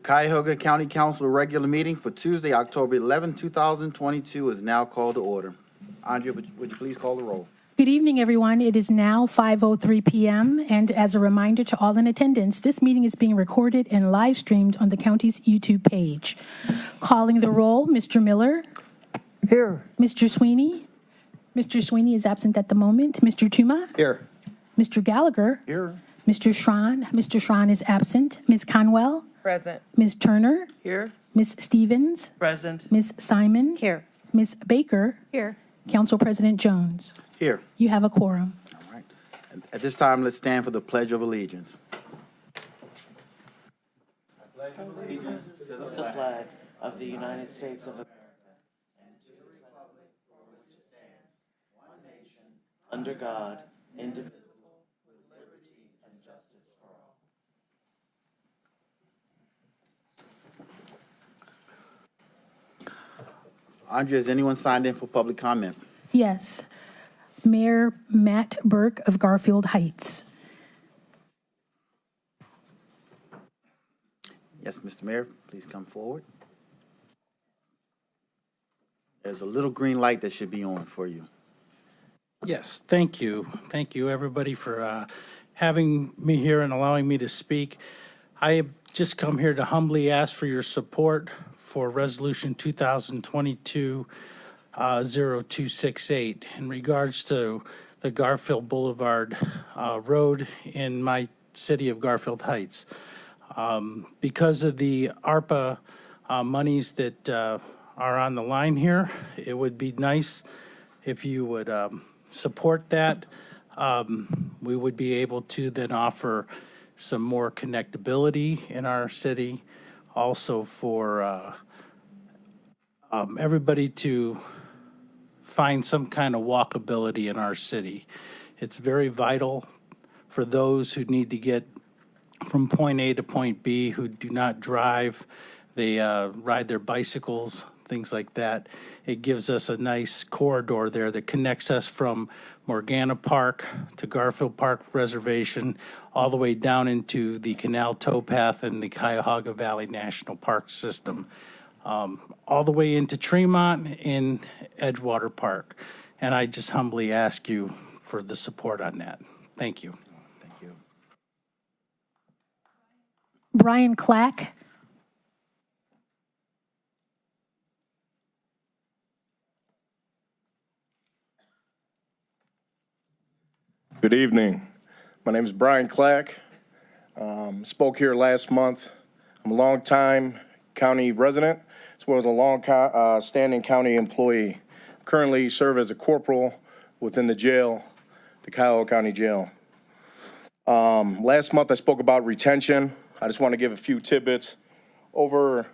Cuyahoga County Council regular meeting for Tuesday, October 11, 2022 is now called to order. Andrea, would you please call the roll? Good evening, everyone. It is now 5:03 p.m. And as a reminder to all in attendance, this meeting is being recorded and live streamed on the county's YouTube page. Calling the roll, Mr. Miller. Here. Mr. Sweeney. Mr. Sweeney is absent at the moment. Mr. Tuma. Here. Mr. Gallagher. Here. Mr. Schron. Mr. Schron is absent. Ms. Conwell. Present. Ms. Turner. Here. Ms. Stevens. Present. Ms. Simon. Here. Ms. Baker. Here. Council President Jones. Here. You have a quorum. All right. At this time, let's stand for the Pledge of Allegiance. I pledge allegiance to the flag of the United States of America and to the republic for which it stands, one nation, under God, indivisible, with liberty and justice for all. Andrea, has anyone signed in for public comment? Yes. Mayor Matt Burke of Garfield Heights. Yes, Mr. Mayor, please come forward. There's a little green light that should be on for you. Yes, thank you. Thank you, everybody, for having me here and allowing me to speak. I have just come here to humbly ask for your support for Resolution 2022-0268 in regards to the Garfield Boulevard Road in my city of Garfield Heights. Because of the ARPA monies that are on the line here, it would be nice if you would support that. We would be able to then offer some more connectability in our city, also for everybody to find some kind of walkability in our city. It's very vital for those who need to get from point A to point B, who do not drive, they ride their bicycles, things like that. It gives us a nice corridor there that connects us from Morgana Park to Garfield Park Reservation, all the way down into the Canal Towpath and the Cuyahoga Valley National Park System, all the way into Tremont in Edgewater Park. And I just humbly ask you for the support on that. Thank you. Thank you. Brian Clack. Good evening. My name is Brian Clack. Spoke here last month. I'm a longtime county resident, as well as a long-standing county employee. Currently serve as a corporal within the jail, the Cuyahoga County Jail. Last month I spoke about retention. I just want to give a few tidbits. Over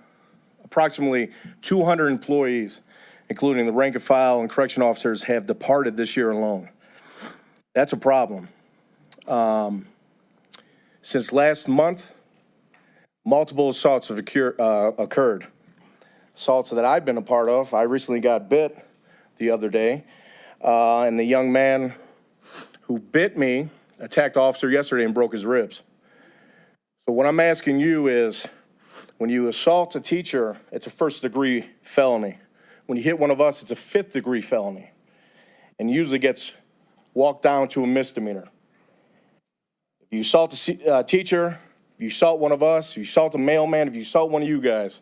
approximately 200 employees, including the rank and file and correction officers, have departed this year alone. That's a problem. Since last month, multiple assaults have occurred. Assaults that I've been a part of. I recently got bit the other day, and the young man who bit me attacked the officer yesterday and broke his ribs. So what I'm asking you is, when you assault a teacher, it's a first-degree felony. When you hit one of us, it's a fifth-degree felony, and usually gets walked down to a misdemeanor. If you assault a teacher, if you assault one of us, if you assault a mailman, if you assault one of you guys,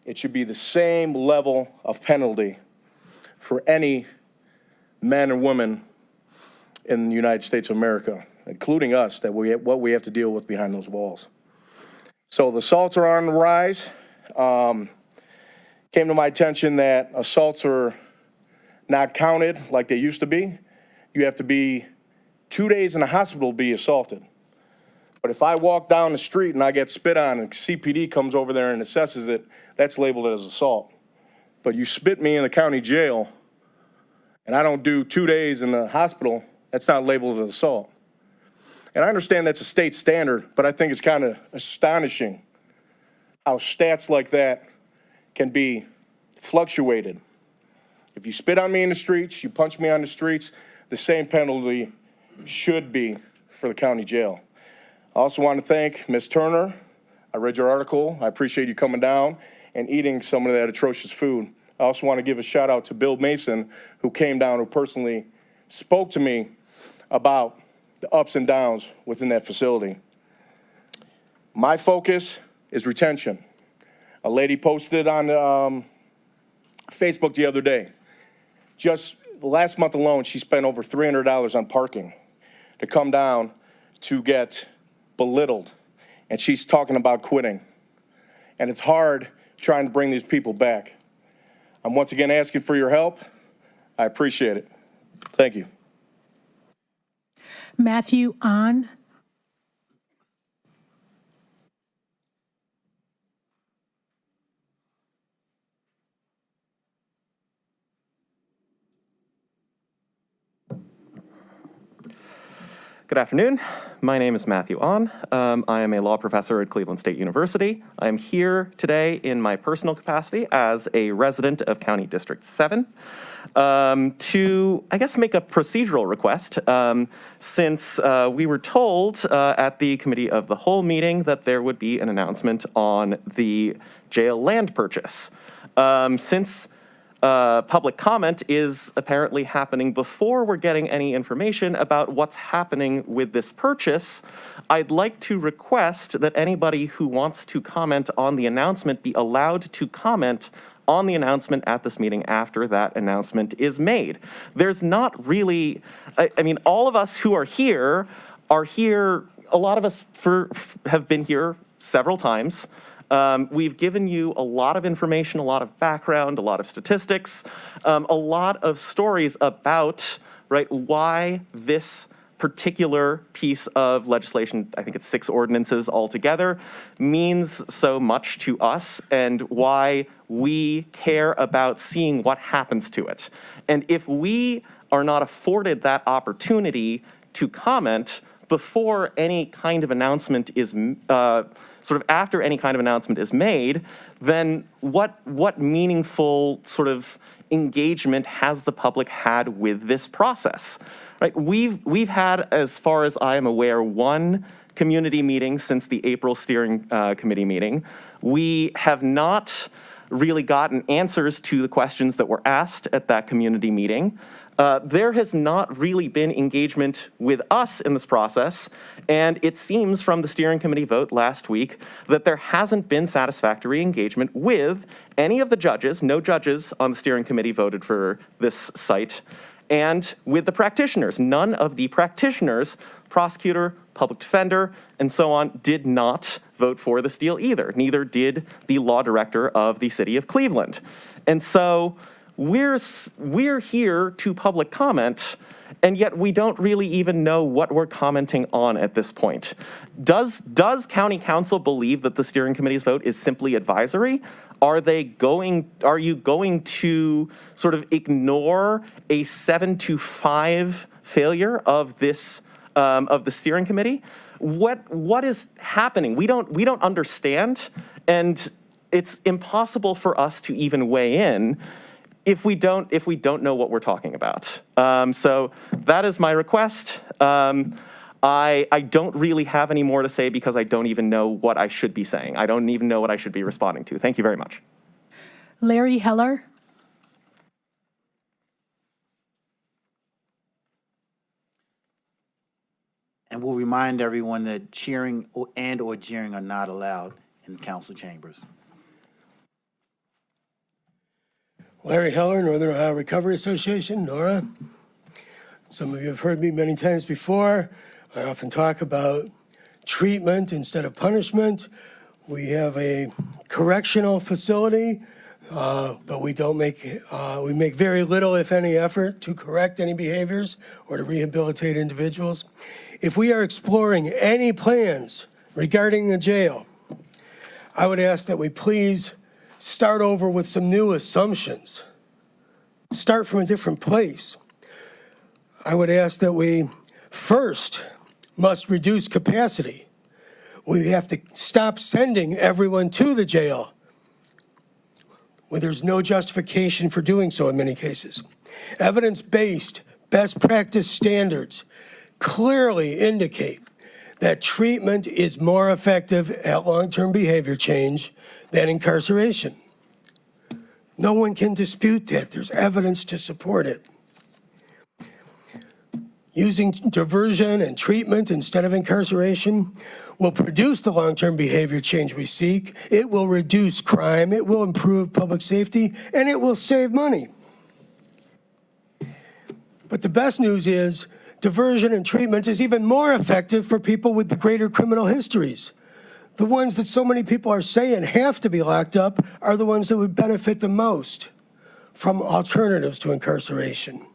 it should be the same level of penalty for any man or woman in the United States of America, including us, that what we have to deal with behind those walls. So the assaults are on the rise. Came to my attention that assaults are not counted like they used to be. You have to be 2 days in the hospital to be assaulted. But if I walk down the street and I get spit on and CPD comes over there and assesses it, that's labeled as assault. But you spit me in the county jail and I don't do 2 days in the hospital, that's not labeled as assault. And I understand that's a state standard, but I think it's kind of astonishing how stats like that can be fluctuated. If you spit on me in the streets, you punch me on the streets, the same penalty should be for the county jail. I also want to thank Ms. Turner, I read your article. I appreciate you coming down and eating some of that atrocious food. I also want to give a shout out to Bill Mason, who came down, who personally spoke to me about the ups and downs within that facility. My focus is retention. A lady posted on Facebook the other day. Just last month alone, she spent over $300 on parking to come down to get belittled. And she's talking about quitting. And it's hard trying to bring these people back. I'm once again asking for your help. I appreciate it. Thank you. Matthew On. Good afternoon. My name is Matthew On. I am a law professor at Cleveland State University. I am here today in my personal capacity as a resident of County District 7 to, I guess, make a procedural request since we were told at the Committee of the Whole meeting that there would be an announcement on the jail land purchase. Since public comment is apparently happening before we're getting any information about what's happening with this purchase, I'd like to request that anybody who wants to comment on the announcement be allowed to comment on the announcement at this meeting after that announcement is made. There's not really, I mean, all of us who are here, a lot of us have been here several times. We've given you a lot of information, a lot of background, a lot of statistics, a lot of stories about, right, why this particular piece of legislation, I think it's 6 ordinances altogether, means so much to us and why we care about seeing what happens to it. And if we are not afforded that opportunity to comment before any kind of announcement is sort of after any kind of announcement is made, then what meaningful sort of engagement has the public had with this process? Right? We've had, as far as I am aware, 1 community meeting since the April steering committee meeting. We have not really gotten answers to the questions that were asked at that community meeting. There has not really been engagement with us in this process, and it seems from the steering committee vote last week that there hasn't been satisfactory engagement with any of the judges. No judges on the steering committee voted for this site, and with the practitioners. None of the practitioners, prosecutor, public defender, and so on, did not vote for this deal either. Neither did the law director of the city of Cleveland. And so we're here to public comment, and yet we don't really even know what we're commenting on at this point. Does county council believe that the steering committee's vote is simply advisory? Are you going to sort of ignore a 7-5 failure of this of the steering committee? What is happening? We don't understand, and it's impossible for us to even weigh in if we don't know what we're talking about. So that is my request. I don't really have any more to say because I don't even know what I should be saying. I don't even know what I should be responding to. Thank you very much. Larry Heller. And we'll remind everyone that cheering or jeering are not allowed in council chambers. Larry Heller, Northern Ohio Recovery Association, NORA. Some of you have heard me many times before. I often talk about treatment instead of punishment. We have a correctional facility, but we make very little, if any, effort to correct any behaviors or to rehabilitate individuals. If we are exploring any plans regarding the jail, I would ask that we please start over with some new assumptions. Start from a different place. I would ask that we first must reduce capacity. We have to stop sending everyone to the jail when there's no justification for doing so in many cases. Evidence-based best practice standards clearly indicate that treatment is more effective at long-term behavior change than incarceration. No one can dispute that. There's evidence to support it. Using diversion and treatment instead of incarceration will produce the long-term behavior change we seek. It will reduce crime, it will improve public safety, and it will save money. But the best news is diversion and treatment is even more effective for people with the greater criminal histories. The ones that so many people are saying have to be locked up are the ones that would benefit the most from alternatives to incarceration.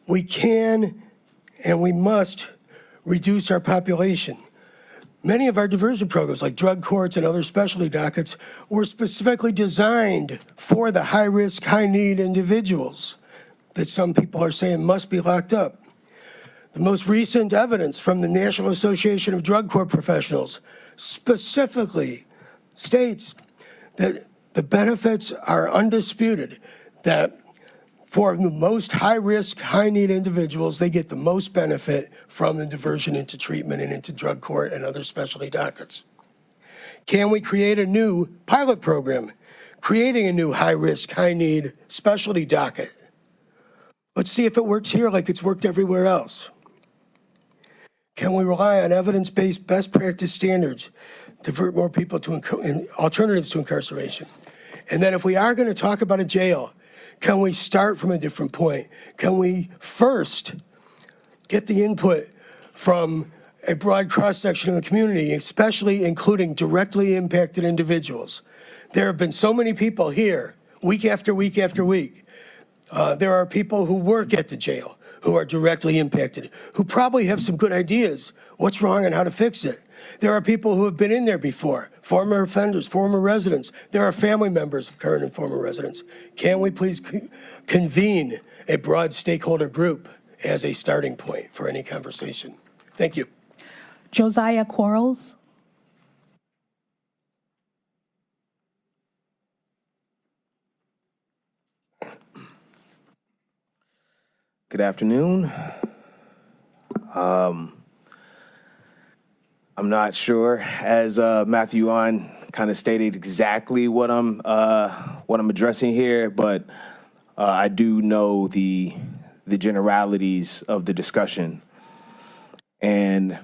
We can and we must reduce our population. Many of our diversion programs, like drug courts and other specialty dockets, were specifically designed for the high-risk, high-need individuals that some people are saying must be locked up. The most recent evidence from the National Association of Drug Court Professionals specifically states that the benefits are undisputed, that for the most high-risk, high-need individuals, they get the most benefit from the diversion into treatment and into drug court and other specialty dockets. Can we create a new pilot program, creating a new high-risk, high-need specialty docket? Let's see if it works here like it's worked everywhere else. Can we rely on evidence-based best practice standards to divert more people to alternatives to incarceration? And then if we are going to talk about a jail, can we start from a different point? Can we first get the input from a broad cross-section of the community, especially including directly impacted individuals? There have been so many people here, week after week after week. There are people who work at the jail who are directly impacted, who probably have some good ideas, what's wrong and how to fix it. There are people who have been in there before, former offenders, former residents. There are family members of current and former residents. Can we please convene a broad stakeholder group as a starting point for any conversation? Thank you. Josiah Quarles. Good afternoon. I'm not sure, as Matthew on kind of stated exactly what I'm addressing here, but I do know the generalities of the discussion, and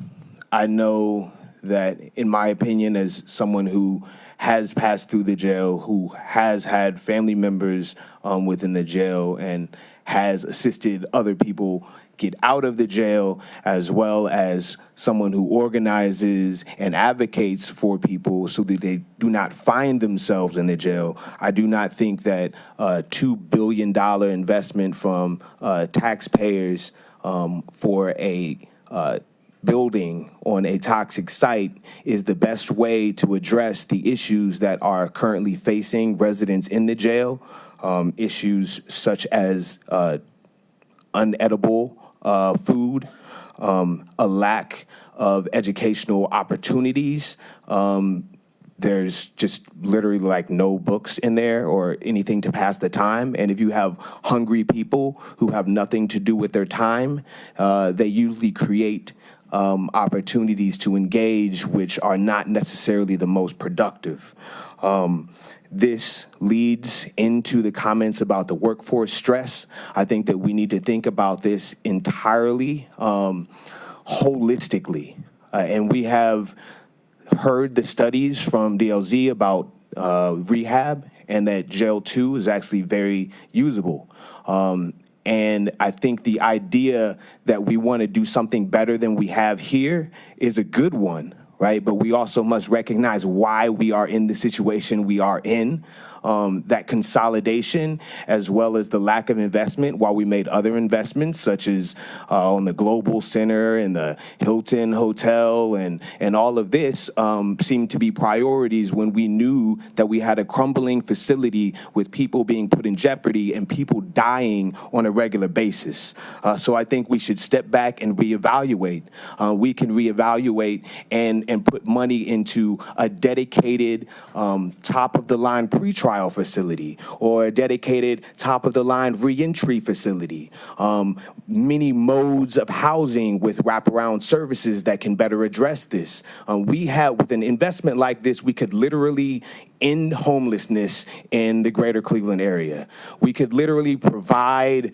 I know that, in my opinion, as someone who has passed through the jail, who has had family members within the jail, and has assisted other people get out of the jail, as well as someone who organizes and advocates for people so that they do not find themselves in the jail. I do not think that a $2 billion investment from taxpayers for a building on a toxic site is the best way to address the issues that are currently facing residents in the jail. Issues such as unedible food, a lack of educational opportunities. There's just literally like no books in there or anything to pass the time. And if you have hungry people who have nothing to do with their time, they usually create opportunities to engage, which are not necessarily the most productive. This leads into the comments about the workforce stress. I think that we need to think about this entirely holistically. And we have heard the studies from DLZ about rehab, and that jail 2 is actually very usable. And I think the idea that we want to do something better than we have here is a good one, right? But we also must recognize why we are in the situation we are in. That consolidation, as well as the lack of investment, while we made other investments, such as on the Global Center and the Hilton Hotel and all of this, seemed to be priorities when we knew that we had a crumbling facility with people being put in jeopardy and people dying on a regular basis. So I think we should step back and reevaluate. We can reevaluate and put money into a dedicated top-of-the-line pretrial trial facility or a dedicated top-of-the-line reentry facility, many modes of housing with wraparound services that can better address this. With an investment like this, we could literally end homelessness in the greater Cleveland area. We could literally provide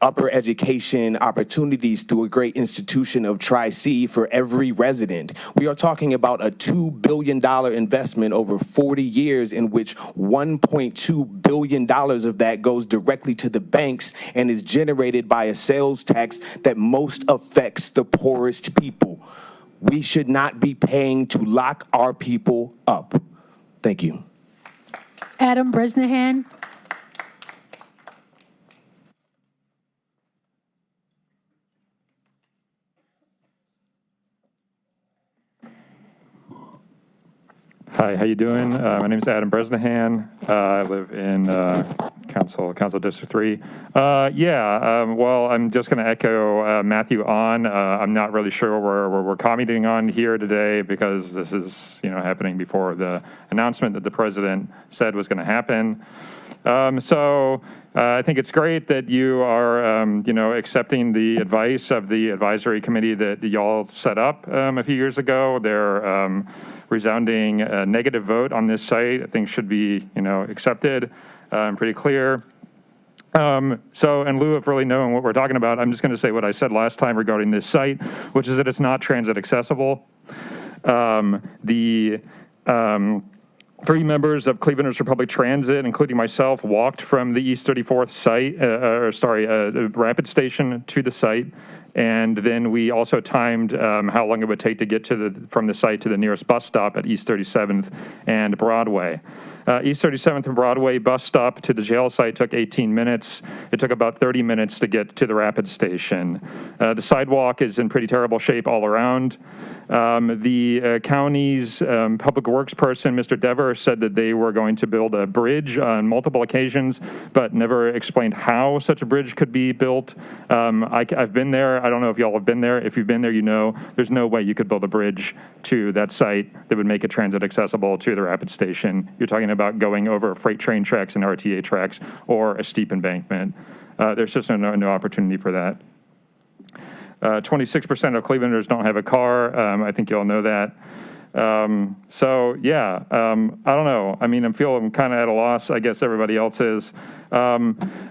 upper education opportunities through a great institution of Tri-C for every resident. We are talking about a $2 billion investment over 40 years in which $1.2 billion of that goes directly to the banks and is generated by a sales tax that most affects the poorest people. We should not be paying to lock our people up. Thank you. Adam Bresnahan. Hi, how you doing? My name is Adam Bresnahan. I live in Council District 3. Well, I'm just going to echo Matthew on. I'm not really sure what we're commenting on here today because this is, happening before the announcement that the president said was going to happen. I think it's great that you are, accepting the advice of the advisory committee that y'all set up a few years ago. Their resounding negative vote on this site, I think, should be, accepted. Pretty clear. So in lieu of really knowing what we're talking about, I'm just going to say what I said last time regarding this site, which is that it's not transit accessible. Three members of Clevelanders for Public Transit, including myself, walked from the East 34th site, rapid station to the site. And then we also timed how long it would take to get from the site to the nearest bus stop at East 37th and Broadway. East 37th and Broadway bus stop to the jail site took 18 minutes. It took about 30 minutes to get to the rapid station. The sidewalk is in pretty terrible shape all around. The county's public works person, Mr. Dever, said that they were going to build a bridge on multiple occasions, but never explained how such a bridge could be built. I've been there. I don't know if y'all have been there. If you've been there, there's no way you could build a bridge to that site that would make it transit accessible to the rapid station. You're talking about going over freight train tracks and RTA tracks or a steep embankment. There's just no opportunity for that. 26% of Clevelanders don't have a car. I think you all know that. I don't know. I'm feeling kind of at a loss. I guess everybody else is.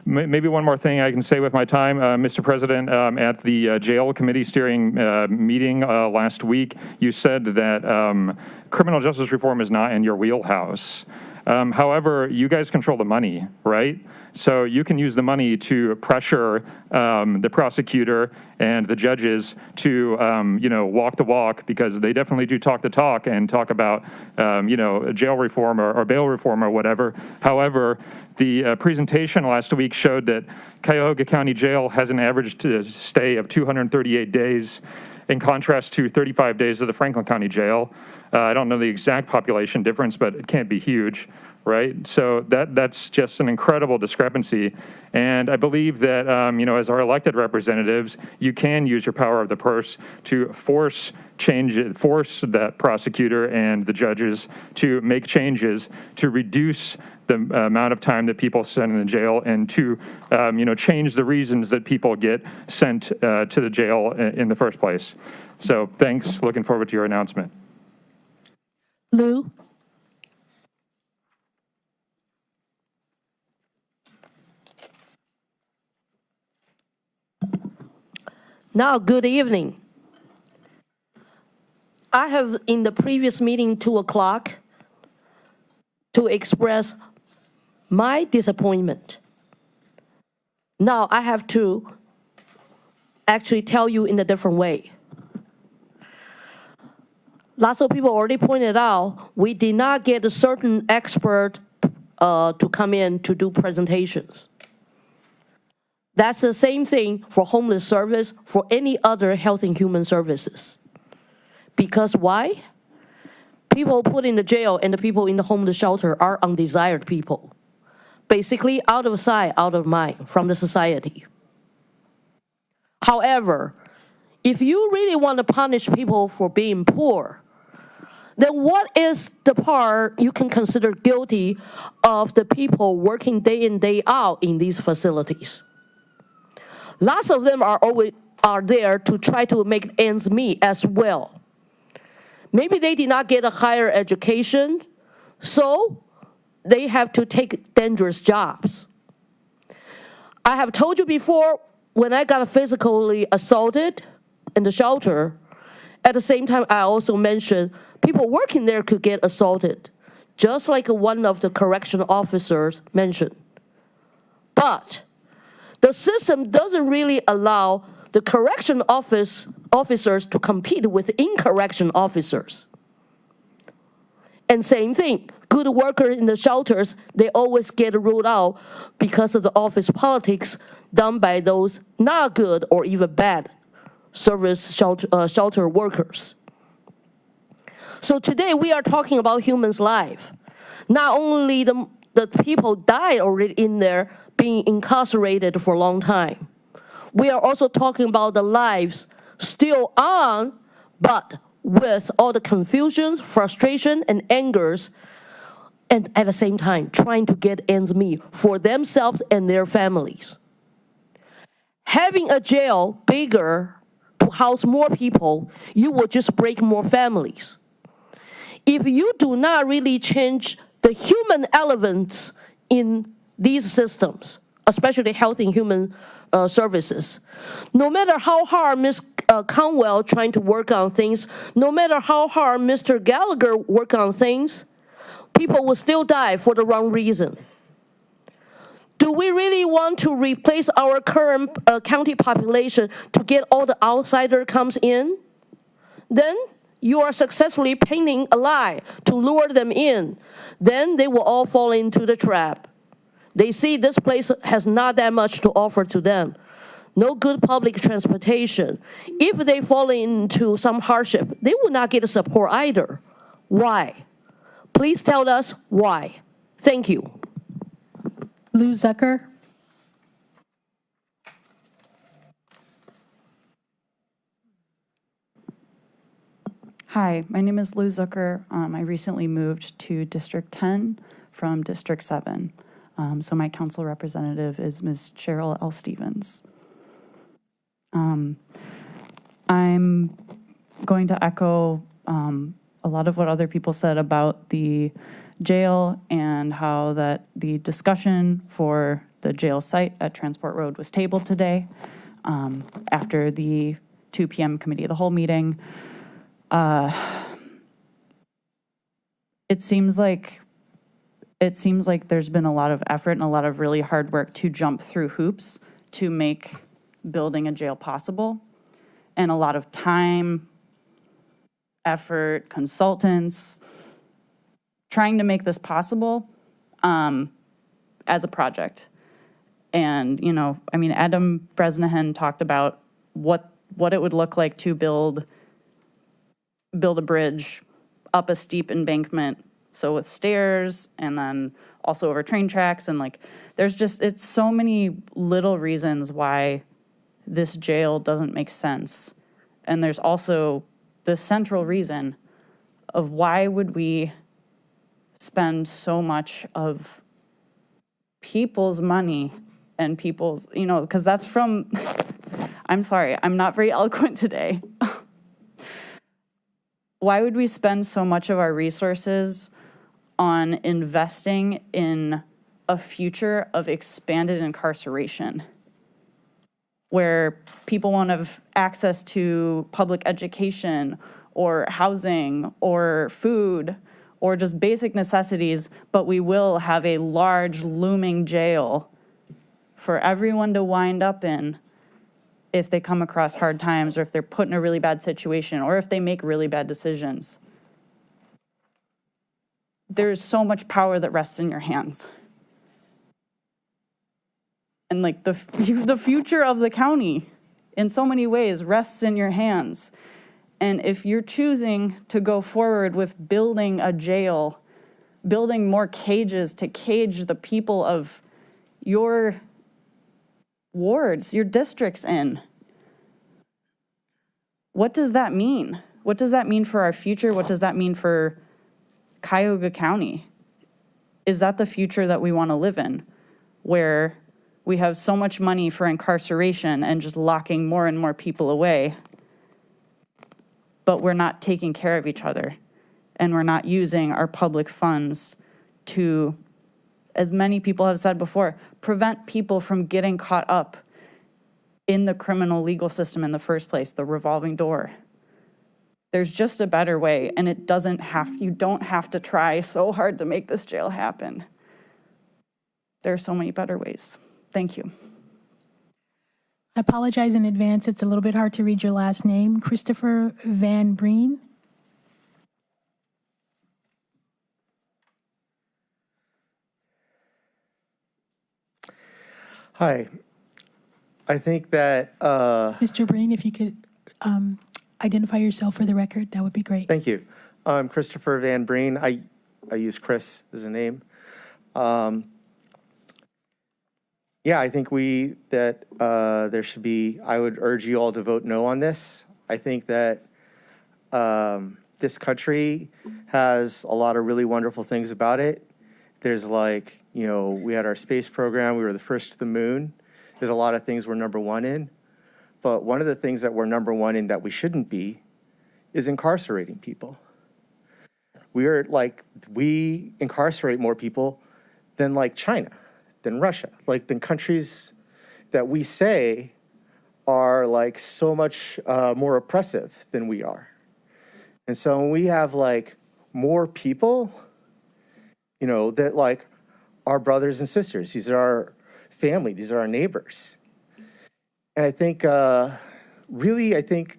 Maybe one more thing I can say with my time, Mr. President, at the jail committee steering meeting last week, you said that criminal justice reform is not in your wheelhouse. However, you guys control the money, right? So you can use the money to pressure the prosecutor and the judges to, walk the walk, because they definitely do talk the talk and talk about, jail reform or bail reform or whatever. However, the presentation last week showed that Cuyahoga County Jail has an average stay of 238 days, in contrast to 35 days of the Franklin County Jail. I don't know the exact population difference, but it can't be huge, right? So that's just an incredible discrepancy. And I believe that, as our elected representatives, you can use your power of the purse to force that prosecutor and the judges to make changes to reduce the amount of time that people spend in the jail and to, change the reasons that people get sent to the jail in the first place. So thanks. Looking forward to your announcement. Lou? Now, good evening. I have in the previous meeting 2 o'clock to express my disappointment. Now I have to actually tell you in a different way. Lots of people already pointed out we did not get a certain expert to come in to do presentations. That's the same thing for homeless service, for any other health and human services. Because why? People put in the jail and the people in the homeless shelter are undesired people. Basically, out of sight, out of mind from the society. However, if you really want to punish people for being poor, then what is the part you can consider guilty of the people working day in, day out in these facilities? Lots of them are there to try to make ends meet as well. Maybe they did not get a higher education, so they have to take dangerous jobs. I have told you before, when I got physically assaulted in the shelter, at the same time, I also mentioned people working there could get assaulted, just like one of the correction officers mentioned. But the system doesn't really allow the correction officers to compete with incorrection officers. And same thing, good workers in the shelters, they always get ruled out because of the office politics done by those not good or even bad service shelter workers. So today we are talking about humans' life. Not only the people died already in there being incarcerated for a long time. We are also talking about the lives still on, but with all the confusions, frustration, and angers, and at the same time trying to get ends meet for themselves and their families. Having a jail bigger to house more people, you will just break more families. If you do not really change the human elements in these systems, especially health and human services, no matter how hard Ms. Conwell trying to work on things, no matter how hard Mr. Gallagher work on things, people will still die for the wrong reason. Do we really want to replace our current county population to get all the outsider comes in? Then you are successfully painting a lie to lure them in. Then they will all fall into the trap. They see this place has not that much to offer to them. No good public transportation. If they fall into some hardship, they will not get support either. Why? Please tell us why. Thank you. Lou Zucker. Hi, my name is Lou Zucker. I recently moved to District 10 from District 7. So my council representative is Ms. Cheryl L. Stevens. I'm going to echo a lot of what other people said about the jail and how that the discussion for the jail site at Transport Road was tabled today after the 2 p.m. committee of the whole meeting. It seems like there's been a lot of effort and a lot of really hard work to jump through hoops to make building a jail possible, and a lot of time, effort, consultants, trying to make this possible as a project. And, you know, I mean, Adam Bresnahan talked about what it would look like to build a bridge up a steep embankment, so with stairs, and then also over train tracks, and like it's so many little reasons why this jail doesn't make sense. And there's also the central reason of why would we spend so much of people's money and people's, you know, because that's from, I'm sorry, I'm not very eloquent today. Why would we spend so much of our resources on investing in a future of expanded incarceration where people won't have access to public education or housing or food or just basic necessities, but we will have a large looming jail for everyone to wind up in if they come across hard times, or if they're put in a really bad situation, or if they make really bad decisions? There's so much power that rests in your hands. And like the future of the county in so many ways rests in your hands. And if you're choosing to go forward with building a jail, building more cages to cage the people of your wards, your districts in, what does that mean? What does that mean for our future? What does that mean for Cuyahoga County? Is that the future that we want to live in, where we have so much money for incarceration and just locking more and more people away, but we're not taking care of each other, and we're not using our public funds to, as many people have said before, prevent people from getting caught up in the criminal legal system in the first place, the revolving door. There's just a better way, and you don't have to try so hard to make this jail happen. There are so many better ways. Thank you. I apologize in advance. It's a little bit hard to read your last name. Christopher Van Breen. Hi. I think that... Mr. Breen, if you could identify yourself for the record, that would be great. Thank you. I'm Christopher Van Breen. I use Chris as a name. Yeah, I think there should be, I would urge you all to vote no on this. I think that this country has a lot of really wonderful things about it. There's like, we had our space program. We were the first to the moon. There's a lot of things we're number one in. But one of the things that we're number one in that we shouldn't be is incarcerating people. We incarcerate more people than like China, than Russia, than countries that we say are like so much more oppressive than we are. And so when we have like more people, that like our brothers and sisters, these are our family, these are our neighbors. And I think, I think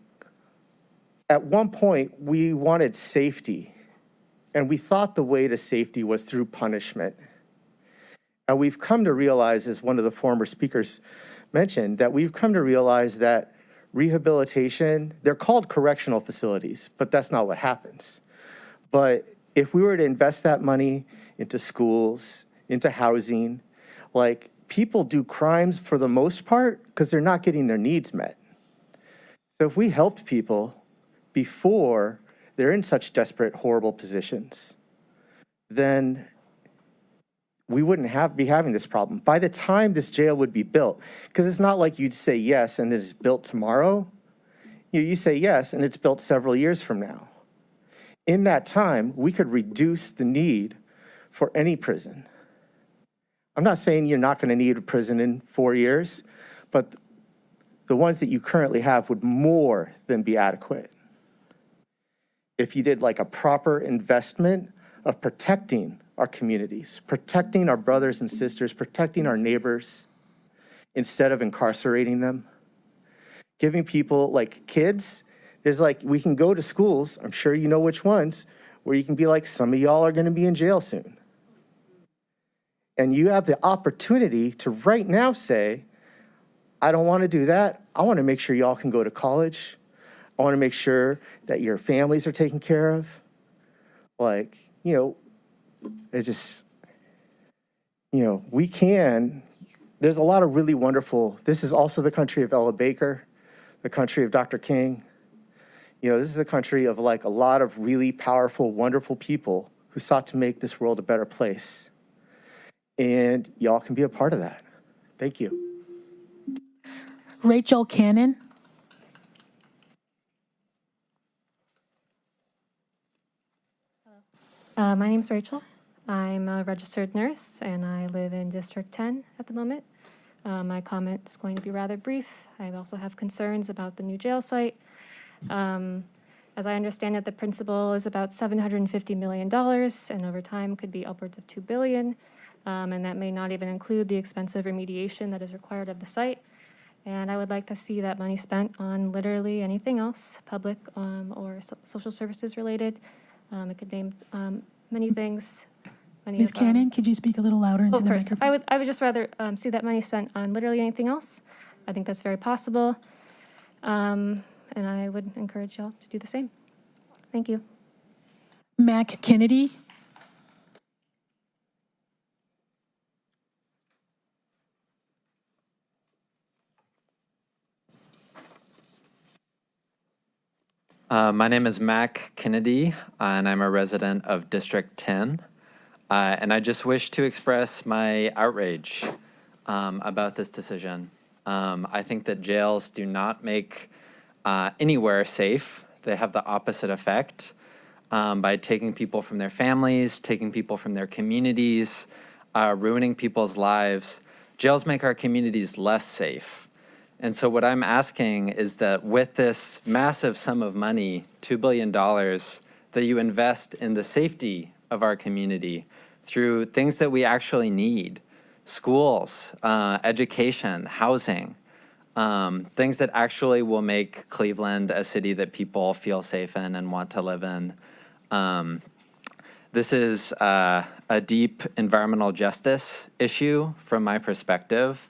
at one point we wanted safety, and we thought the way to safety was through punishment. And we've come to realize, as one of the former speakers mentioned, that we've come to realize that rehabilitation, they're called correctional facilities, but that's not what happens. But if we were to invest that money into schools, into housing, people do crimes for the most part because they're not getting their needs met. So if we helped people before they're in such desperate, horrible positions, then we wouldn't be having this problem. By the time this jail would be built, because it's not like you'd say yes and it's built tomorrow. You say yes and it's built several years from now. In that time, we could reduce the need for any prison. I'm not saying you're not going to need a prison in 4 years, but the ones that you currently have would more than be adequate. If you did like a proper investment of protecting our communities, protecting our brothers and sisters, protecting our neighbors, instead of incarcerating them, giving people like kids, we can go to schools, I'm sure you know which ones, where you can be like, some of y'all are going to be in jail soon. And you have the opportunity to right now say, I don't want to do that. I want to make sure y'all can go to college. I want to make sure that your families are taken care of. It's just, we can. There's a lot of really wonderful, this is also the country of Ella Baker, the country of Dr. King. This is a country of a lot of really powerful, wonderful people who sought to make this world a better place. And y'all can be a part of that. Thank you. Rachel Cannon. My name's Rachel. I'm a registered nurse, and I live in District 10 at the moment. My comment is going to be rather brief. I also have concerns about the new jail site. As I understand it, the principal is about $750 million, and over time could be upwards of $2 billion. And that may not even include the expensive remediation that is required of the site. And I would like to see that money spent on literally anything else, public or social services related. It could name many things. Ms. Cannon, could you speak a little louder into the microphone? I would just rather see that money spent on literally anything else. I think that's very possible. And I would encourage y'all to do the same. Thank you. Mac Kennedy. My name is Mac Kennedy, and I'm a resident of District 10. And I just wish to express my outrage about this decision. I think that jails do not make anywhere safe. They have the opposite effect by taking people from their families, taking people from their communities, ruining people's lives. Jails make our communities less safe. And so what I'm asking is that with this massive sum of money, $2 billion, that you invest in the safety of our community through things that we actually need, schools, education, housing, things that actually will make Cleveland a city that people feel safe in and want to live in. This is a deep environmental justice issue from my perspective.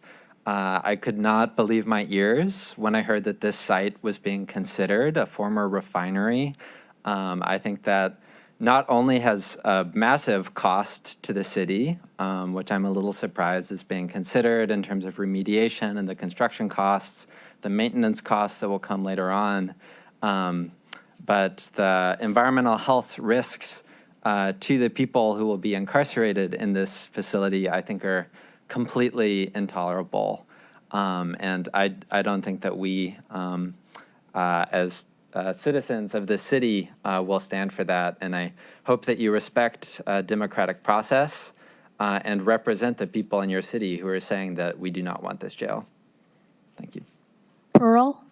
I could not believe my ears when I heard that this site was being considered a former refinery. I think that not only has a massive cost to the city, which I'm a little surprised is being considered in terms of remediation and the construction costs, the maintenance costs that will come later on, but the environmental health risks to the people who will be incarcerated in this facility, I think are completely intolerable. And I don't think that we, as citizens of the city, will stand for that. And I hope that you respect democratic process and represent the people in your city who are saying that we do not want this jail. Thank you. Pearl?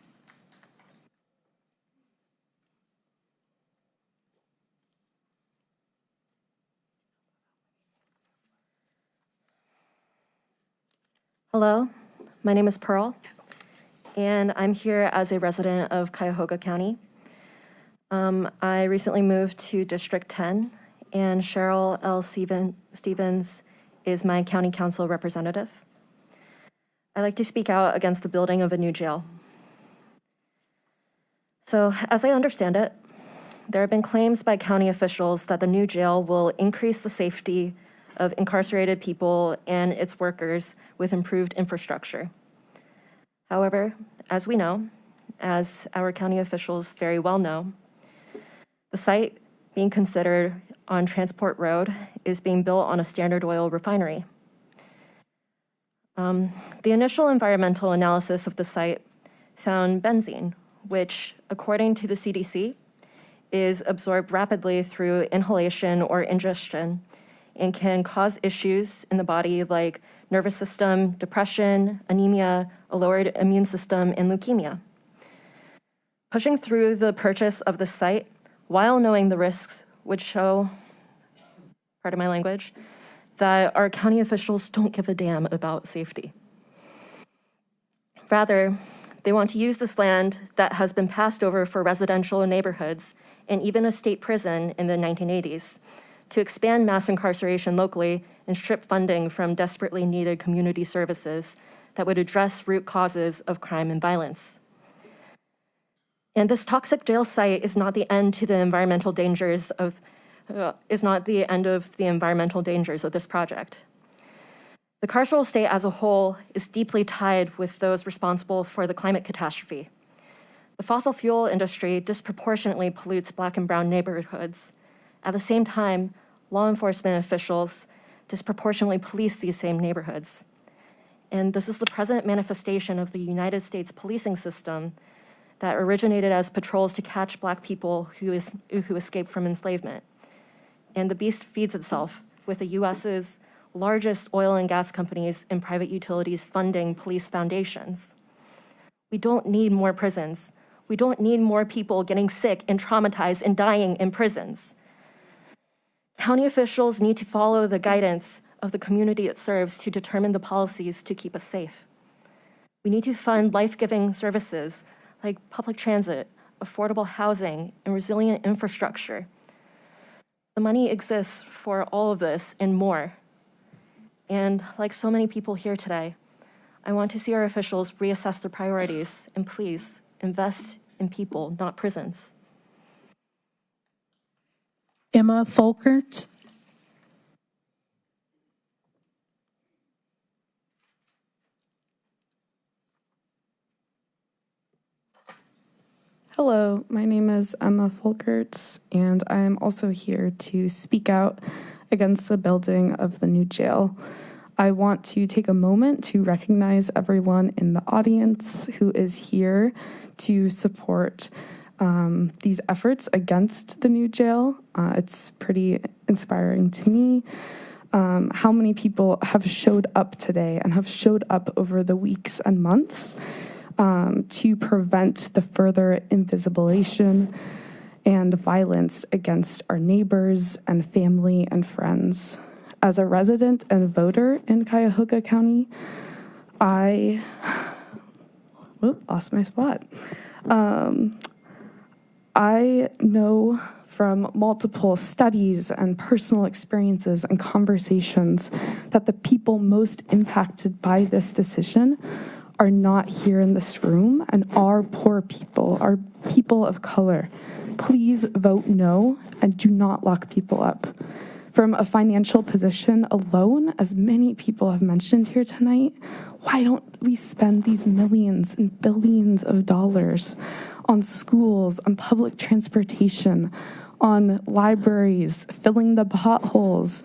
Hello, my name is Pearl, and I'm here as a resident of Cuyahoga County. I recently moved to District 10, and Cheryl L. Stevens is my county council representative. I'd like to speak out against the building of a new jail. So, as I understand it, there have been claims by county officials that the new jail will increase the safety of incarcerated people and its workers with improved infrastructure. However, as we know, as our county officials very well know, the site being considered on Transport Road is being built on a Standard Oil refinery. The initial environmental analysis of the site found benzene, which, according to the CDC, is absorbed rapidly through inhalation or ingestion and can cause issues in the body like nervous system, depression, anemia, a lowered immune system, and leukemia. Pushing through the purchase of the site while knowing the risks would show, pardon my language, that our county officials don't give a damn about safety. Rather, they want to use this land that has been passed over for residential neighborhoods and even a state prison in the 1980s to expand mass incarceration locally and strip funding from desperately needed community services that would address root causes of crime and violence. And this toxic jail site is not the end to the environmental dangers of this project. The carceral state as a whole is deeply tied with those responsible for the climate catastrophe. The fossil fuel industry disproportionately pollutes Black and brown neighborhoods. At the same time, law enforcement officials disproportionately police these same neighborhoods. And this is the present manifestation of the United States policing system that originated as patrols to catch Black people who escaped from enslavement. And the beast feeds itself with the US's largest oil and gas companies and private utilities funding police foundations. We don't need more prisons. We don't need more people getting sick and traumatized and dying in prisons. County officials need to follow the guidance of the community it serves to determine the policies to keep us safe. We need to fund life-giving services like public transit, affordable housing, and resilient infrastructure. The money exists for all of this and more. And like so many people here today, I want to see our officials reassess their priorities and please invest in people, not prisons. Emma Folkert. Hello, my name is Emma Folkerts, and I am also here to speak out against the building of the new jail. I want to take a moment to recognize everyone in the audience who is here to support these efforts against the new jail. It's pretty inspiring to me how many people have showed up today and have showed up over the weeks and months to prevent the further invisibilization and violence against our neighbors and family and friends. As a resident and voter in Cuyahoga County, I lost my spot. I know from multiple studies and personal experiences and conversations that the people most impacted by this decision are not here in this room and are poor people, are people of color. Please vote no and do not lock people up. From a financial position alone, as many people have mentioned here tonight, why don't we spend these millions and billions of dollars on schools, on public transportation, on libraries, filling the potholes,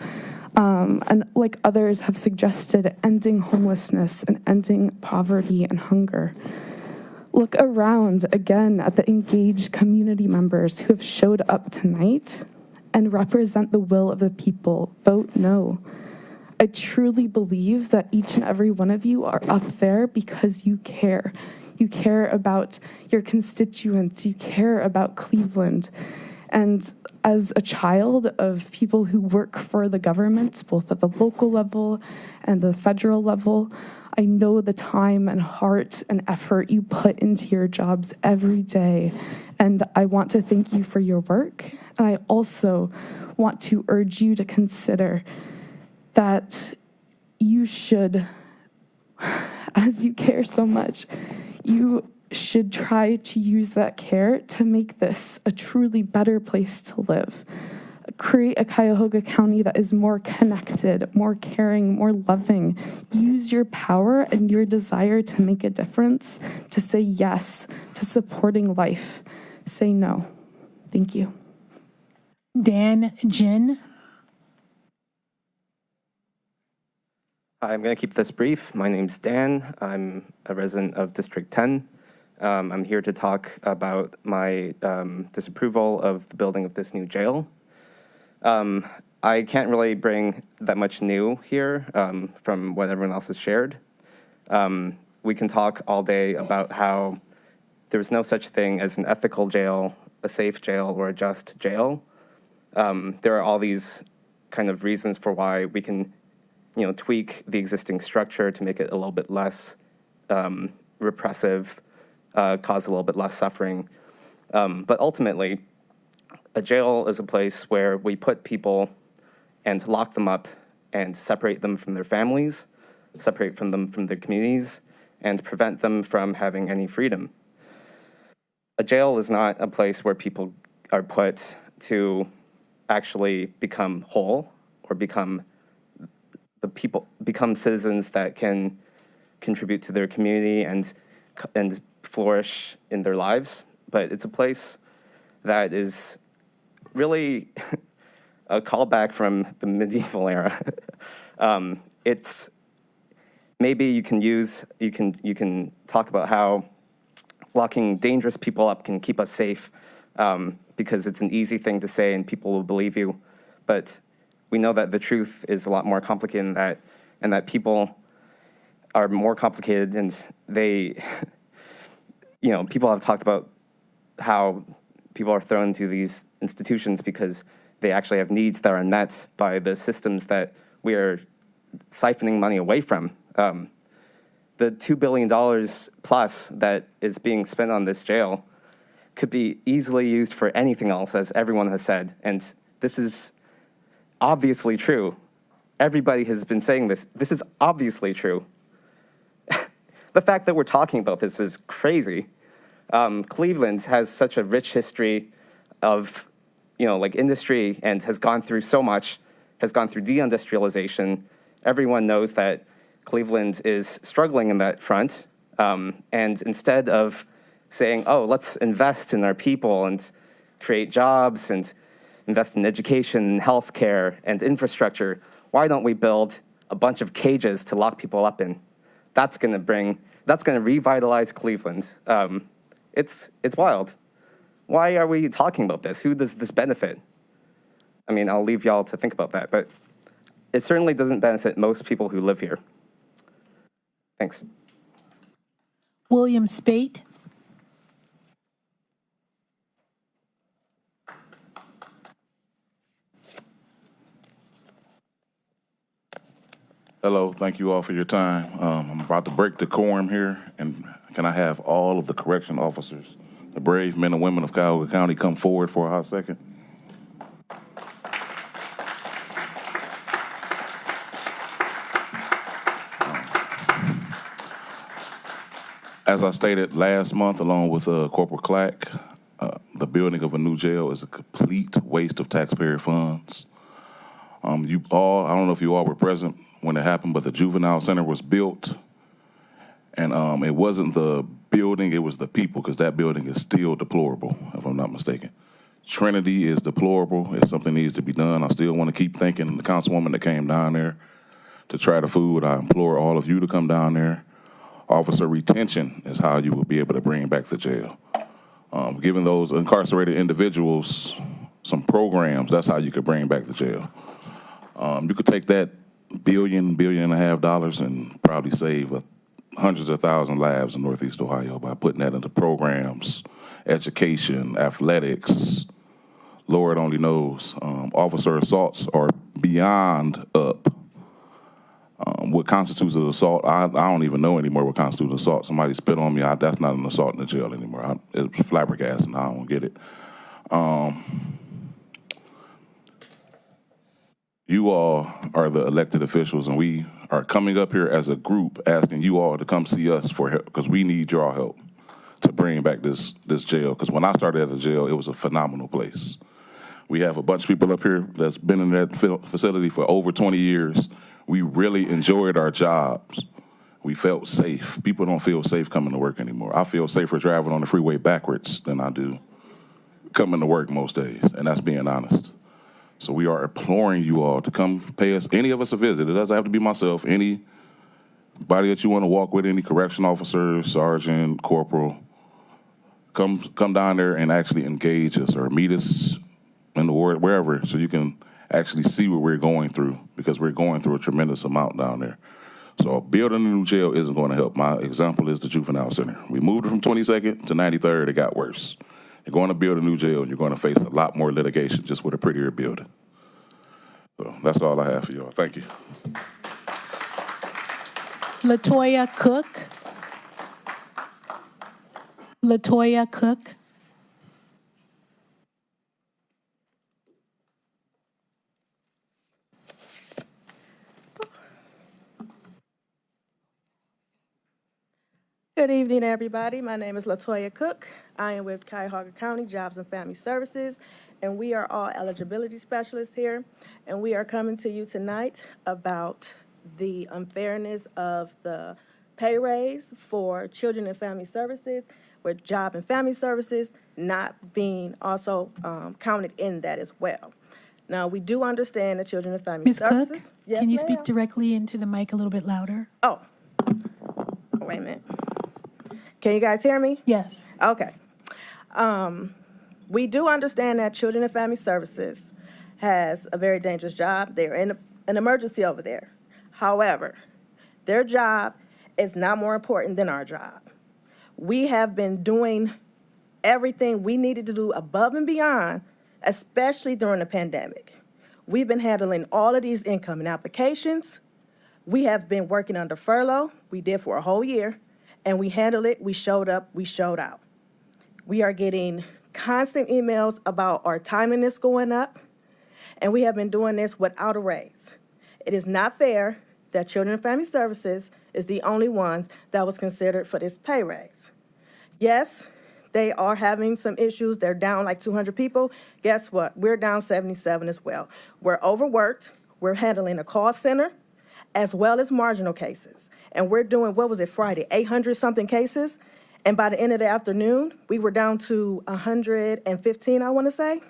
and like others have suggested, ending homelessness and ending poverty and hunger. Look around again at the engaged community members who have showed up tonight and represent the will of the people. Vote no. I truly believe that each and every one of you are up there because you care. You care about your constituents. You care about Cleveland. And as a child of people who work for the government, both at the local level and the federal level, I know the time and heart and effort you put into your jobs every day. And I want to thank you for your work. And I also want to urge you to consider that you should, as you care so much, you should try to use that care to make this a truly better place to live. Create a Cuyahoga County that is more connected, more caring, more loving. Use your power and your desire to make a difference, to say yes to supporting life. Say no. Thank you. Dan Jin. I'm going to keep this brief. My name's Dan. I'm a resident of District 10. I'm here to talk about my disapproval of the building of this new jail. I can't really bring that much new here from what everyone else has shared. We can talk all day about how there's no such thing as an ethical jail, a safe jail, or a just jail. There are all these kind of reasons for why we can, tweak the existing structure to make it a little bit less repressive, cause a little bit less suffering. But ultimately, a jail is a place where we put people and lock them up and separate them from their families, separate them from their communities, and prevent them from having any freedom. A jail is not a place where people are put to actually become whole or become citizens that can contribute to their community and flourish in their lives. But it's a place that is really a callback from the medieval era. It's maybe you can talk about how locking dangerous people up can keep us safe because it's an easy thing to say and people will believe you. But we know that the truth is a lot more complicated than that, and that people are more complicated, and they, people have talked about how people are thrown into these institutions because they actually have needs that are met by the systems that we are siphoning money away from. The $2 billion plus that is being spent on this jail could be easily used for anything else, as everyone has said. And this is obviously true. Everybody has been saying this. This is obviously true. The fact that we're talking about this is crazy. Cleveland has such a rich history of, industry and has gone through so much, has gone through deindustrialization. Everyone knows that Cleveland is struggling in that front. And instead of saying, oh, let's invest in our people and create jobs and invest in education and healthcare and infrastructure. Why don't we build a bunch of cages to lock people up in? That's going to revitalize Cleveland. It's wild. Why are we talking about this? Who does this benefit? I mean, I'll leave y'all to think about that, but it certainly doesn't benefit most people who live here. Thanks. William Spate. Hello, thank you all for your time. I'm about to break decorum here, and can I have all of the correction officers, the brave men and women of Cuyahoga County, come forward for a hot second? As I stated last month, along with Corporal Clack, the building of a new jail is a complete waste of taxpayer funds. You all, I don't know if you all were present when it happened, but the juvenile center was built, and it wasn't the building, it was the people, because that building is still deplorable, if I'm not mistaken. Trinity is deplorable. If something needs to be done, I still want to keep thanking the councilwoman that came down there to try the food. I implore all of you to come down there. Officer retention is how you will be able to bring back the jail. Giving those incarcerated individuals some programs, that's how you could bring back the jail. You could take that $1.5 billion and probably save hundreds of thousand lives in Northeast Ohio by putting that into programs, education, athletics. Lord only knows. Officer assaults are beyond up. What constitutes an assault, I don't even know anymore what constitutes an assault. Somebody spit on me, that's not an assault in the jail anymore. It's flabbergasting, I don't get it. You all are the elected officials, and we are coming up here as a group asking you all to come see us for help, because we need your help to bring back this jail. Because when I started at the jail, it was a phenomenal place. We have a bunch of people up here that's been in that facility for over 20 years. We really enjoyed our jobs. We felt safe. People don't feel safe coming to work anymore. I feel safer driving on the freeway backwards than I do coming to work most days, and that's being honest. So we are imploring you all to come pay us, any of us, a visit. It doesn't have to be myself. Anybody that you want to walk with, any correction officer, sergeant, corporal, come down there and actually engage us or meet us in the ward, wherever, so you can actually see what we're going through, because we're going through a tremendous amount down there. So building a new jail isn't going to help. My example is the juvenile center. We moved it from 22nd to 93rd. It got worse. You're going to build a new jail, and you're going to face a lot more litigation just with a prettier building. So that's all I have for y'all. Thank you. Latoya Cook. Latoya Cook. Good evening, everybody. My name is Latoya Cook. I am with Cuyahoga County Jobs and Family Services, and we are all eligibility specialists here. And we are coming to you tonight about the unfairness of the pay raise for Children and Family Services, with Job and Family Services not being also counted in that as well. Now, we do understand that Children and Family Ms. Services. Cook, Yes, can you ma'am. speak directly into the mic a little bit louder? Oh, wait a minute. Can you guys hear me? Yes. Okay. We do understand that Children and Family Services has a very dangerous job. They're in an emergency over there. However, their job is not more important than our job. We have been doing everything we needed to do above and beyond, especially during the pandemic. We've been handling all of these incoming applications. We have been working under furlough. We did for a whole year, and we handled it. We showed up. We showed out. We are getting constant emails about our timeliness going up, and we have been doing this without a raise. It is not fair that Children and Family Services is the only ones that was considered for this pay raise. Yes, they are having some issues. They're down like 200 people. Guess what? We're down 77 as well. We're overworked. We're handling a call center as well as marginal cases. And we're doing, what was it, Friday, 800-something cases? And by the end of the afternoon, we were down to 115, I want to say.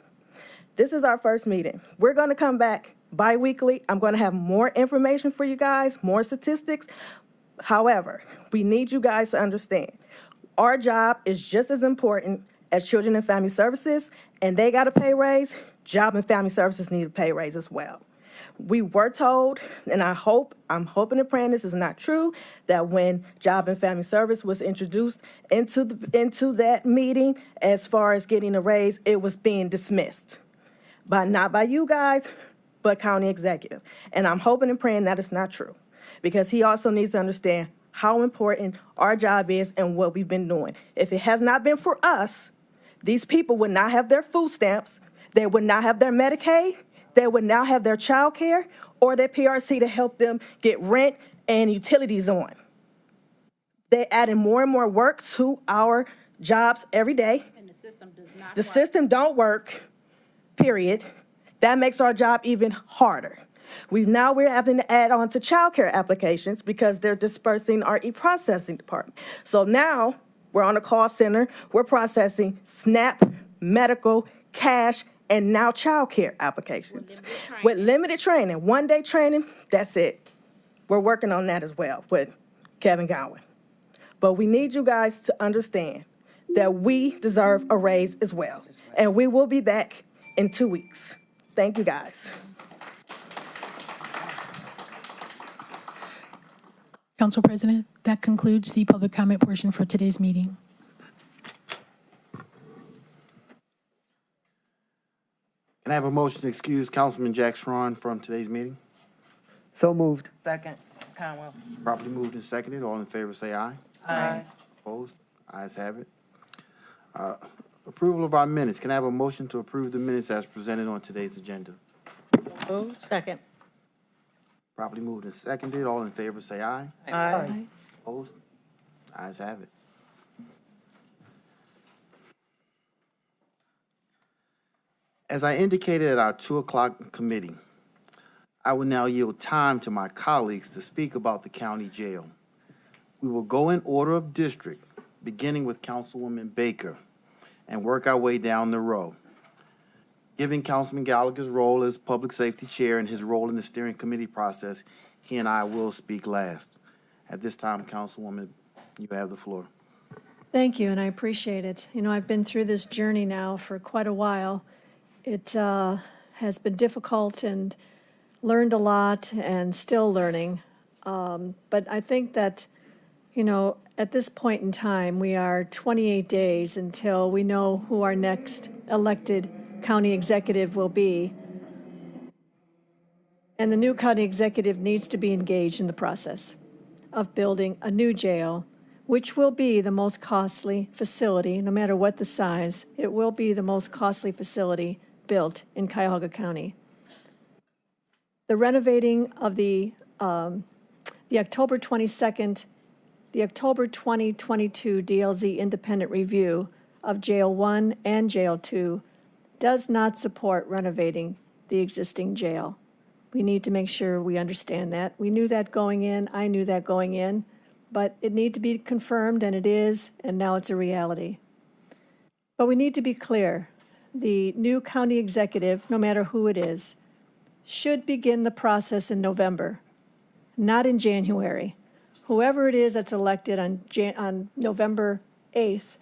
This is our first meeting. We're going to come back bi-weekly. I'm going to have more information for you guys, more statistics. However, we need you guys to understand, our job is just as important as Children and Family Services, and they got a pay raise. Job and Family Services need a pay raise as well. We were told, and I'm hoping and praying this is not true, that when Job and Family Service was introduced into that meeting, as far as getting a raise, it was being dismissed. But not by you guys, but county executive. And I'm hoping and praying that is not true, because he also needs to understand how important our job is and what we've been doing. If it has not been for us, these people would not have their food stamps, they would not have their Medicaid, they would now have their child care or their PRC to help them get rent and utilities on. They're adding more and more work to our jobs every day. And the system does not work. The system don't work, period. That makes our job even harder. We're having to add on to child care applications because they're dispersing our e-processing department. So now we're on a call center. We're processing SNAP, medical, cash, and now child care applications. With limited training, 1-day training, that's it. We're working on that as well with Kevin Gowan. But we need you guys to understand that we deserve a raise as well. And we will be back in 2 weeks. Thank you, guys. Council President, that concludes the public comment portion for today's meeting. Can I have a motion to excuse Councilman Jack Schron from today's meeting? So moved. Second, Conwell. Properly moved and seconded. All in favor say aye. Aye. Opposed? Ayes have it. Approval of our minutes. Can I have a motion to approve the minutes as presented on today's agenda? Moved. Second. Properly moved and seconded. All in favor say aye. Aye. Opposed? Ayes have it. As I indicated at our 2 o'clock committee, I will now yield time to my colleagues to speak about the county jail. We will go in order of district, beginning with Councilwoman Baker, and work our way down the row. Given Councilman Gallagher's role as Public Safety Chair and his role in the steering committee process, he and I will speak last. At this time, Councilwoman, you have the floor. Thank you, and I appreciate it. You know, I've been through this journey now for quite a while. It has been difficult and learned a lot and still learning. But I think that, you know, at this point in time, we are 28 days until we know who our next elected county executive will be. And the new county executive needs to be engaged in the process of building a new jail, which will be the most costly facility, no matter what the size. It will be the most costly facility built in Cuyahoga County. The renovating of the October 22nd, the October 2022 DLZ independent review of Jail 1 and Jail 2 does not support renovating the existing jail. We need to make sure we understand that. We knew that going in, I knew that going in, but it needs to be confirmed, and it is, and now it's a reality. But we need to be clear. The new county executive, no matter who it is, should begin the process in November, not in January. Whoever it is that's elected on November 8th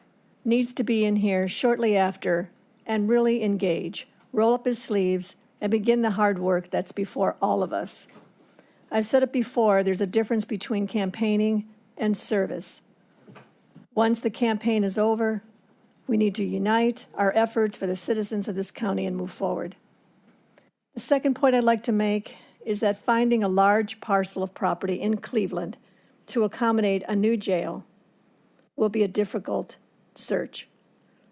needs to be in here shortly after and really engage, roll up his sleeves, and begin the hard work that's before all of us. I've said it before, there's a difference between campaigning and service. Once the campaign is over, we need to unite our efforts for the citizens of this county and move forward. The second point I'd like to make is that finding a large parcel of property in Cleveland to accommodate a new jail will be a difficult search.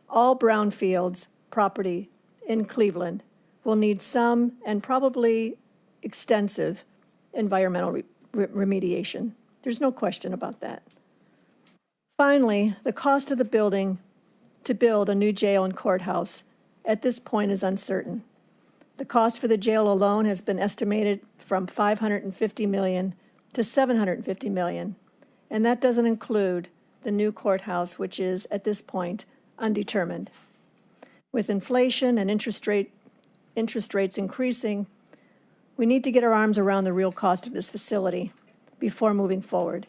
All brownfields property in Cleveland will need some and probably extensive environmental remediation. There's no question about that. Finally, the cost of the building to build a new jail and courthouse at this point is uncertain. The cost for the jail alone has been estimated from $550 million to $750 million, and that doesn't include the new courthouse, which is, at this point, undetermined. With inflation and interest rates increasing, we need to get our arms around the real cost of this facility before moving forward.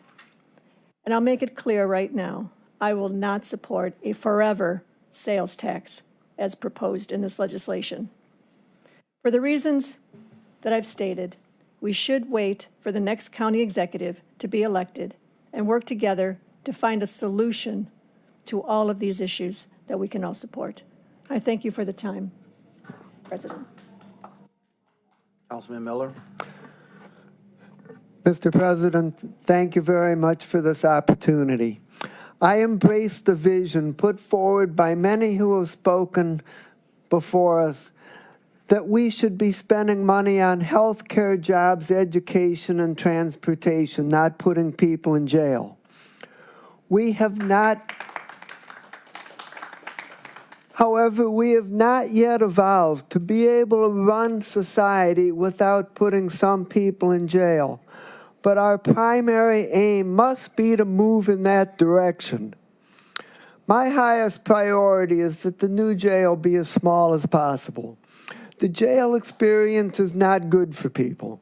And I'll make it clear right now, I will not support a forever sales tax as proposed in this legislation. For the reasons that I've stated, we should wait for the next county executive to be elected and work together to find a solution to all of these issues that we can all support. I thank you for the time, President. Councilman Miller. Mr. President, thank you very much for this opportunity. I embrace the vision put forward by many who have spoken before us that we should be spending money on health care, jobs, education, and transportation, not putting people in jail. However, we have not yet evolved to be able to run society without putting some people in jail. But our primary aim must be to move in that direction. My highest priority is that the new jail be as small as possible. The jail experience is not good for people.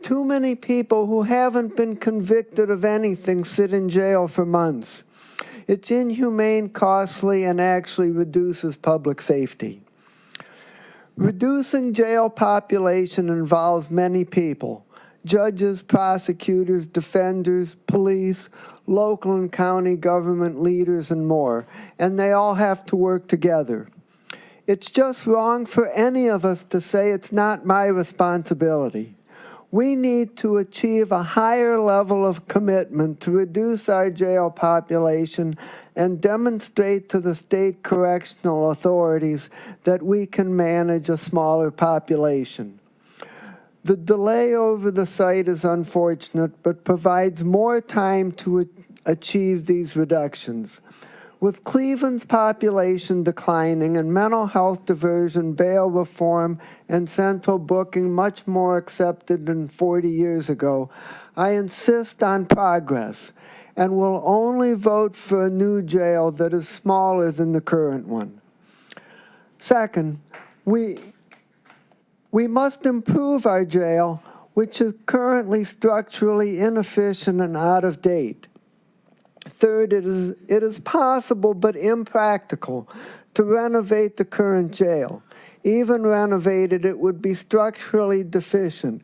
Too many people who haven't been convicted of anything sit in jail for months. It's inhumane, costly, and actually reduces public safety. Reducing jail population involves many people: judges, prosecutors, defenders, police, local and county government leaders, and more. And they all have to work together. It's just wrong for any of us to say it's not my responsibility. We need to achieve a higher level of commitment to reduce our jail population and demonstrate to the state correctional authorities that we can manage a smaller population. The delay over the site is unfortunate, but provides more time to achieve these reductions. With Cleveland's population declining and mental health diversion, bail reform, and central booking much more accepted than 40 years ago, I insist on progress and will only vote for a new jail that is smaller than the current one. Second, we must improve our jail, which is currently structurally inefficient and out of date. Third, it is possible but impractical to renovate the current jail. Even renovated, it would be structurally deficient.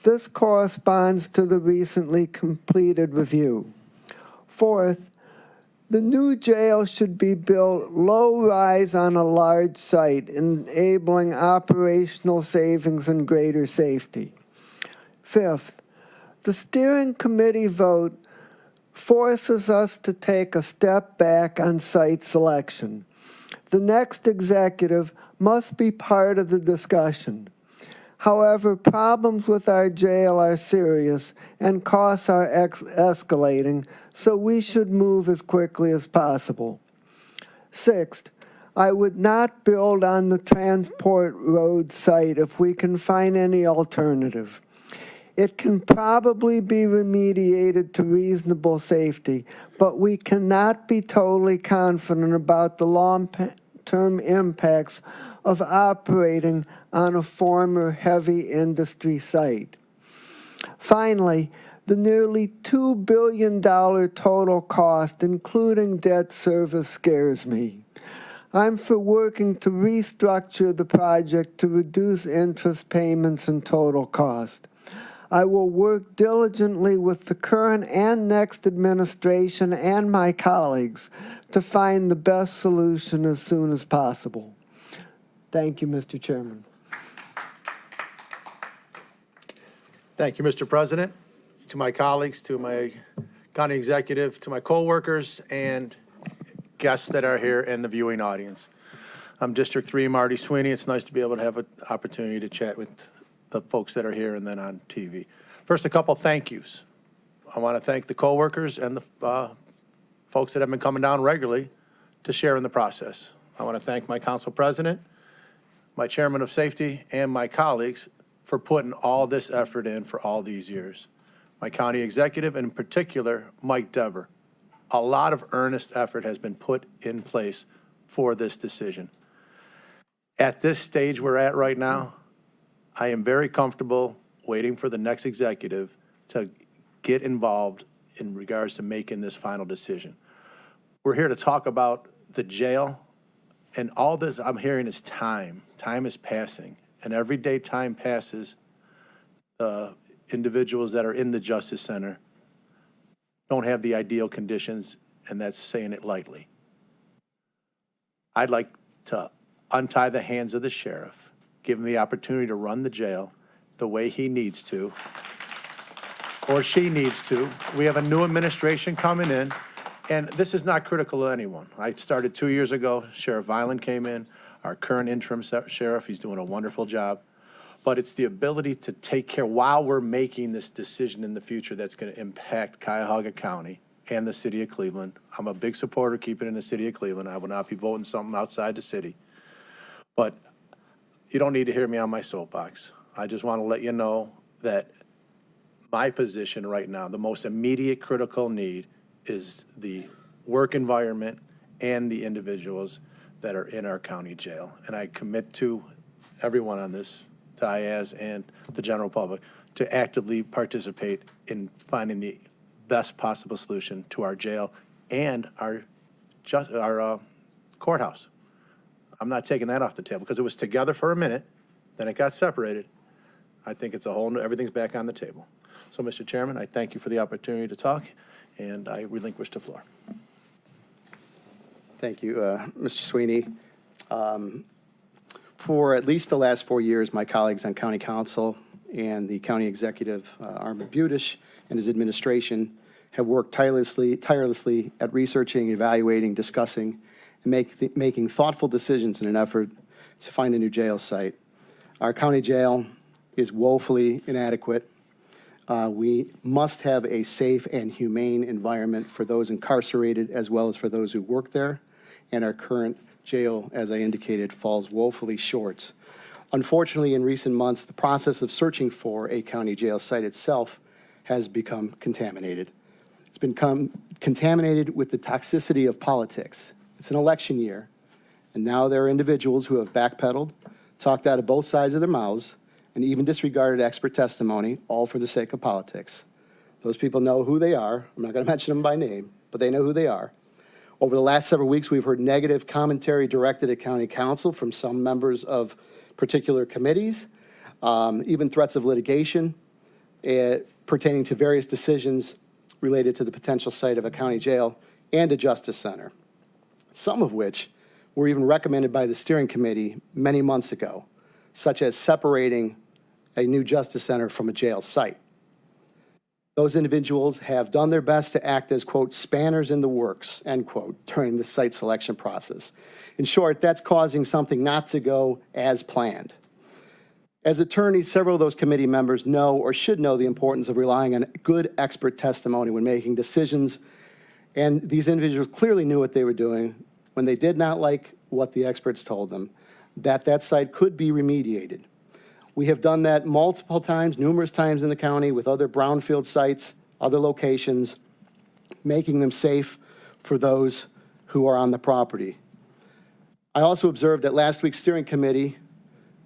This corresponds to the recently completed review. Fourth, the new jail should be built low-rise on a large site, enabling operational savings and greater safety. Fifth, the steering committee vote forces us to take a step back on site selection. The next executive must be part of the discussion. However, problems with our jail are serious and costs are escalating, so we should move as quickly as possible. Sixth, I would not build on the transport road site if we can find any alternative. It can probably be remediated to reasonable safety, but we cannot be totally confident about the long-term impacts of operating on a former heavy industry site. Finally, the nearly $2 billion total cost, including debt service, scares me. I'm for working to restructure the project to reduce interest payments and total cost. I will work diligently with the current and next administration and my colleagues to find the best solution as soon as possible. Thank you, Mr. Chairman. Thank you, Mr. President. To my colleagues, to my county executive, to my co-workers and guests that are here in the viewing audience. I'm District 3 Marty Sweeney. It's nice to be able to have an opportunity to chat with the folks that are here and then on TV. First, a couple thank yous. I want to thank the co-workers and the folks that have been coming down regularly to share in the process. I want to thank my council president, my chairman of safety, and my colleagues for putting all this effort in for all these years. My county executive, and in particular, Mike Dever, a lot of earnest effort has been put in place for this decision. At this stage we're at right now, I am very comfortable waiting for the next executive to get involved in regards to making this final decision. We're here to talk about the jail, and all this I'm hearing is time. Time is passing, and every day time passes, individuals that are in the Justice Center don't have the ideal conditions, and that's saying it lightly. I'd like to untie the hands of the sheriff, give him the opportunity to run the jail the way he needs to, or she needs to. We have a new administration coming in, and this is not critical of anyone. I started 2 years ago. Sheriff Violin came in, our current interim sheriff. He's doing a wonderful job. But it's the ability to take care while we're making this decision in the future that's going to impact Cuyahoga County and the city of Cleveland. I'm a big supporter of keeping it in the city of Cleveland. I will not be voting something outside the city. But you don't need to hear me on my soapbox. I just want to let you know that my position right now, the most immediate critical need is the work environment and the individuals that are in our county jail. And I commit to everyone on this, to IAS and the general public, to actively participate in finding the best possible solution to our jail and our courthouse. I'm not taking that off the table because it was together for a minute, then it got separated. I think it's a whole new, everything's back on the table. So, Mr. Chairman, I thank you for the opportunity to talk, and I relinquish the floor. Thank you, Mr. Sweeney. For at least the last 4 years, my colleagues on County Council and the County Executive, Armin Budish, and his administration have worked tirelessly at researching, evaluating, discussing, and making thoughtful decisions in an effort to find a new jail site. Our county jail is woefully inadequate. We must have a safe and humane environment for those incarcerated as well as for those who work there, and our current jail, as I indicated, falls woefully short. Unfortunately, in recent months, the process of searching for a county jail site itself has become contaminated. It's become contaminated with the toxicity of politics. It's an election year, and now there are individuals who have backpedaled, talked out of both sides of their mouths, and even disregarded expert testimony, all for the sake of politics. Those people know who they are. I'm not going to mention them by name, but they know who they are. Over the last several weeks, we've heard negative commentary directed at County Council from some members of particular committees, even threats of litigation pertaining to various decisions related to the potential site of a county jail and a justice center, some of which were even recommended by the steering committee many months ago, such as separating a new justice center from a jail site. Those individuals have done their best to act as, quote, spanners in the works, end quote, during the site selection process. In short, that's causing something not to go as planned. As attorneys, several of those committee members know or should know the importance of relying on good expert testimony when making decisions, and these individuals clearly knew what they were doing when they did not like what the experts told them, that site could be remediated. We have done that multiple times, numerous times in the county with other brownfield sites, other locations, making them safe for those who are on the property. I also observed at last week's steering committee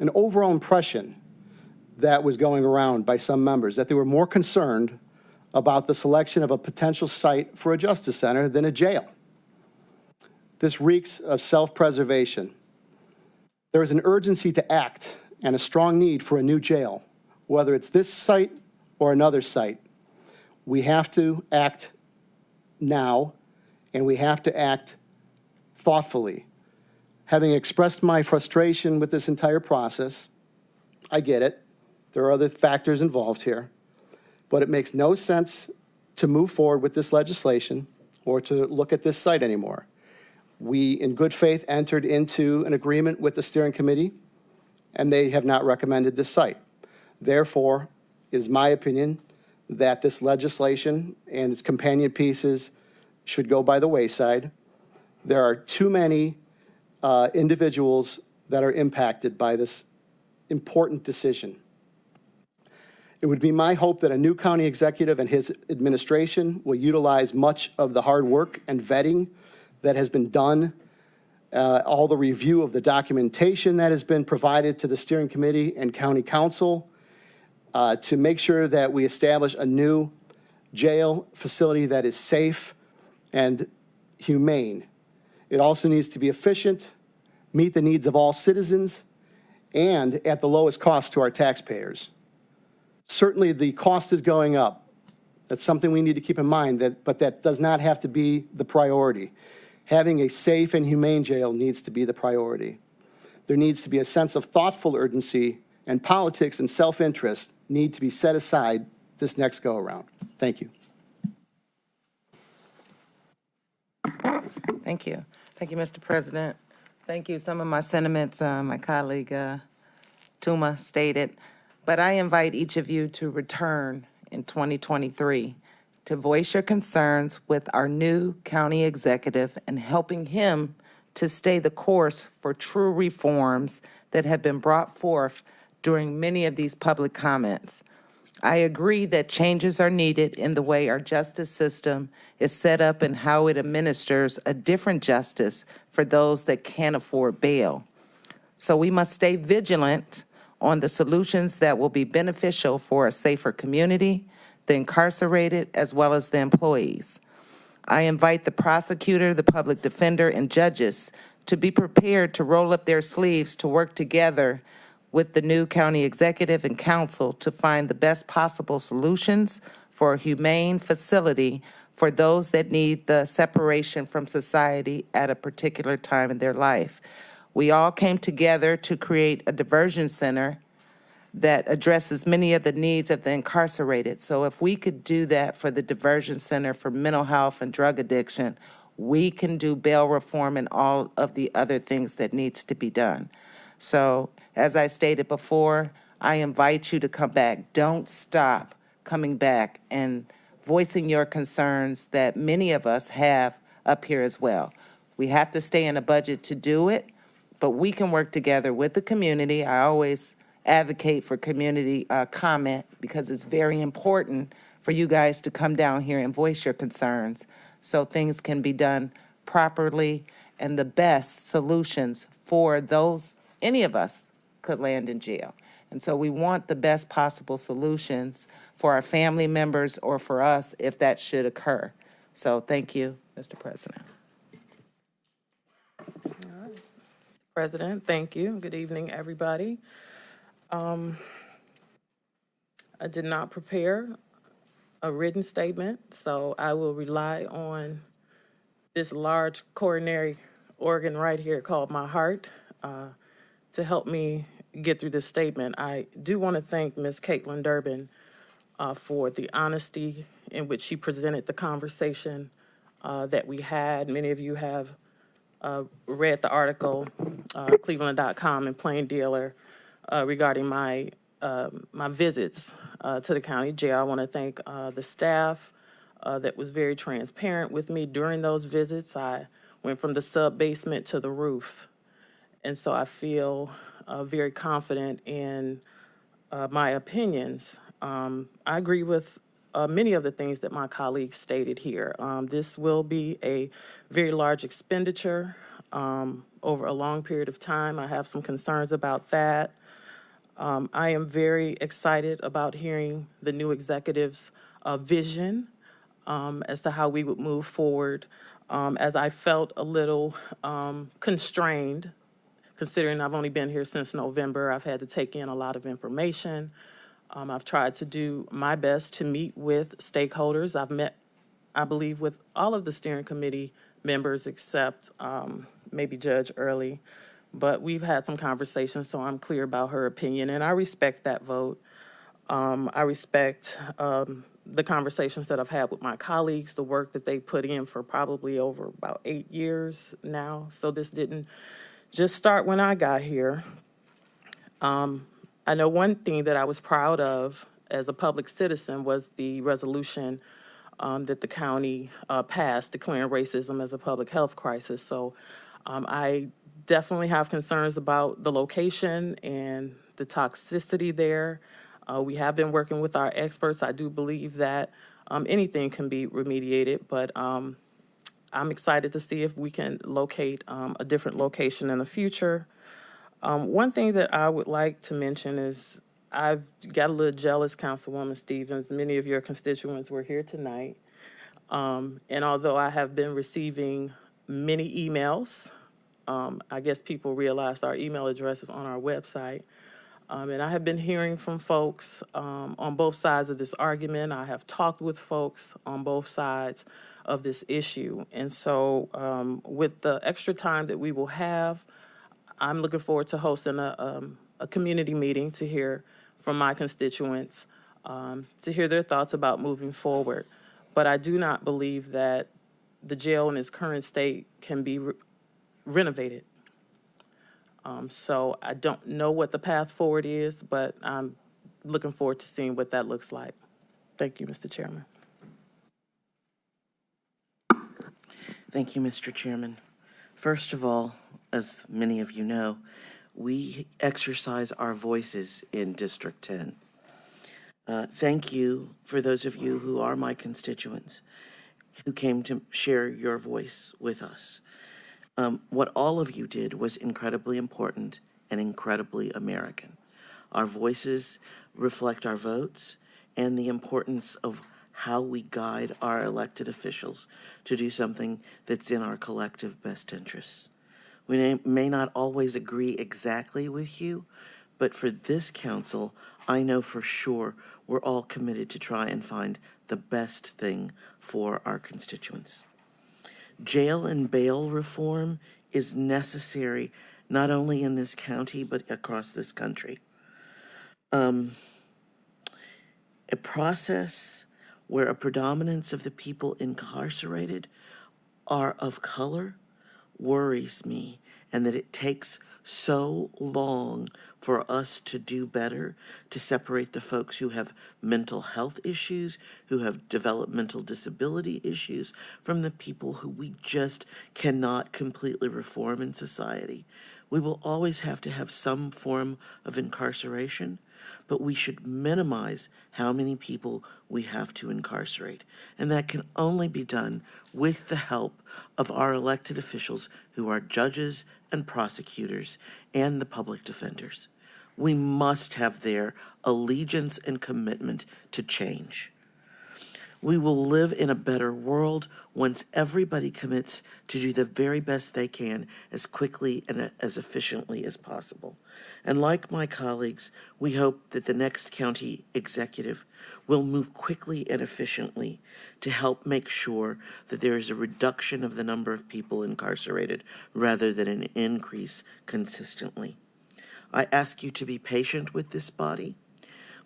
an overall impression that was going around by some members that they were more concerned about the selection of a potential site for a justice center than a jail. This reeks of self-preservation. There is an urgency to act and a strong need for a new jail, whether it's this site or another site. We have to act now, and we have to act thoughtfully. Having expressed my frustration with this entire process, I get it. There are other factors involved here, but it makes no sense to move forward with this legislation or to look at this site anymore. We, in good faith, entered into an agreement with the steering committee, and they have not recommended this site. Therefore, it is my opinion that this legislation and its companion pieces should go by the wayside. There are too many individuals that are impacted by this important decision. It would be my hope that a new county executive and his administration will utilize much of the hard work and vetting that has been done, all the review of the documentation that has been provided to the steering committee and county council to make sure that we establish a new jail facility that is safe and humane. It also needs to be efficient, meet the needs of all citizens, and at the lowest cost to our taxpayers. Certainly, the cost is going up. That's something we need to keep in mind, but that does not have to be the priority. Having a safe and humane jail needs to be the priority. There needs to be a sense of thoughtful urgency, and politics and self-interest need to be set aside this next go-around. Thank you. Thank you. Thank you, Mr. President. Thank you. Some of my sentiments my colleague Tuma stated, but I invite each of you to return in 2023 to voice your concerns with our new county executive and helping him to stay the course for true reforms that have been brought forth during many of these public comments. I agree that changes are needed in the way our justice system is set up and how it administers a different justice for those that can't afford bail. So we must stay vigilant on the solutions that will be beneficial for a safer community, the incarcerated, as well as the employees. I invite the prosecutor, the public defender, and judges to be prepared to roll up their sleeves to work together with the new county executive and council to find the best possible solutions for a humane facility for those that need the separation from society at a particular time in their life. We all came together to create a diversion center that addresses many of the needs of the incarcerated. So if we could do that for the diversion center for mental health and drug addiction, we can do bail reform and all of the other things that needs to be done. So as I stated before, I invite you to come back. Don't stop coming back and voicing your concerns that many of us have up here as well. We have to stay in a budget to do it, but we can work together with the community. I always advocate for community comment because it's very important for you guys to come down here and voice your concerns so things can be done properly and the best solutions for those, any of us could land in jail. And so we want the best possible solutions for our family members or for us if that should occur. So thank you, Mr. President. Mr. President, thank you. Good evening, everybody. I did not prepare a written statement, so I will rely on this large coronary organ right here called my heart to help me get through this statement. I do want to thank Ms. Caitlin Durbin for the honesty in which she presented the conversation that we had. Many of you have read the article, Cleveland.com and Plain Dealer, regarding my my visits to the county jail. I want to thank the staff that was very transparent with me during those visits. I went from the sub-basement to the roof. And so I feel very confident in my opinions. I agree with many of the things that my colleagues stated here. This will be a very large expenditure over a long period of time. I have some concerns about that. I am very excited about hearing the new executive's vision as to how we would move forward, as I felt a little constrained, considering I've only been here since November. I've had to take in a lot of information. I've tried to do my best to meet with stakeholders. I've met, I believe, with all of the steering committee members except maybe Judge Early. But we've had some conversations, so I'm clear about her opinion, and I respect that vote. I respect the conversations that I've had with my colleagues, the work that they put in for probably over about 8 years now. So this didn't just start when I got here. I know one thing that I was proud of as a public citizen was the resolution that the county passed declaring racism as a public health crisis. So I definitely have concerns about the location and the toxicity there. We have been working with our experts. I do believe that anything can be remediated, but I'm excited to see if we can locate a different location in the future. One thing that I would like to mention is I've got a little jealous, Councilwoman Stevens. Many of your constituents were here tonight. And although I have been receiving many emails, I guess people realized our email address is on our website. And I have been hearing from folks on both sides of this argument. I have talked with folks on both sides of this issue. And so with the extra time that we will have, I'm looking forward to hosting a community meeting to hear from my constituents, to hear their thoughts about moving forward. But I do not believe that the jail in its current state can be renovated. So I don't know what the path forward is, but I'm looking forward to seeing what that looks like. Thank you, Mr. Chairman. Thank you, Mr. Chairman. First of all, as many of you know, we exercise our voices in District 10. Thank you for those of you who are my constituents who came to share your voice with us. What all of you did was incredibly important and incredibly American. Our voices reflect our votes and the importance of how we guide our elected officials to do something that's in our collective best interests. We may not always agree exactly with you, but for this council, I know for sure we're all committed to try and find the best thing for our constituents. Jail and bail reform is necessary not only in this county, but across this country. A process where a predominance of the people incarcerated are of color worries me, and that it takes so long for us to do better to separate the folks who have mental health issues, who have developmental disability issues, from the people who we just cannot completely reform in society. We will always have to have some form of incarceration, but we should minimize how many people we have to incarcerate. And that can only be done with the help of our elected officials who are judges and prosecutors and the public defenders. We must have their allegiance and commitment to change. We will live in a better world once everybody commits to do the very best they can as quickly and as efficiently as possible. And like my colleagues, we hope that the next county executive will move quickly and efficiently to help make sure that there is a reduction of the number of people incarcerated rather than an increase consistently. I ask you to be patient with this body.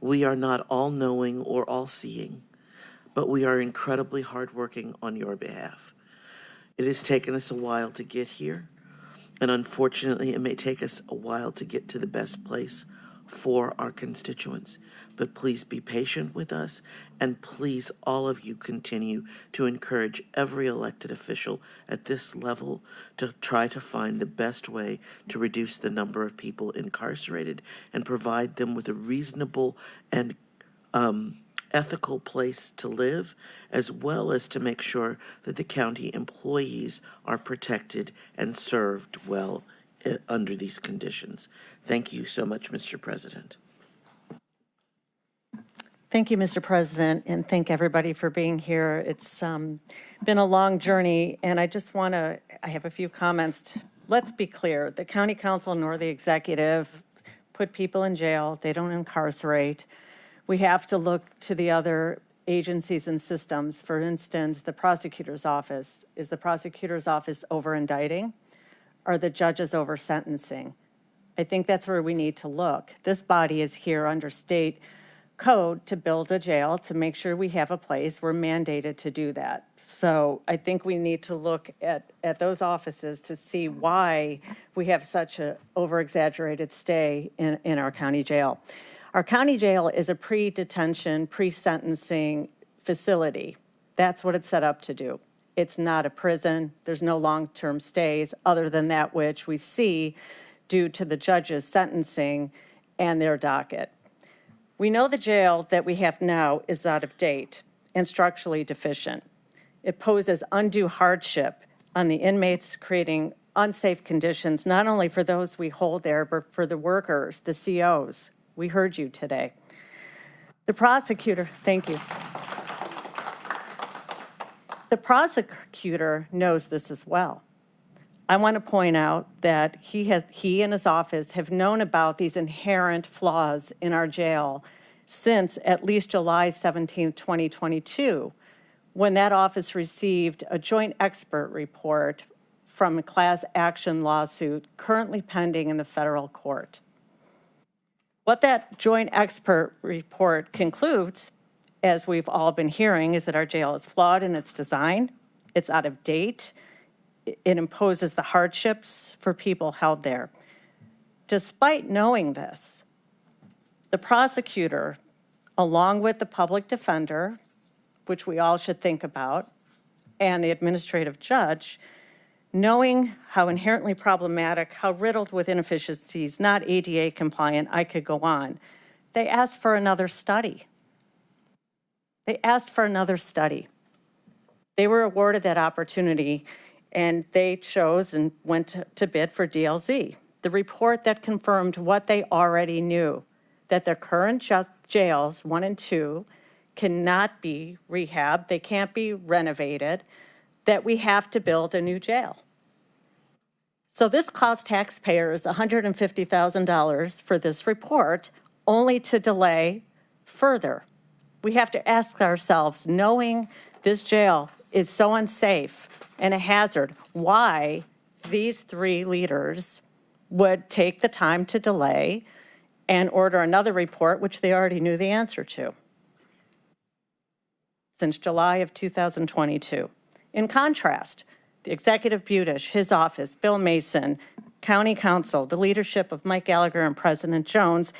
We are not all-knowing or all-seeing, but we are incredibly hardworking on your behalf. It has taken us a while to get here, and unfortunately, it may take us a while to get to the best place for our constituents. But please be patient with us, and please, all of you, continue to encourage every elected official at this level to try to find the best way to reduce the number of people incarcerated and provide them with a reasonable and ethical place to live, as well as to make sure that the county employees are protected and served well under these conditions. Thank you so much, Mr. President. Thank you, Mr. President, and thank everybody for being here. It's been a long journey, and I just want to, I have a few comments. Let's be clear, the county council nor the executive put people in jail. They don't incarcerate. We have to look to the other agencies and systems. For instance, the prosecutor's office. Is the prosecutor's office over-indicting? Are the judges over-sentencing? I think that's where we need to look. This body is here under state code to build a jail, to make sure we have a place. We're mandated to do that. So I think we need to look at those offices to see why we have such an over-exaggerated stay in our county jail. Our county jail is a pre-detention, pre-sentencing facility. That's what it's set up to do. It's not a prison. There's no long-term stays other than that which we see due to the judge's sentencing and their docket. We know the jail that we have now is out of date and structurally deficient. It poses undue hardship on the inmates, creating unsafe conditions, not only for those we hold there, but for the workers, the COs. We heard you today. The prosecutor, thank you. The prosecutor knows this as well. I want to point out that he and his office have known about these inherent flaws in our jail since at least July 17, 2022, when that office received a joint expert report from a class action lawsuit currently pending in the federal court. What that joint expert report concludes, as we've all been hearing, is that our jail is flawed in its design, it's out of date, it imposes the hardships for people held there. Despite knowing this, the prosecutor, along with the public defender, which we all should think about, and the administrative judge, knowing how inherently problematic, how riddled with inefficiencies, not ADA compliant, I could go on, they asked for another study. They asked for another study. They were awarded that opportunity, and they chose and went to bid for DLZ, the report that confirmed what they already knew, that their current jails, 1 and 2, cannot be rehabbed, they can't be renovated, that we have to build a new jail. So this cost taxpayers $150,000 for this report, only to delay further. We have to ask ourselves, knowing this jail is so unsafe and a hazard, why these 3 leaders would take the time to delay and order another report, which they already knew the answer to since July of 2022. In contrast, the Executive Budish, his office, Bill Mason, County Council, the leadership of Mike Gallagher and President Jones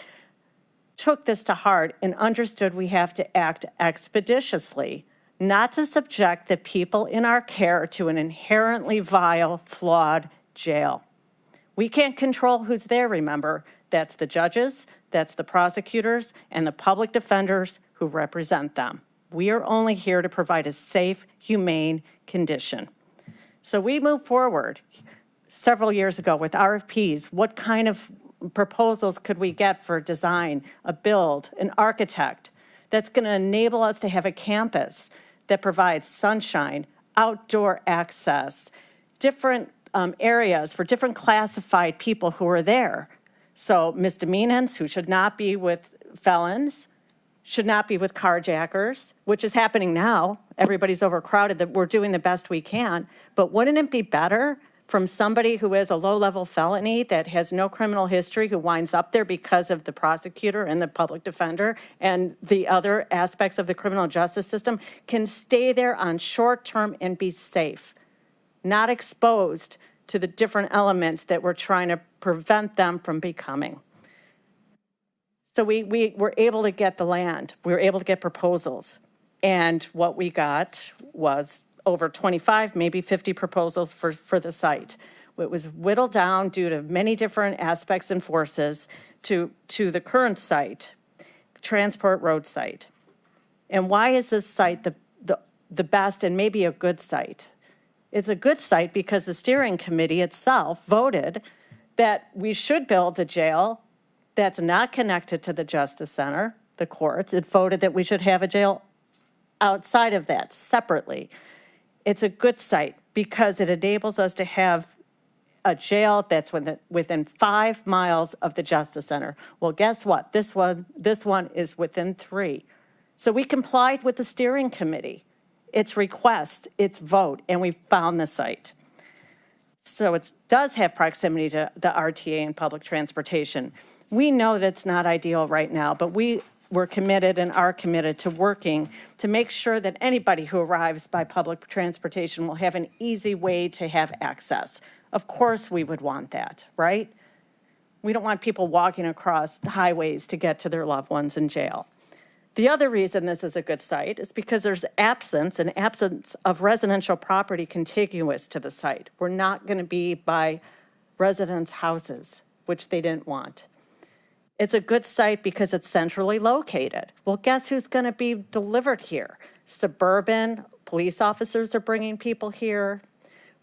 took this to heart and understood we have to act expeditiously, not to subject the people in our care to an inherently vile, flawed jail. We can't control who's there, remember. That's the judges, that's the prosecutors, and the public defenders who represent them. We are only here to provide a safe, humane condition. So we moved forward several years ago with RFPs. What kind of proposals could we get for design, a build, an architect that's going to enable us to have a campus that provides sunshine, outdoor access, different areas for different classified people who are there. So misdemeanants who should not be with felons, should not be with carjackers, which is happening now. Everybody's overcrowded, that we're doing the best we can. But wouldn't it be better from somebody who has a low-level felony that has no criminal history, who winds up there because of the prosecutor and the public defender and the other aspects of the criminal justice system, can stay there on short-term and be safe, not exposed to the different elements that we're trying to prevent them from becoming. So we were able to get the land. We were able to get proposals. And what we got was over 25, maybe 50 proposals for the site. It was whittled down due to many different aspects and forces to the current site, Transport Road site. And why is this site the best and maybe a good site? It's a good site because the steering committee itself voted that we should build a jail that's not connected to the Justice Center, the courts. It voted that we should have a jail outside of that, separately. It's a good site because it enables us to have a jail that's within 5 miles of the Justice Center. Well, guess what? This one is within 3. So we complied with the steering committee, its request, its vote, and we found the site. So it does have proximity to the RTA and public transportation. We know that it's not ideal right now, but we were committed and are committed to working to make sure that anybody who arrives by public transportation will have an easy way to have access. Of course we would want that, right? We don't want people walking across the highways to get to their loved ones in jail. The other reason this is a good site is because there's an absence of residential property contiguous to the site. We're not going to be by residents' houses, which they didn't want. It's a good site because it's centrally located. Well, guess who's going to be delivered here? Suburban police officers are bringing people here.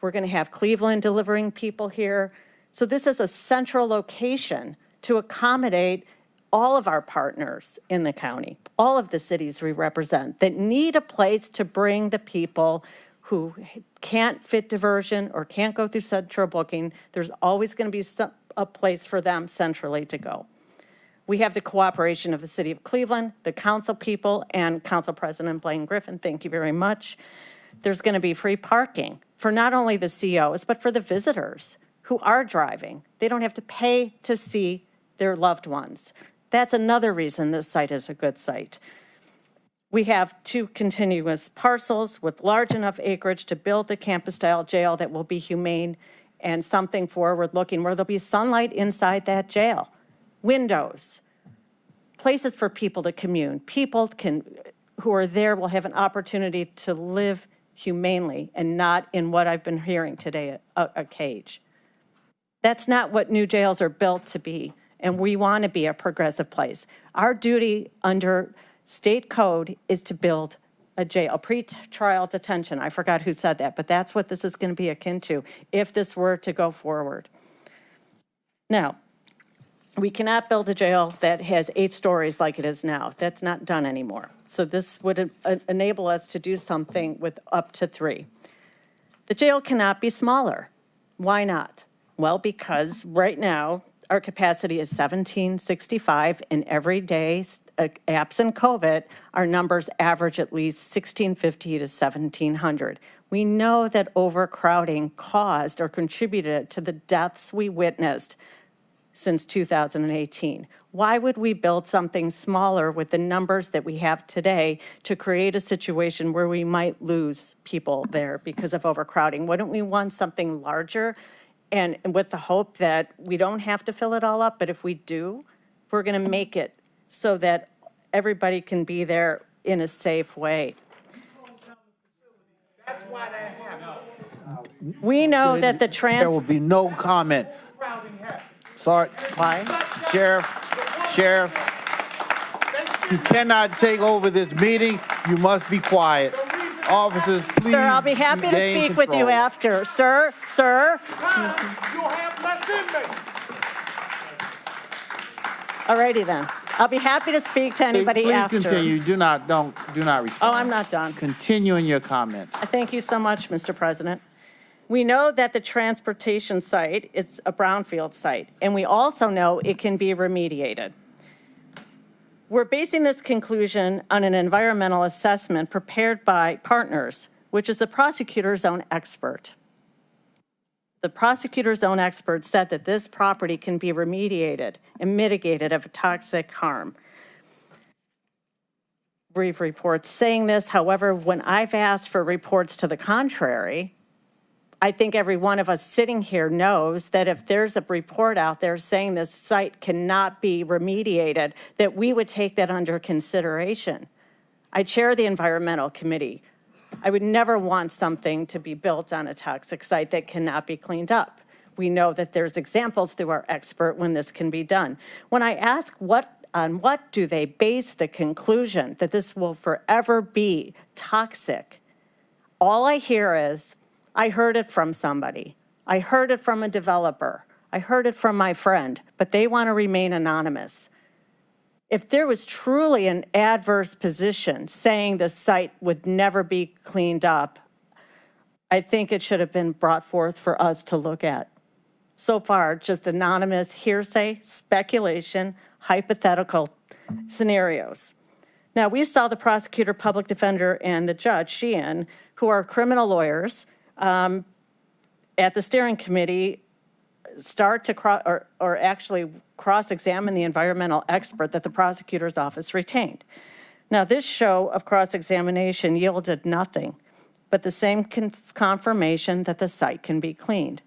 We're going to have Cleveland delivering people here. So this is a central location to accommodate all of our partners in the county, all of the cities we represent that need a place to bring the people who can't fit diversion or can't go through central booking. There's always going to be a place for them centrally to go. We have the cooperation of the City of Cleveland, the council people, and Council President Blaine Griffin. Thank you very much. There's going to be free parking for not only the COs, but for the visitors who are driving. They don't have to pay to see their loved ones. That's another reason this site is a good site. We have 2 continuous parcels with large enough acreage to build the campus-style jail that will be humane and something forward-looking, where there'll be sunlight inside that jail, windows, places for people to commune. People who are there will have an opportunity to live humanely and not in what I've been hearing today, a cage. That's not what new jails are built to be, and we want to be a progressive place. Our duty under state code is to build a jail, pre-trial detention. I forgot who said that, but that's what this is going to be akin to if this were to go forward. Now, we cannot build a jail that has 8 stories like it is now. That's not done anymore. So this would enable us to do something with up to 3. The jail cannot be smaller. Why not? Well, because right now our capacity is 1765, and every day, absent COVID, our numbers average at least 1650 to 1700. We know that overcrowding caused or contributed to the deaths we witnessed since 2018. Why would we build something smaller with the numbers that we have today to create a situation where we might lose people there because of overcrowding? Wouldn't we want something larger and with the hope that we don't have to fill it all up, but if we do, we're going to make it so that everybody can be there in a safe way. That's why that happened. We know that the There will be no comment. Sorry. Why? Sheriff, you cannot take over this meeting. You must be quiet. Officers, please. Sir, I'll be happy to speak with you after. Sir. All righty then. I'll be happy to speak to anybody after. Please continue. Do not respond. Oh, I'm not done. Continue in your comments. Thank you so much, Mr. President. We know that the transportation site is a brownfield site, and we also know it can be remediated. We're basing this conclusion on an environmental assessment prepared by Partners, which is the prosecutor's own expert. The prosecutor's own expert said that this property can be remediated and mitigated of toxic harm. Brief reports saying this. However, when I've asked for reports to the contrary, I think every one of us sitting here knows that if there's a report out there saying this site cannot be remediated, that we would take that under consideration. I chair the environmental committee. I would never want something to be built on a toxic site that cannot be cleaned up. We know that there's examples through our expert when this can be done. When I ask on what do they base the conclusion that this will forever be toxic, all I hear is, I heard it from somebody. I heard it from a developer. I heard it from my friend, but they want to remain anonymous. If there was truly an adverse position saying the site would never be cleaned up, I think it should have been brought forth for us to look at. So far, just anonymous hearsay, speculation, hypothetical scenarios. Now, we saw the prosecutor, public defender, and the judge, Sheehan, who are criminal lawyers, at the steering committee start to actually cross-examine the environmental expert that the prosecutor's office retained. Now, this show of cross-examination yielded nothing but the same confirmation that the site can be cleaned.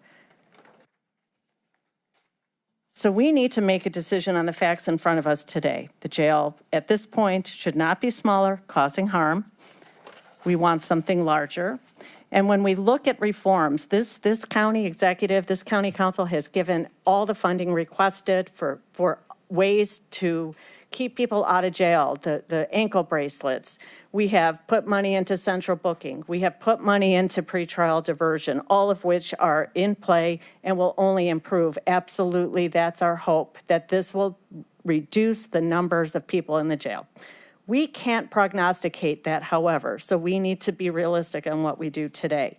So we need to make a decision on the facts in front of us today. The jail at this point should not be smaller, causing harm. We want something larger. And when we look at reforms, this county executive, this county council has given all the funding requested for ways to keep people out of jail, the ankle bracelets. We have put money into central booking. We have put money into pretrial diversion, all of which are in play and will only improve. Absolutely, that's our hope, that this will reduce the numbers of people in the jail. We can't prognosticate that, however, so we need to be realistic on what we do today.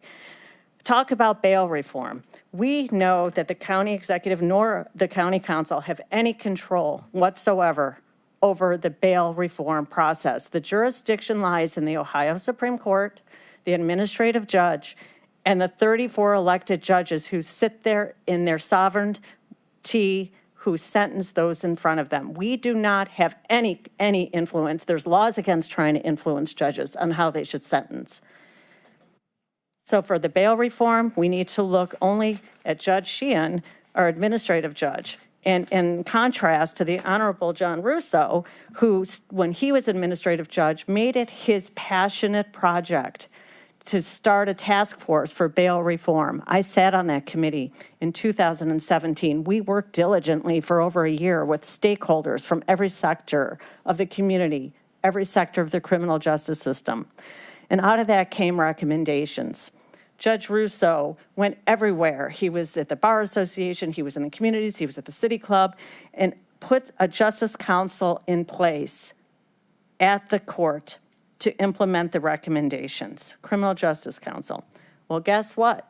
Talk about bail reform. We know that the county executive nor the county council have any control whatsoever over the bail reform process. The jurisdiction lies in the Ohio Supreme Court, the administrative judge, and the 34 elected judges who sit there in their sovereignty, who sentence those in front of them. We do not have any influence. There's laws against trying to influence judges on how they should sentence. So for the bail reform, we need to look only at Judge Sheehan, our administrative judge. And in contrast to the Honorable John Russo, who, when he was administrative judge, made it his passionate project to start a task force for bail reform. I sat on that committee in 2017. We worked diligently for over a year with stakeholders from every sector of the community, every sector of the criminal justice system. And out of that came recommendations. Judge Russo went everywhere. He was at the Bar Association, he was in the communities, he was at the City Club, and put a Justice Council in place at the court to implement the recommendations, Criminal Justice Council. Well, guess what?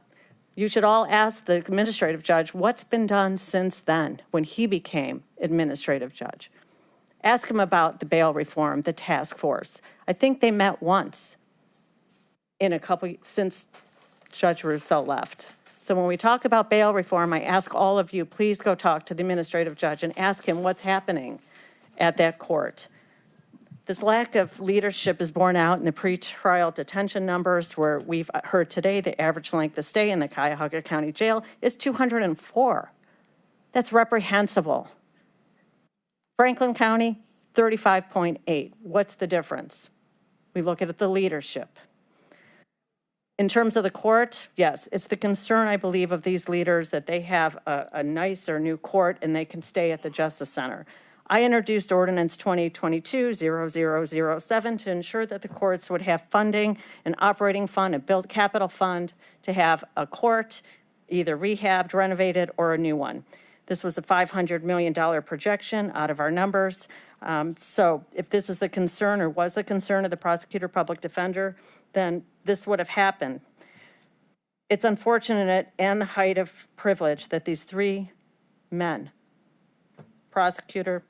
You should all ask the administrative judge what's been done since then when he became administrative judge. Ask him about the bail reform, the task force. I think they met once in since Judge Russo left. So when we talk about bail reform, I ask all of you, please go talk to the administrative judge and ask him what's happening at that court. This lack of leadership is borne out in the pretrial detention numbers, where we've heard today the average length of stay in the Cuyahoga County Jail is 204. That's reprehensible. Franklin County, 35.8. What's the difference? We look at the leadership. In terms of the court, yes, it's the concern, I believe, of these leaders that they have a nicer new court and they can stay at the Justice Center. I introduced Ordinance 2022-0007 to ensure that the courts would have funding, an operating fund, a built capital fund to have a court either rehabbed, renovated, or a new one. This was a $500 million projection out of our numbers. So if this is the concern or was the concern of the prosecutor public defender, then this would have happened. It's unfortunate and the height of privilege that these three men, prosecutor,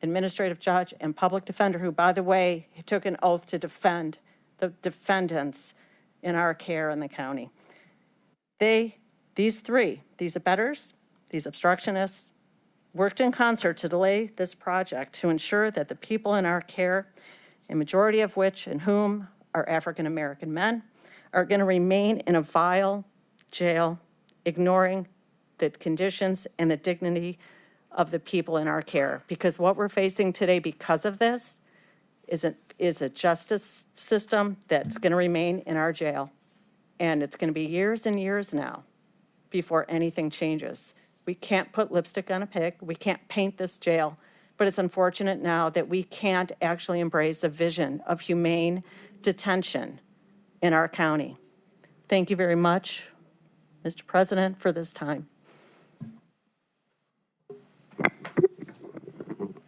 administrative judge, and public defender, who, by the way, took an oath to defend the defendants in our care in the county. These abettors, these obstructionists, worked in concert to delay this project to ensure that the people in our care, a majority of which and whom are African-American men, are going to remain in a vile jail, ignoring the conditions and the dignity of the people in our care. Because what we're facing today because of this is a justice system that's going to remain in our jail. And it's going to be years and years now before anything changes. We can't put lipstick on a pig. We can't paint this jail. But it's unfortunate now that we can't actually embrace a vision of humane detention in our county. Thank you very much, Mr. President, for this time.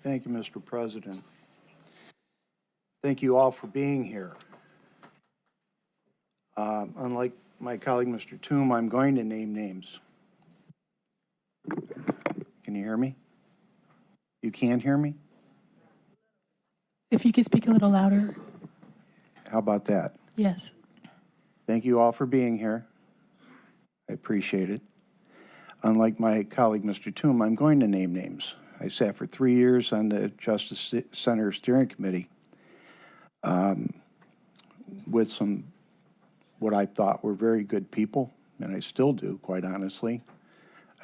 Thank you, Mr. President. Thank you all for being here. Unlike my colleague, Mr. Toom, I'm going to name names. Can you hear me? You can't hear me? If you could speak a little louder. How about that? Yes. Thank you all for being here. I appreciate it. Unlike my colleague, Mr. Toom, I'm going to name names. I sat for 3 years on the Justice Center Steering Committee with some what I thought were very good people, and I still do, quite honestly.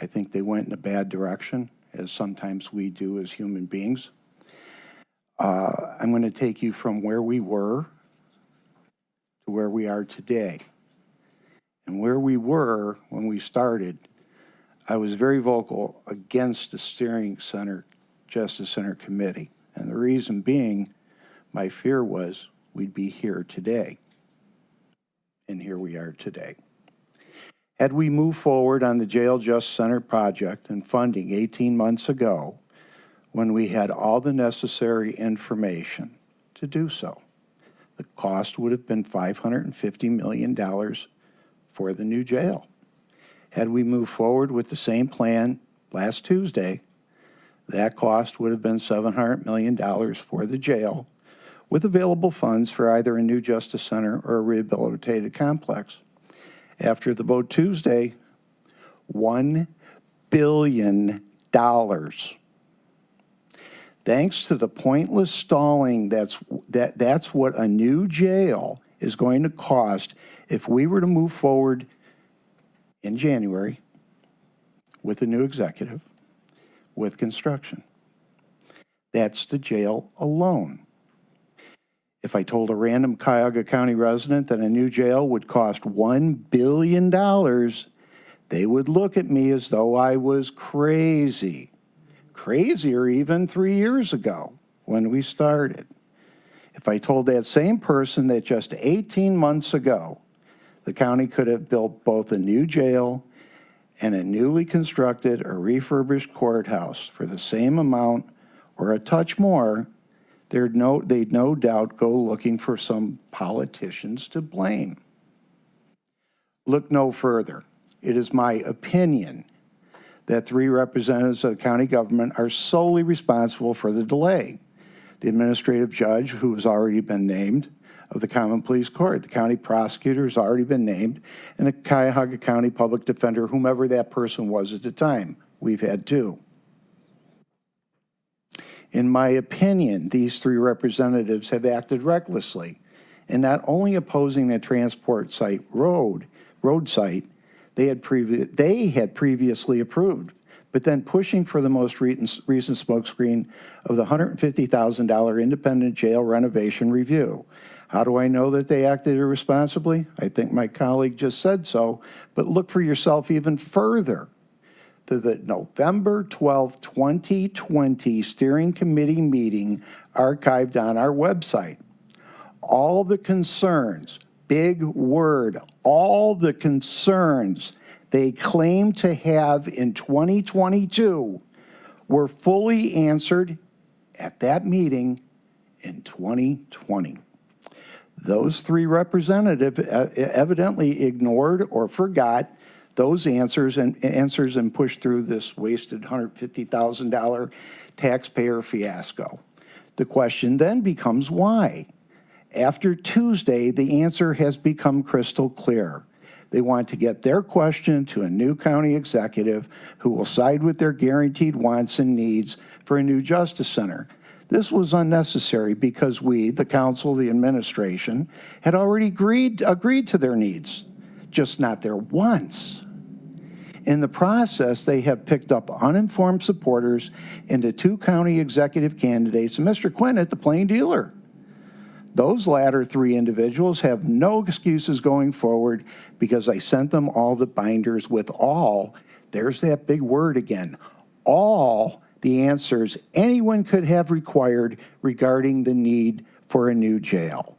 I think they went in a bad direction, as sometimes we do as human beings. I'm going to take you from where we were to where we are today. And where we were when we started, I was very vocal against the steering center Justice Center Committee. And the reason being, my fear was we'd be here today. And here we are today. Had we moved forward on the Jail Justice Center project and funding 18 months ago, when we had all the necessary information to do so, the cost would have been $550 million for the new jail. Had we moved forward with the same plan last Tuesday, that cost would have been $700 million for the jail, with available funds for either a new Justice Center or a rehabilitated complex. After the vote Tuesday, $1 billion. Thanks to the pointless stalling, that's what a new jail is going to cost if we were to move forward in January with a new executive, with construction. That's the jail alone. If I told a random Cuyahoga County resident that a new jail would cost $1 billion, they would look at me as though I was crazy. Crazier even 3 years ago when we started. If I told that same person that just 18 months ago, the county could have built both a new jail and a newly constructed or refurbished courthouse for the same amount or a touch more, they'd no doubt go looking for some politicians to blame. Look no further. It is my opinion that 3 representatives of the county government are solely responsible for the delay. The administrative judge, who has already been named, of the Common Pleas Court, the county prosecutor has already been named, and the Cuyahoga County public defender, whomever that person was at the time. We've had 2. In my opinion, these 3 representatives have acted recklessly in not only opposing the transport site road site they had previously approved, but then pushing for the most recent smokescreen of the $150,000 independent jail renovation review. How do I know that they acted irresponsibly? I think my colleague just said so, but look for yourself even further to the November 12, 2020 Steering Committee meeting archived on our website. All the concerns, big word, all the concerns they claim to have in 2022 were fully answered at that meeting in 2020. Those 3 representatives evidently ignored or forgot those answers and pushed through this wasted $150,000 taxpayer fiasco. The question then becomes why? After Tuesday, the answer has become crystal clear. They want to get their question to a new county executive who will side with their guaranteed wants and needs for a new justice center. This was unnecessary because we, the council, the administration, had already agreed to their needs, just not their wants. In the process, they have picked up uninformed supporters into 2 county executive candidates and Mr. Quinn at the plain dealer. Those latter 3 individuals have no excuses going forward because I sent them all the binders with all, there's that big word again, all the answers anyone could have required regarding the need for a new jail.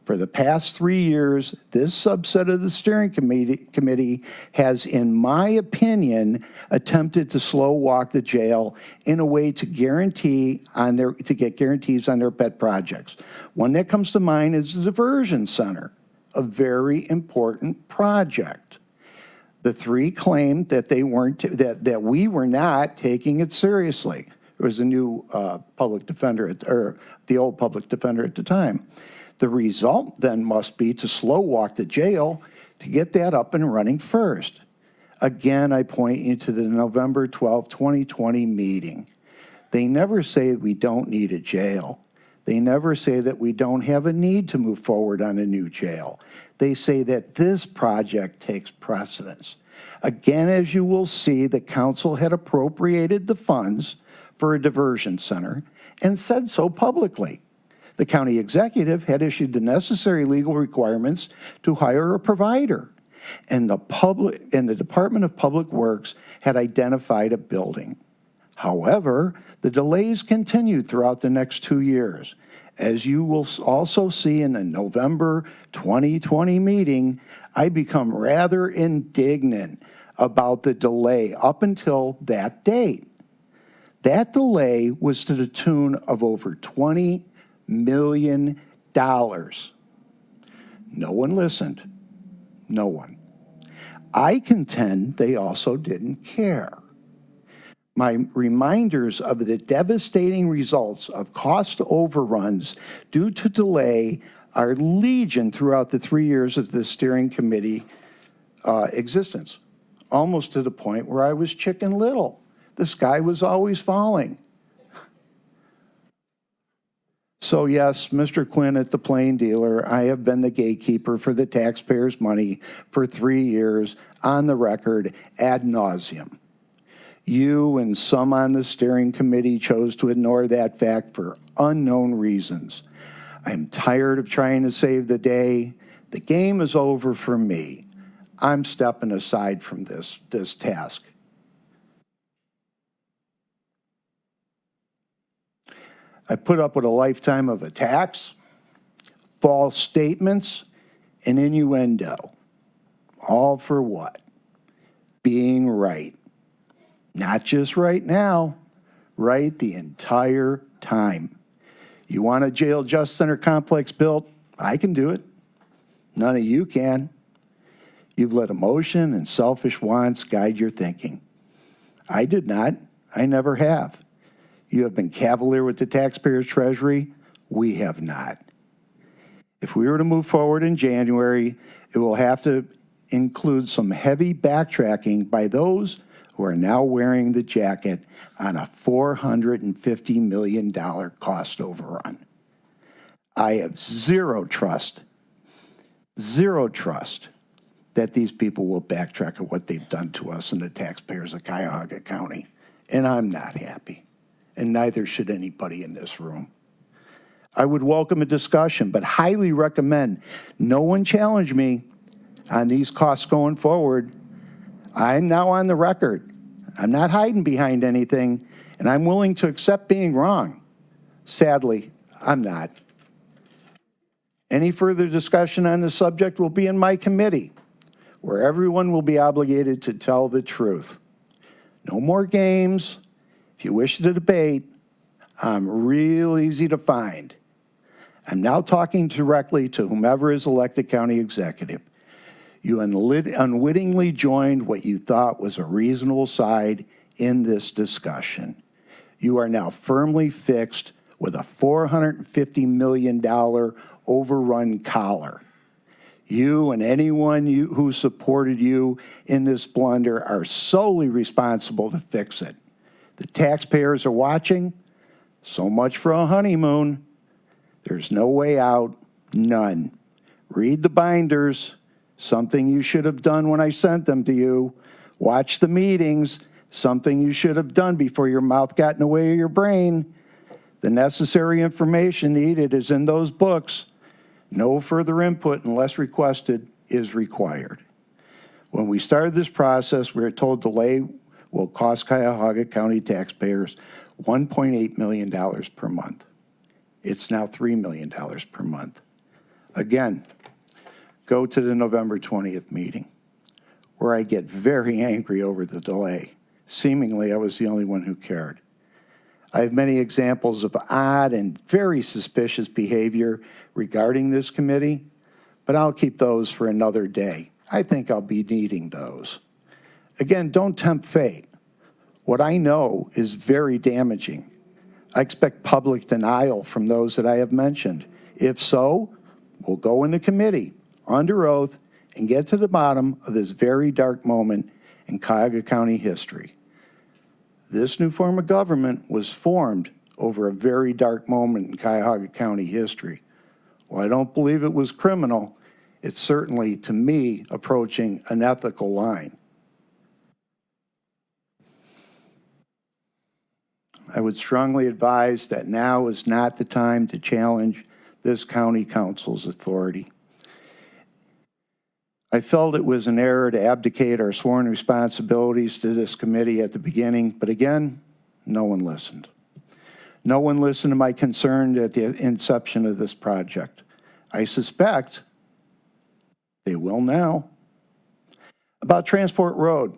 For the past 3 years, this subset of the steering committee has, in my opinion, attempted to slow walk the jail in a way to get guarantees on their pet projects. One that comes to mind is the diversion center, a very important project. The 3 claimed that that we were not taking it seriously. There was a new public defender, or the old public defender at the time. The result then must be to slow walk the jail to get that up and running first. Again, I point you to the November 12, 2020 meeting. They never say we don't need a jail. They never say that we don't have a need to move forward on a new jail. They say that this project takes precedence. Again, as you will see, the council had appropriated the funds for a diversion center and said so publicly. The county executive had issued the necessary legal requirements to hire a provider, and the Department of Public Works had identified a building. However, the delays continued throughout the next 2 years. As you will also see in the November 2020 meeting, I become rather indignant about the delay up until that date. That delay was to the tune of over $20 million. No one listened. No one. I contend they also didn't care. My reminders of the devastating results of cost overruns due to delay are legion throughout the 3 years of the steering committee existence, almost to the point where I was Chicken Little. The sky was always falling. So yes, Mr. Quinn at the Plain Dealer, I have been the gatekeeper for the taxpayers' money for 3 years on the record ad nauseum. You and some on the steering committee chose to ignore that fact for unknown reasons. I'm tired of trying to save the day. The game is over for me. I'm stepping aside from this task. I put up with a lifetime of attacks, false statements, and innuendo. All for what? Being right. Not just right now, right the entire time. You want a jail justice center complex built? I can do it. None of you can. You've let emotion and selfish wants guide your thinking. I did not. I never have. You have been cavalier with the taxpayers' treasury. We have not. If we were to move forward in January, it will have to include some heavy backtracking by those who are now wearing the jacket on a $450 million cost overrun. I have zero trust that these people will backtrack at what they've done to us and the taxpayers of Cuyahoga County. And I'm not happy, and neither should anybody in this room. I would welcome a discussion, but highly recommend no one challenge me on these costs going forward. I'm now on the record. I'm not hiding behind anything, and I'm willing to accept being wrong. Sadly, I'm not. Any further discussion on this subject will be in my committee, where everyone will be obligated to tell the truth. No more games. If you wish to debate, I'm real easy to find. I'm now talking directly to whomever is elected county executive. You unwittingly joined what you thought was a reasonable side in this discussion. You are now firmly fixed with a $450 million overrun collar. You and anyone who supported you in this blunder are solely responsible to fix it. The taxpayers are watching. So much for a honeymoon. There's no way out, none. Read the binders, something you should have done when I sent them to you. Watch the meetings, something you should have done before your mouth got in the way of your brain. The necessary information needed is in those books. No further input unless requested is required. When we started this process, we were told delay will cost Cuyahoga County taxpayers $1.8 million per month. It's now $3 million per month. Again, go to the November 20th meeting, where I get very angry over the delay. Seemingly, I was the only one who cared. I have many examples of odd and very suspicious behavior regarding this committee, but I'll keep those for another day. I think I'll be needing those. Again, don't tempt fate. What I know is very damaging. I expect public denial from those that I have mentioned. If so, we'll go into committee under oath and get to the bottom of this very dark moment in Cuyahoga County history. This new form of government was formed over a very dark moment in Cuyahoga County history. While I don't believe it was criminal, it's certainly, to me, approaching an ethical line. I would strongly advise that now is not the time to challenge this county council's authority. I felt it was an error to abdicate our sworn responsibilities to this committee at the beginning, but again, No one listened. No one listened to my concern at the inception of this project. I suspect they will now. About Transport Road,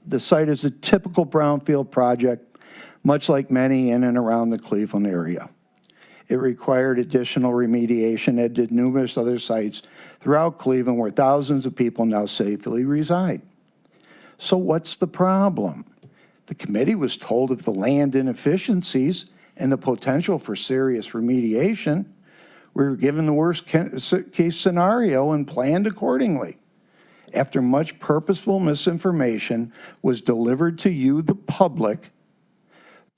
the site is a typical brownfield project, much like many in and around the Cleveland area. It required additional remediation, as did numerous other sites throughout Cleveland where thousands of people now safely reside. So what's the problem? The committee was told of the land inefficiencies and the potential for serious remediation. We were given the worst case scenario and planned accordingly. After much purposeful misinformation was delivered to you, the public,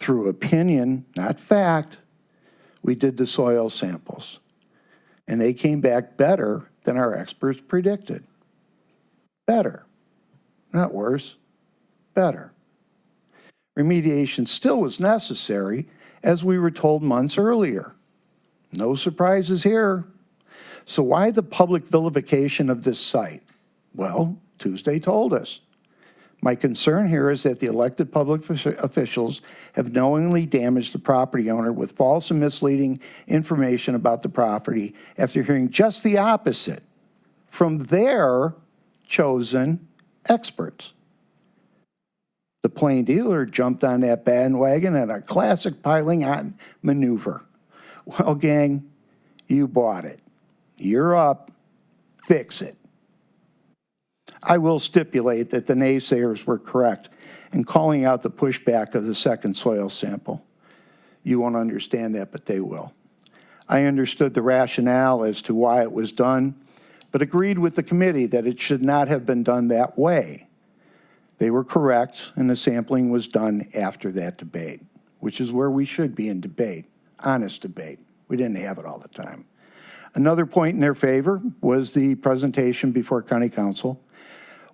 through opinion, not fact, we did the soil samples. And they came back better than our experts predicted. Better. Not worse. Better. Remediation still was necessary, as we were told months earlier. No surprises here. So why the public vilification of this site? Well, Tuesday told us. My concern here is that the elected public officials have knowingly damaged the property owner with false and misleading information about the property after hearing just the opposite from their chosen experts. The plain dealer jumped on that bandwagon in a classic piling on maneuver. Well, gang, you bought it. You're up. Fix it. I will stipulate that the naysayers were correct in calling out the pushback of the second soil sample. You won't understand that, but they will. I understood the rationale as to why it was done, but agreed with the committee that it should not have been done that way. They were correct, and the sampling was done after that debate, which is where we should be in debate, honest debate. We didn't have it all the time. Another point in their favor was the presentation before County Council,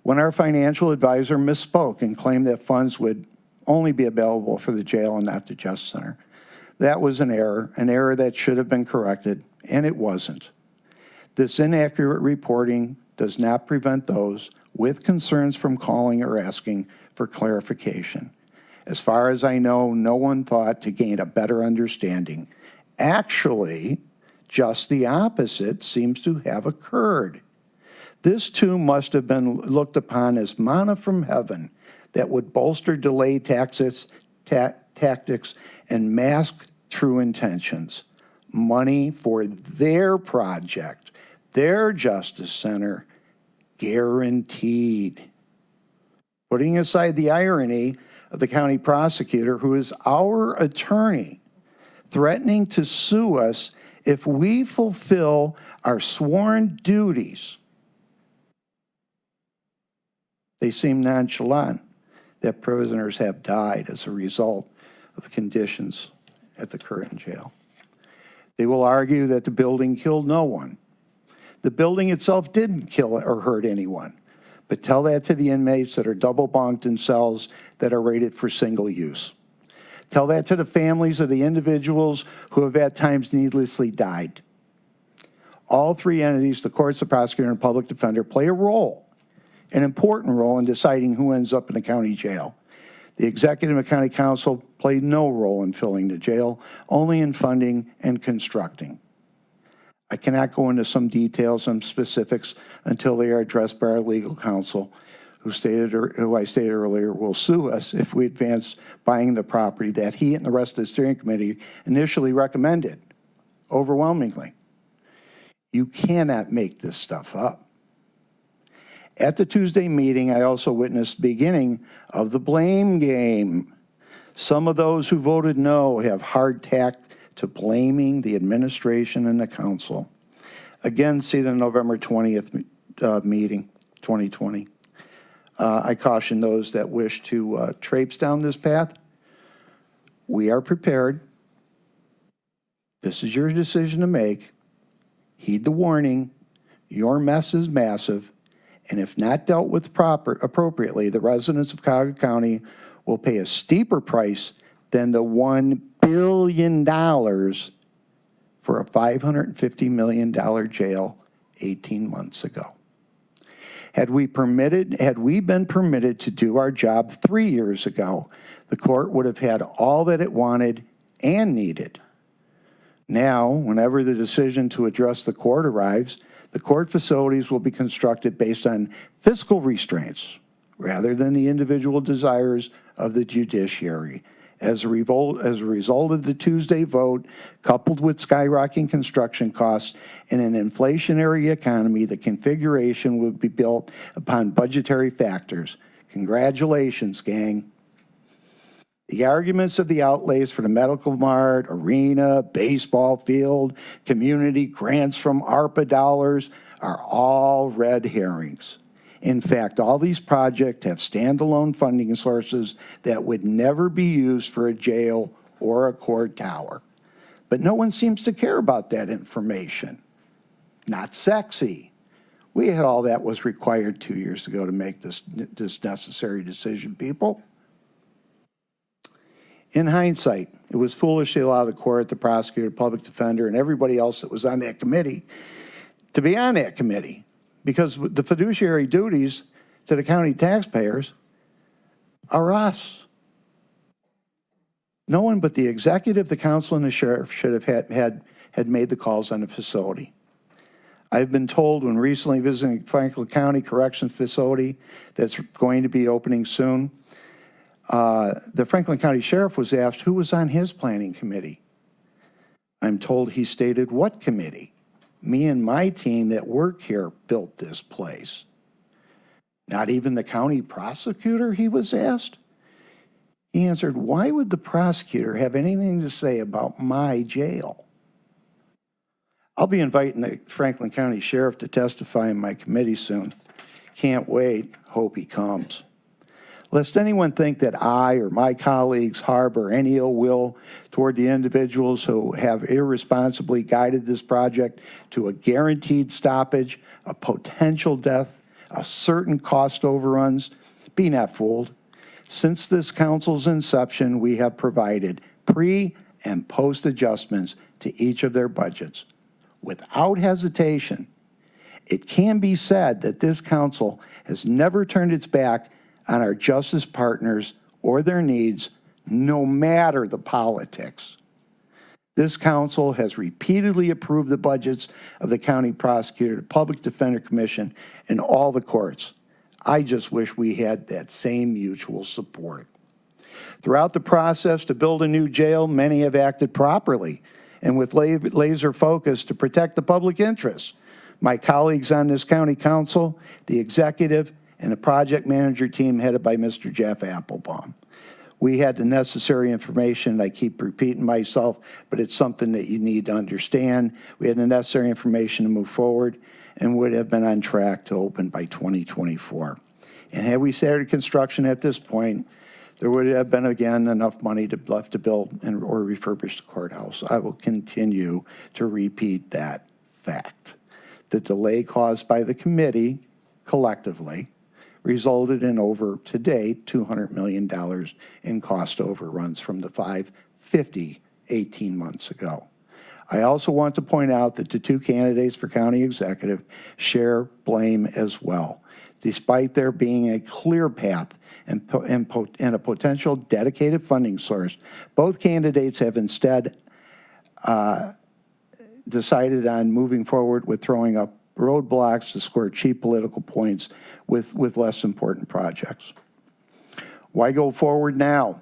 when our financial advisor misspoke and claimed that funds would only be available for the jail and not the Justice Center. That was an error that should have been corrected, and it wasn't. This inaccurate reporting does not prevent those with concerns from calling or asking for clarification. As far as I know, no one thought to gain a better understanding. Actually, just the opposite seems to have occurred. This too must have been looked upon as manna from heaven that would bolster delayed tactics and mask true intentions. Money for their project, their Justice Center, guaranteed. Putting aside the irony of the county prosecutor, who is our attorney, threatening to sue us if we fulfill our sworn duties. They seem nonchalant that prisoners have died as a result of the conditions at the current jail. They will argue that the building killed no one. The building itself didn't kill or hurt anyone, but tell that to the inmates that are double bunked in cells that are rated for single use. Tell that to the families of the individuals who have at times needlessly died. All three entities, the courts, the prosecutor, and public defender, play a role, an important role in deciding who ends up in the county jail. The executive and county council played no role in filling the jail, only in funding and constructing. I cannot go into some details and specifics until they are addressed by our legal counsel, who I stated earlier will sue us if we advance buying the property that he and the rest of the steering committee initially recommended, overwhelmingly. You cannot make this stuff up. At the Tuesday meeting, I also witnessed the beginning of the blame game. Some of those who voted no have hard tack to blaming the administration and the council. Again, see the November 20th meeting, 2020. I caution those that wish to traipse down this path. We are prepared. This is your decision to make. Heed the warning. Your mess is massive. And if not dealt with appropriately, the residents of Cuyahoga County will pay a steeper price than the $1 billion for a $550 million jail 18 months ago. Had we been permitted to do our job 3 years ago, the court would have had all that it wanted and needed. Now, whenever the decision to address the court arrives, the court facilities will be constructed based on fiscal restraints rather than the individual desires of the judiciary. As a result of the Tuesday vote, coupled with skyrocketing construction costs and an inflationary economy, the configuration will be built upon budgetary factors. Congratulations, gang. The arguments of the outlays for the medical mart, arena, baseball field, community grants from ARPA dollars are all red herrings. In fact, all these projects have standalone funding sources that would never be used for a jail or a court tower. But no one seems to care about that information. Not sexy. We had all that was required 2 years ago to make this necessary decision, people. In hindsight, it was foolish to allow the court, the prosecutor, public defender, and everybody else that was on that committee to be on that committee, because the fiduciary duties to the county taxpayers are us. No one but the executive, the council, and the sheriff should have had made the calls on the facility. I've been told when recently visiting Franklin County Corrections Facility that's going to be opening soon, the Franklin County Sheriff was asked who was on his planning committee. I'm told he stated what committee. Me and my team that work here built this place. Not even the county prosecutor, he was asked. He answered, why would the prosecutor have anything to say about my jail? I'll be inviting the Franklin County Sheriff to testify in my committee soon. Can't wait, hope he comes. Lest anyone think that I or my colleagues harbor any ill will toward the individuals who have irresponsibly guided this project to a guaranteed stoppage, a potential death, a certain cost overruns, be not fooled. Since this council's inception, we have provided pre- and post-adjustments to each of their budgets. Without hesitation, it can be said that this council has never turned its back on our justice partners or their needs, no matter the politics. This council has repeatedly approved the budgets of the county prosecutor, the public defender commission, and all the courts. I just wish we had that same mutual support. Throughout the process to build a new jail, many have acted properly and with laser focus to protect the public interest. My colleagues on this county council, the executive, and a project manager team headed by Mr. Jeff Applebaum. We had the necessary information. I keep repeating myself, but it's something that you need to understand. We had the necessary information to move forward and would have been on track to open by 2024. And had we started construction at this point, there would have been, again, enough money left to build or refurbish the courthouse. I will continue to repeat that fact. The delay caused by the committee, collectively, resulted in over, to date, $200 million in cost overruns from the $550 18 months ago. I also want to point out that the two candidates for county executive share blame as well. Despite there being a clear path and a potential dedicated funding source, both candidates have instead decided on moving forward with throwing up roadblocks to score cheap political points with less important projects. Why go forward now?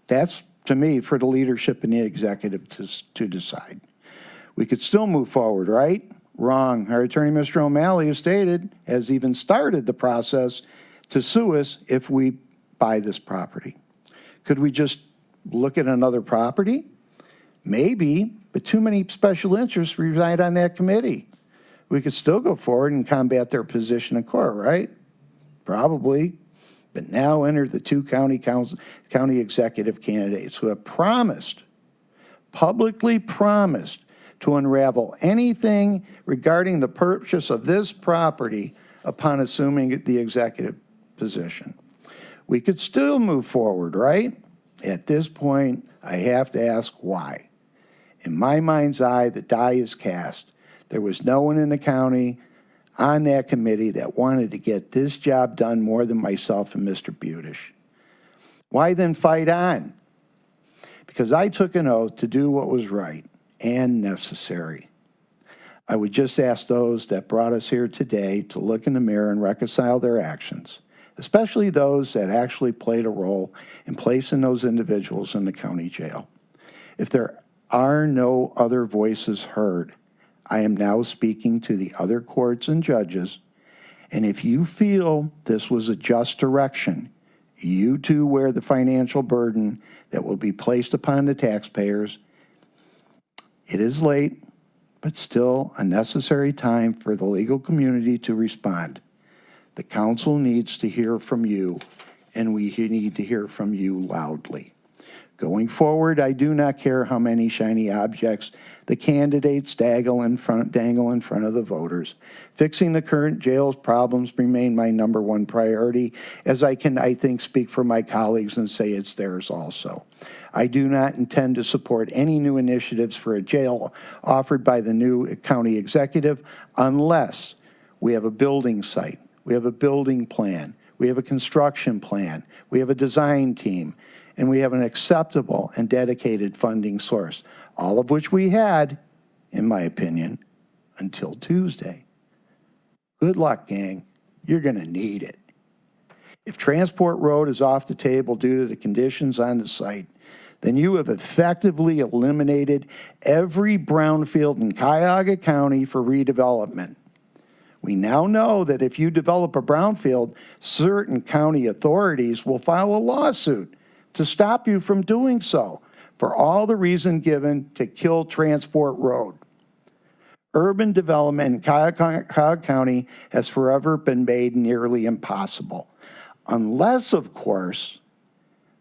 That's, to me, for the leadership and the executive to decide. We could still move forward, right? Wrong. Our attorney, Mr. O'Malley, has stated, has even started the process to sue us if we buy this property. Could we just look at another property? Maybe, but too many special interests reside on that committee. We could still go forward and combat their position in court, right? Probably. But now enter the two county executive candidates who have publicly promised to unravel anything regarding the purchase of this property upon assuming the executive position. We could still move forward, right? At this point, I have to ask why. In my mind's eye, the die is cast. There was no one in the county on that committee that wanted to get this job done more than myself and Mr. Budish. Why then fight on? Because I took an oath to do what was right and necessary. I would just ask those that brought us here today to look in the mirror and reconcile their actions, especially those that actually played a role in placing those individuals in the county jail. If there are no other voices heard, I am now speaking to the other courts and judges, and if you feel this was a just direction, you too wear the financial burden that will be placed upon the taxpayers. It is late, but still a necessary time for the legal community to respond. The council needs to hear from you, and we need to hear from you loudly. Going forward, I do not care how many shiny objects the candidates dangle in front of the voters. Fixing the current jail's problems remain my number one priority, as I think, speak for my colleagues and say it's theirs also. I do not intend to support any new initiatives for a jail offered by the new county executive unless we have a building site, we have a building plan, we have a construction plan, we have a design team, and we have an acceptable and dedicated funding source, all of which we had, in my opinion, until Tuesday. Good luck, gang. You're going to need it. If Transport Road is off the table due to the conditions on the site, then you have effectively eliminated every brownfield in Cuyahoga County for redevelopment. We now know that if you develop a brownfield, certain county authorities will file a lawsuit to stop you from doing so, for all the reason given to kill Transport Road. Urban development in Cuyahoga County has forever been made nearly impossible, unless, of course,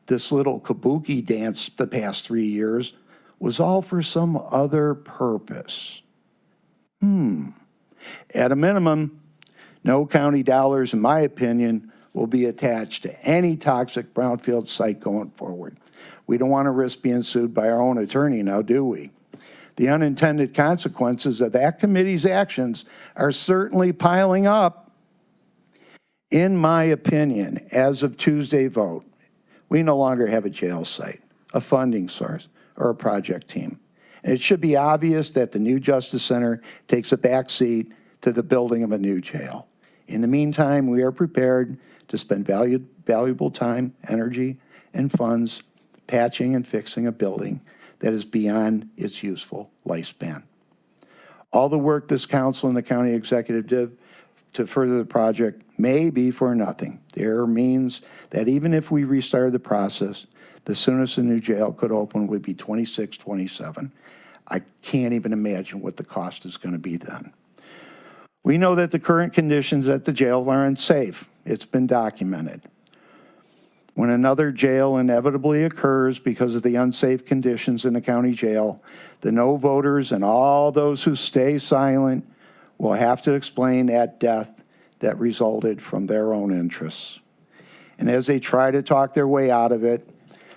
this little kabuki dance the past 3 years was all for some other purpose. At a minimum, no county dollars, in my opinion, will be attached to any toxic brownfield site going forward. We don't want to risk being sued by our own attorney now, do we? The unintended consequences of that committee's actions are certainly piling up. In my opinion, as of Tuesday vote, we no longer have a jail site, a funding source, or a project team. And it should be obvious that the new Justice Center takes a back seat to the building of a new jail. In the meantime, we are prepared to spend valuable time, energy, and funds patching and fixing a building that is beyond its useful lifespan. All the work this council and the county executive did to further the project may be for nothing. There means that even if we restarted the process, the soonest a new jail could open would be 26, 27. I can't even imagine what the cost is going to be then. We know that the current conditions at the jail are unsafe. It's been documented. When another jail inevitably occurs because of the unsafe conditions in the county jail, the no voters and all those who stay silent will have to explain that death that resulted from their own interests. And as they try to talk their way out of it,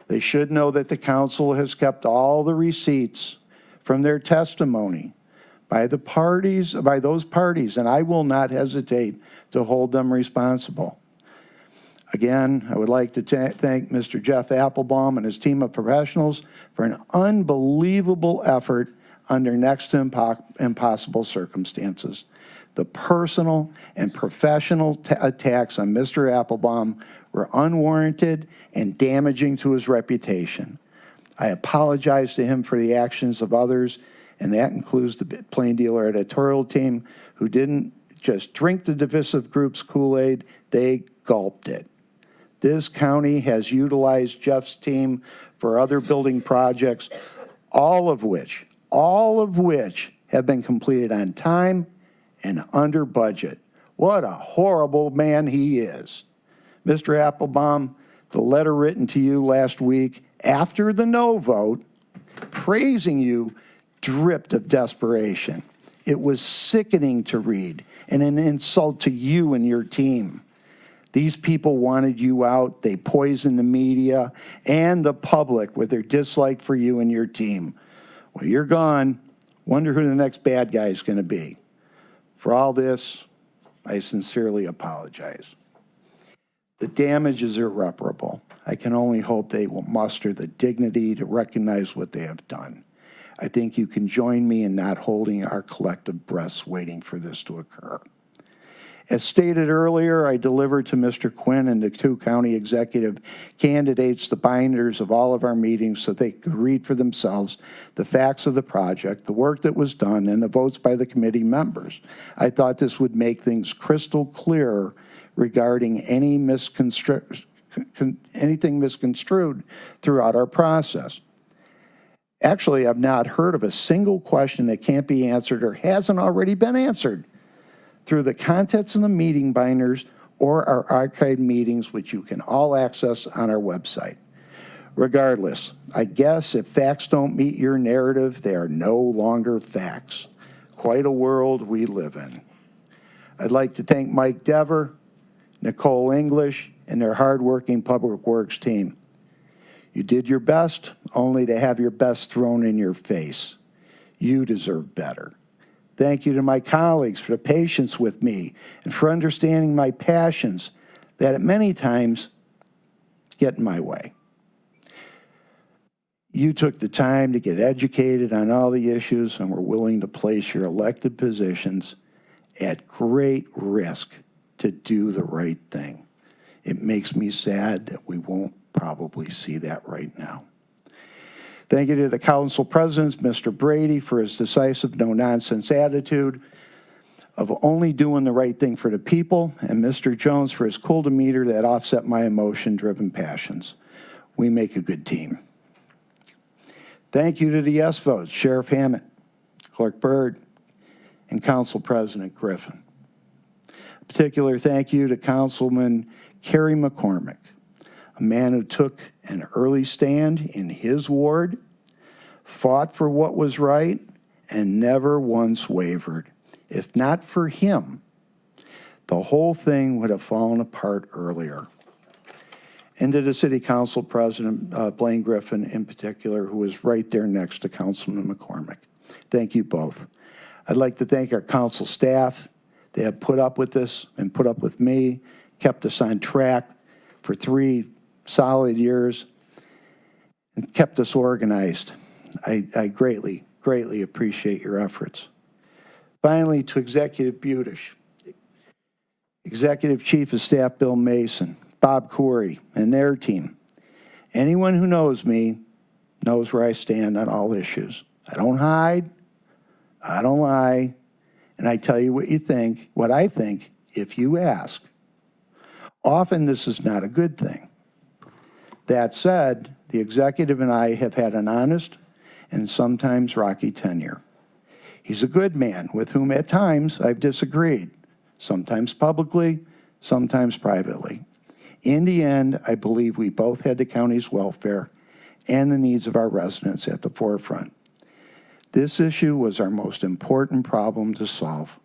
they should know that the council has kept all the receipts from their testimony by those parties, and I will not hesitate to hold them responsible. Again, I would like to thank Mr. Jeff Applebaum and his team of professionals for an unbelievable effort under next to impossible circumstances. The personal and professional attacks on Mr. Applebaum were unwarranted and damaging to his reputation. I apologize to him for the actions of others, and that includes the Plain Dealer editorial team, who didn't just drink the divisive group's Kool-Aid, they gulped it. This county has utilized Jeff's team for other building projects, all of which have been completed on time and under budget. What a horrible man he is. Mr. Applebaum, the letter written to you last week after the no vote, praising you, dripped of desperation. It was sickening to read and an insult to you and your team. These people wanted you out. They poisoned the media and the public with their dislike for you and your team. Well, you're gone. Wonder who the next bad guy is going to be. For all this, I sincerely apologize. The damage is irreparable. I can only hope they will muster the dignity to recognize what they have done. I think you can join me in not holding our collective breaths waiting for this to occur. As stated earlier, I delivered to Mr. Quinn and the two county executive candidates the binders of all of our meetings so they could read for themselves the facts of the project, the work that was done, and the votes by the committee members. I thought this would make things crystal clear regarding anything misconstrued throughout our process. Actually, I've not heard of a single question that can't be answered or hasn't already been answered through the contents of the meeting binders or our archived meetings, which you can all access on our website. Regardless, I guess if facts don't meet your narrative, they are no longer facts. Quite a world we live in. I'd like to thank Mike Dever, Nicole English, and their hardworking Public Works team. You did your best, only to have your best thrown in your face. You deserve better. Thank you to my colleagues for the patience with me and for understanding my passions that at many times get in my way. You took the time to get educated on all the issues and were willing to place your elected positions at great risk to do the right thing. It makes me sad that we won't probably see that right now. Thank you to the council presidents, Mr. Brady, for his decisive, no-nonsense attitude of only doing the right thing for the people, and Mr. Jones for his cool demeanor that offset my emotion-driven passions. We make a good team. Thank you to the yes votes, Sheriff Hammett, Clerk Byrd, and Council President Griffin. A particular thank you to Councilman Kerry McCormick, a man who took an early stand in his ward, fought for what was right, and never once wavered. If not for him, the whole thing would have fallen apart earlier. And to the City Council President, Blaine Griffin in particular, who was right there next to Councilman McCormick. Thank you both. I'd like to thank our council staff. They have put up with this and put up with me, kept us on track for 3 solid years, and kept us organized. I greatly, greatly appreciate your efforts. Finally, to Executive Budish, Executive Chief of Staff Bill Mason, Bob Corey, and their team. Anyone who knows me knows where I stand on all issues. I don't hide, I don't lie, and I tell you what I think, if you ask. Often this is not a good thing. That said, the executive and I have had an honest and sometimes rocky tenure. He's a good man with whom at times I've disagreed, sometimes publicly, sometimes privately. In the end, I believe we both had the county's welfare and the needs of our residents at the forefront. This issue was our most important problem to solve.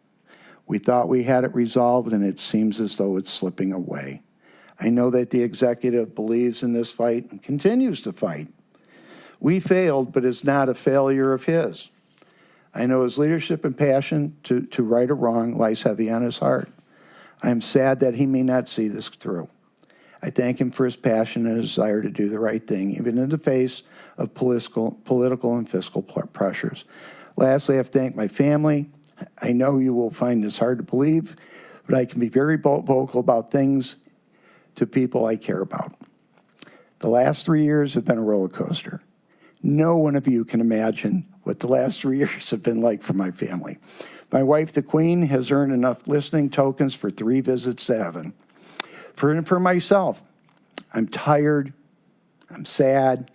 We thought we had it resolved, and it seems as though it's slipping away. I know that the executive believes in this fight and continues to fight. We failed, but it's not a failure of his. I know his leadership and passion to right a wrong lies heavy on his heart. I am sad that he may not see this through. I thank him for his passion and his desire to do the right thing, even in the face of political and fiscal pressures. Lastly, I have to thank my family. I know you will find this hard to believe, but I can be very vocal about things to people I care about. The last 3 years have been a roller coaster. No one of you can imagine what the last 3 years have been like for my family. My wife, the Queen, has earned enough listening tokens for 3 visits to heaven. For myself, I'm tired, I'm sad,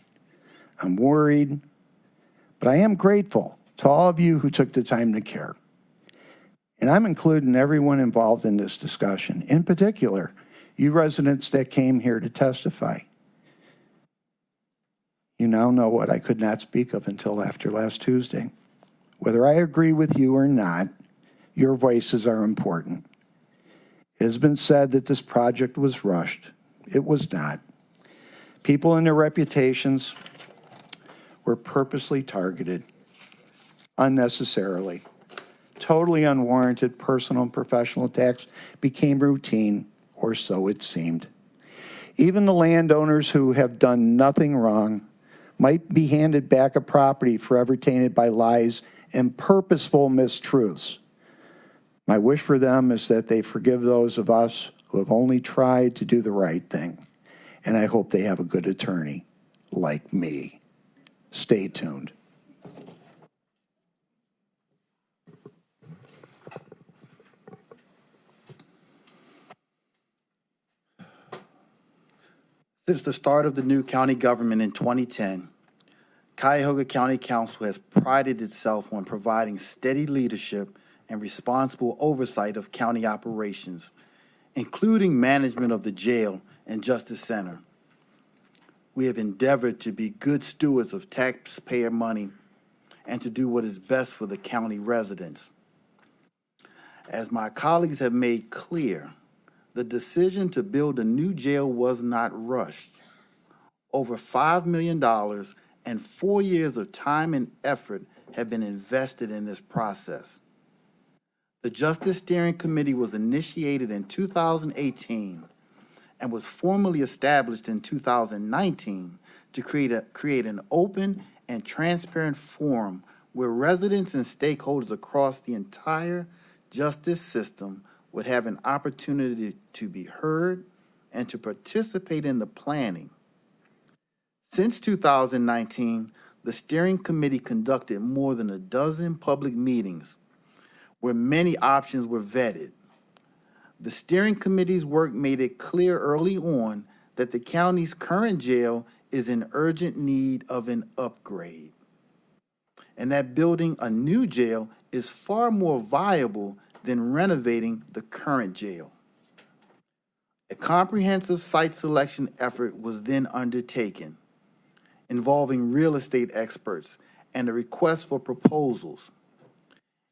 I'm worried, but I am grateful to all of you who took the time to care. And I'm including everyone involved in this discussion, in particular, you residents that came here to testify. You now know what I could not speak of until after last Tuesday. Whether I agree with you or not, your voices are important. It has been said that this project was rushed. It was not. People and their reputations were purposely targeted unnecessarily. totally unwarranted personal and professional attacks became routine, or so it seemed. Even the landowners who have done nothing wrong might be handed back a property forever tainted by lies and purposeful mistruths. My wish for them is that they forgive those of us who have only tried to do the right thing. And I hope they have a good attorney like me. Stay tuned. Since the start of the new county government in 2010, Cuyahoga County Council has prided itself on providing steady leadership and responsible oversight of county operations, including management of the jail and justice center. We have endeavored to be good stewards of taxpayer money and to do what is best for the county residents. As my colleagues have made clear, the decision to build a new jail was not rushed. Over $5 million and 4 years of time and effort have been invested in this process. The Justice Steering Committee was initiated in 2018 and was formally established in 2019 to create an open and transparent forum where residents and stakeholders across the entire justice system would have an opportunity to be heard and to participate in the planning. Since 2019, the steering committee conducted more than a dozen public meetings where many options were vetted. The steering committee's work made it clear early on that the county's current jail is in urgent need of an upgrade, and that building a new jail is far more viable than renovating the current jail. A comprehensive site selection effort was then undertaken, involving real estate experts and a request for proposals.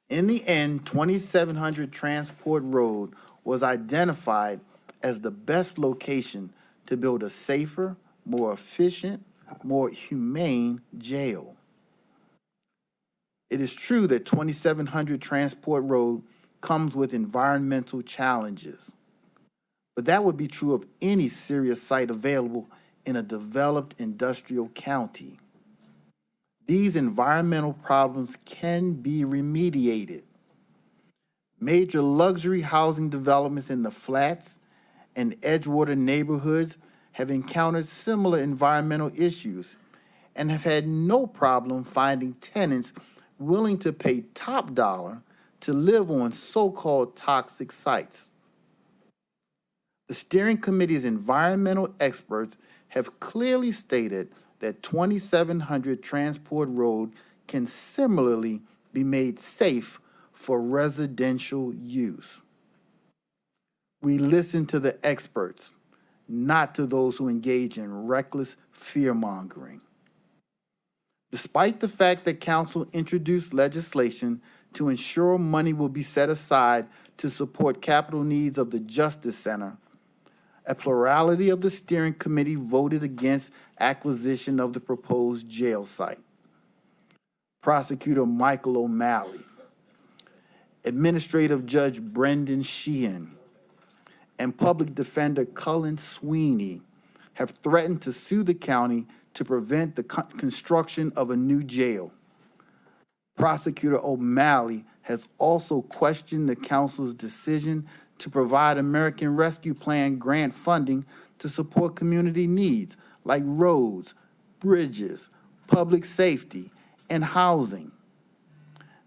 In the end, 2700 Transport Road was identified as the best location to build a safer, more efficient, more humane jail. It is true that 2700 Transport Road comes with environmental challenges, but that would be true of any serious site available in a developed industrial county. These environmental problems can be remediated. Major luxury housing developments in the Flats and Edgewater neighborhoods have encountered similar environmental issues and have had no problem finding tenants willing to pay top dollar to live on so-called toxic sites. The steering committee's environmental experts have clearly stated that 2700 Transport Road can similarly be made safe for residential use. We listen to the experts, not to those who engage in reckless fear-mongering. Despite the fact that Council introduced legislation to ensure money will be set aside to support capital needs of the Justice Center, a plurality of the steering committee voted against acquisition of the proposed jail site. Prosecutor Michael O'Malley, Administrative Judge Brendan Sheehan, and Public Defender Cullen Sweeney have threatened to sue the county to prevent the construction of a new jail. Prosecutor O'Malley has also questioned the council's decision to provide American Rescue Plan grant funding to support community needs like roads, bridges, public safety, and housing.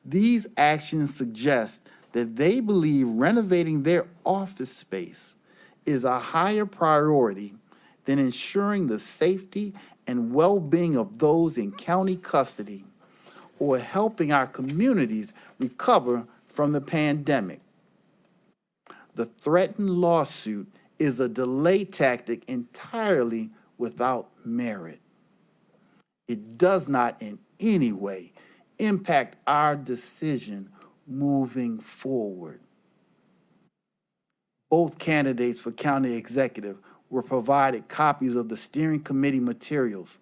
These actions suggest that they believe renovating their office space is a higher priority than ensuring the safety and well-being of those in county custody or helping our communities recover from the pandemic. The threatened lawsuit is a delay tactic entirely without merit. It does not in any way impact our decision moving forward. Both candidates for county executive were provided copies of the steering committee materials,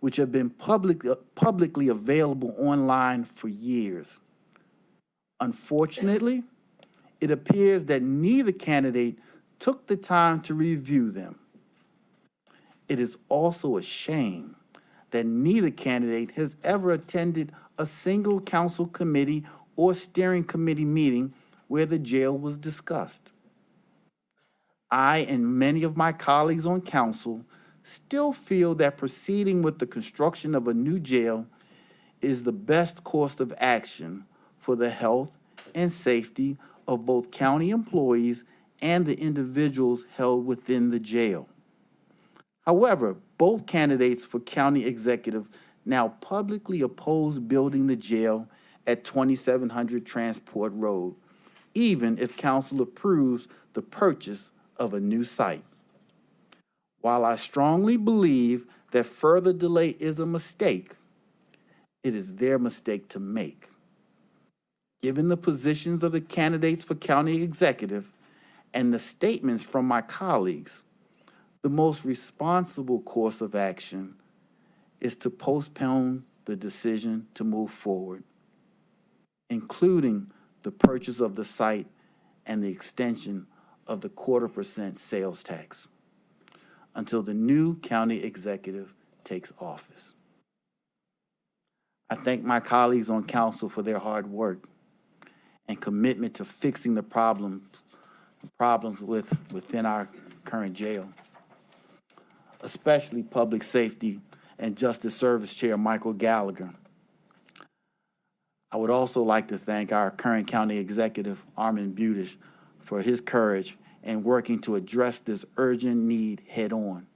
which have been publicly available online for years. Unfortunately, it appears that neither candidate took the time to review them. It is also a shame that neither candidate has ever attended a single council committee or steering committee meeting where the jail was discussed. I and many of my colleagues on council still feel that proceeding with the construction of a new jail is the best course of action for the health and safety of both county employees and the individuals held within the jail. However, both candidates for county executive now publicly oppose building the jail at 2700 Transport Road, even if council approves the purchase of a new site. While I strongly believe that further delay is a mistake, it is their mistake to make. Given the positions of the candidates for county executive and the statements from my colleagues, the most responsible course of action is to postpone the decision to move forward, including the purchase of the site and the extension of the 0.25% sales tax, until the new county executive takes office. I thank my colleagues on council for their hard work and commitment to fixing the problems within our current jail, especially Public Safety and Justice Service Chair Michael Gallagher. I would also like to thank our current county executive, Armin Budish, for his courage in working to address this urgent need head on,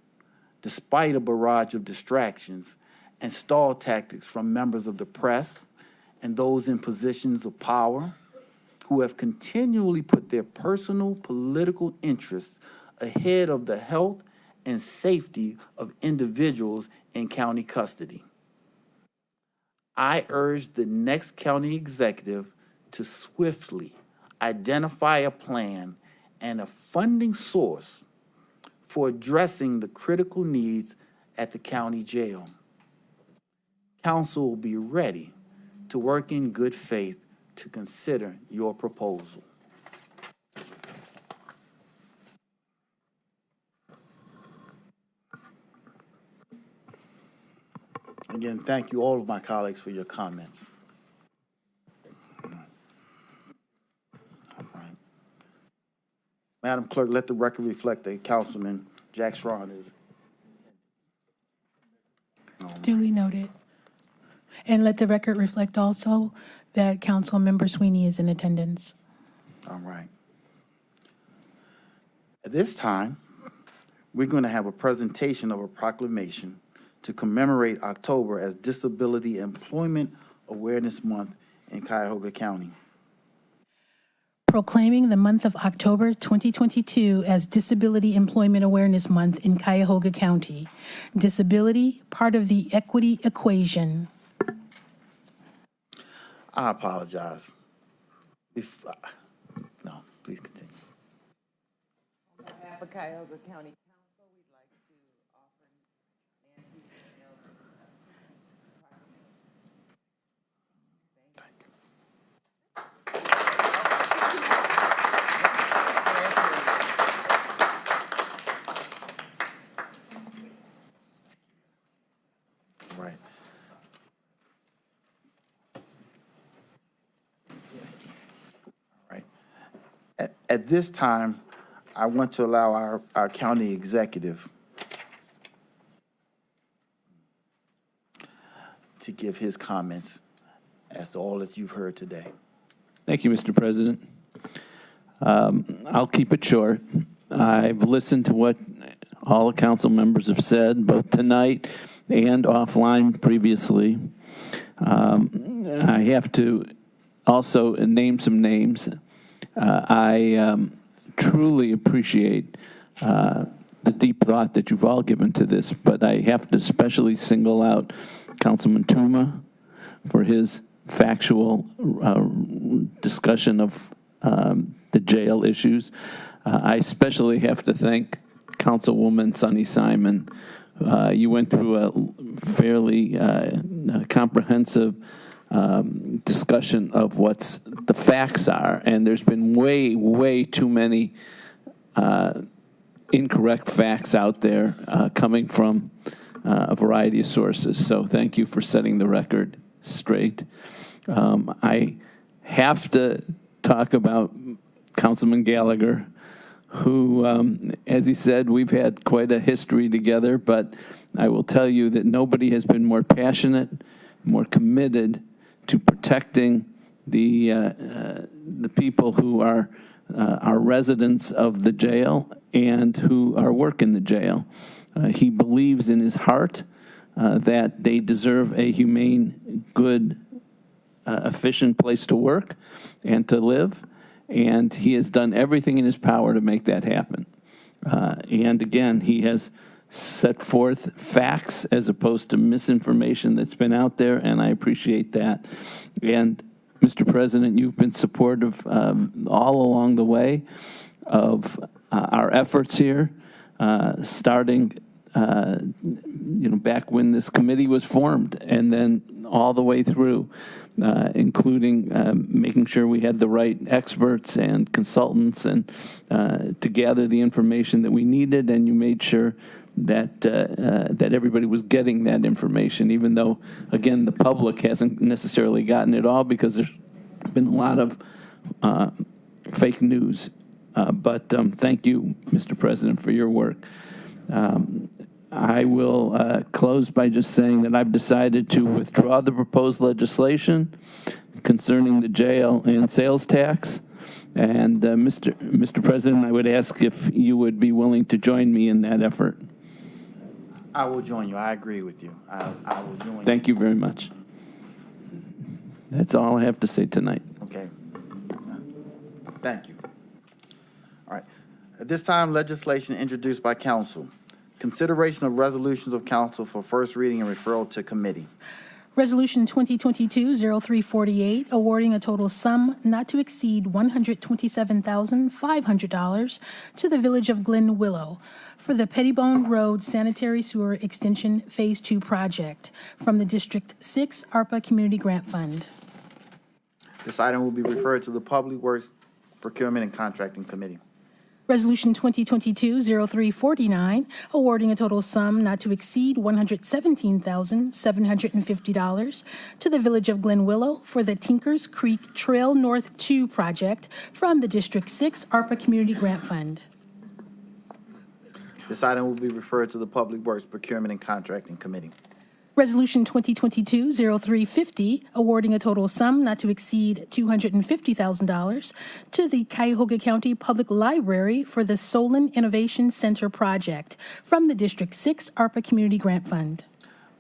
despite a barrage of distractions and stall tactics from members of the press and those in positions of power who have continually put their personal political interests ahead of the health and safety of individuals in county custody. I urge the next county executive to swiftly identify a plan and a funding source for addressing the critical needs at the county jail. Council will be ready to work in good faith to consider your proposal. Again, thank you all of my colleagues for your comments. All right. Madam Clerk, let the record reflect that Councilman Jack Strawn is. Duly noted. And let the record reflect also that Councilmember Sweeney is in attendance. All right. At this time, we're going to have a presentation of a proclamation to commemorate October as Disability Employment Awareness Month in Cuyahoga County. Proclaiming the month of October 2022 as Disability Employment Awareness Month in Cuyahoga County. Disability, part of the equity equation. I apologize. No, please continue. On behalf of Cuyahoga County Council, we'd like to offer Nancy Right. Right. At this time, I want to allow our county executive to give his comments as to all that you've heard today. Thank you, Mr. President. I'll keep it short. I've listened to what all the council members have said, both tonight and offline previously. I have to also name some names. I truly appreciate the deep thought that you've all given to this, but I have to especially single out Councilman Tuma for his factual discussion of the jail issues. I especially have to thank Councilwoman Sunny Simon. You went through a fairly comprehensive discussion of what's the facts are, and there's been way too many incorrect facts out there coming from a variety of sources. So thank you for setting the record straight. I have to talk about Councilman Gallagher, who, as he said, we've had quite a history together, but I will tell you that nobody has been more passionate, more committed to protecting the people who are residents of the jail and who are working the jail. He believes in his heart that they deserve a humane, good, efficient place to work and to live, and he has done everything in his power to make that happen. And again, he has set forth facts as opposed to misinformation that's been out there, and I appreciate that. And Mr. President, you've been supportive all along the way of our efforts here, starting back when this committee was formed, and then all the way through, including making sure we had the right experts and consultants and to gather the information that we needed, and you made sure that everybody was getting that information, even though, again, the public hasn't necessarily gotten it all because there's been a lot of fake news. But thank you, Mr. President, for your work. I will close by just saying that I've decided to withdraw the proposed legislation concerning the jail and sales tax. And Mr. President, I would ask if you would be willing to join me in that effort. I will join you. I agree with you. I will join you. Thank you very much. That's all I have to say tonight. Okay. Thank you. All right. At this time, legislation introduced by council. Consideration of resolutions of council for first reading and referral to committee. Resolution 2022-0348, awarding a total sum not to exceed $127,500 to the Village of Glen Willow for the Pettibone Road Sanitary Sewer Extension Phase 2 project from the District 6 ARPA Community Grant Fund. This item will be referred to the Public Works Procurement and Contracting Committee. Resolution 2022-0349, awarding a total sum not to exceed $117,750 to the Village of Glen Willow for the Tinkers Creek Trail North 2 project from the District 6 ARPA Community Grant Fund. This item will be referred to the Public Works Procurement and Contracting Committee. Resolution 2022-0350, awarding a total sum not to exceed $250,000 to the Cuyahoga County Public Library for the Solon Innovation Center project from the District 6 ARPA Community Grant Fund.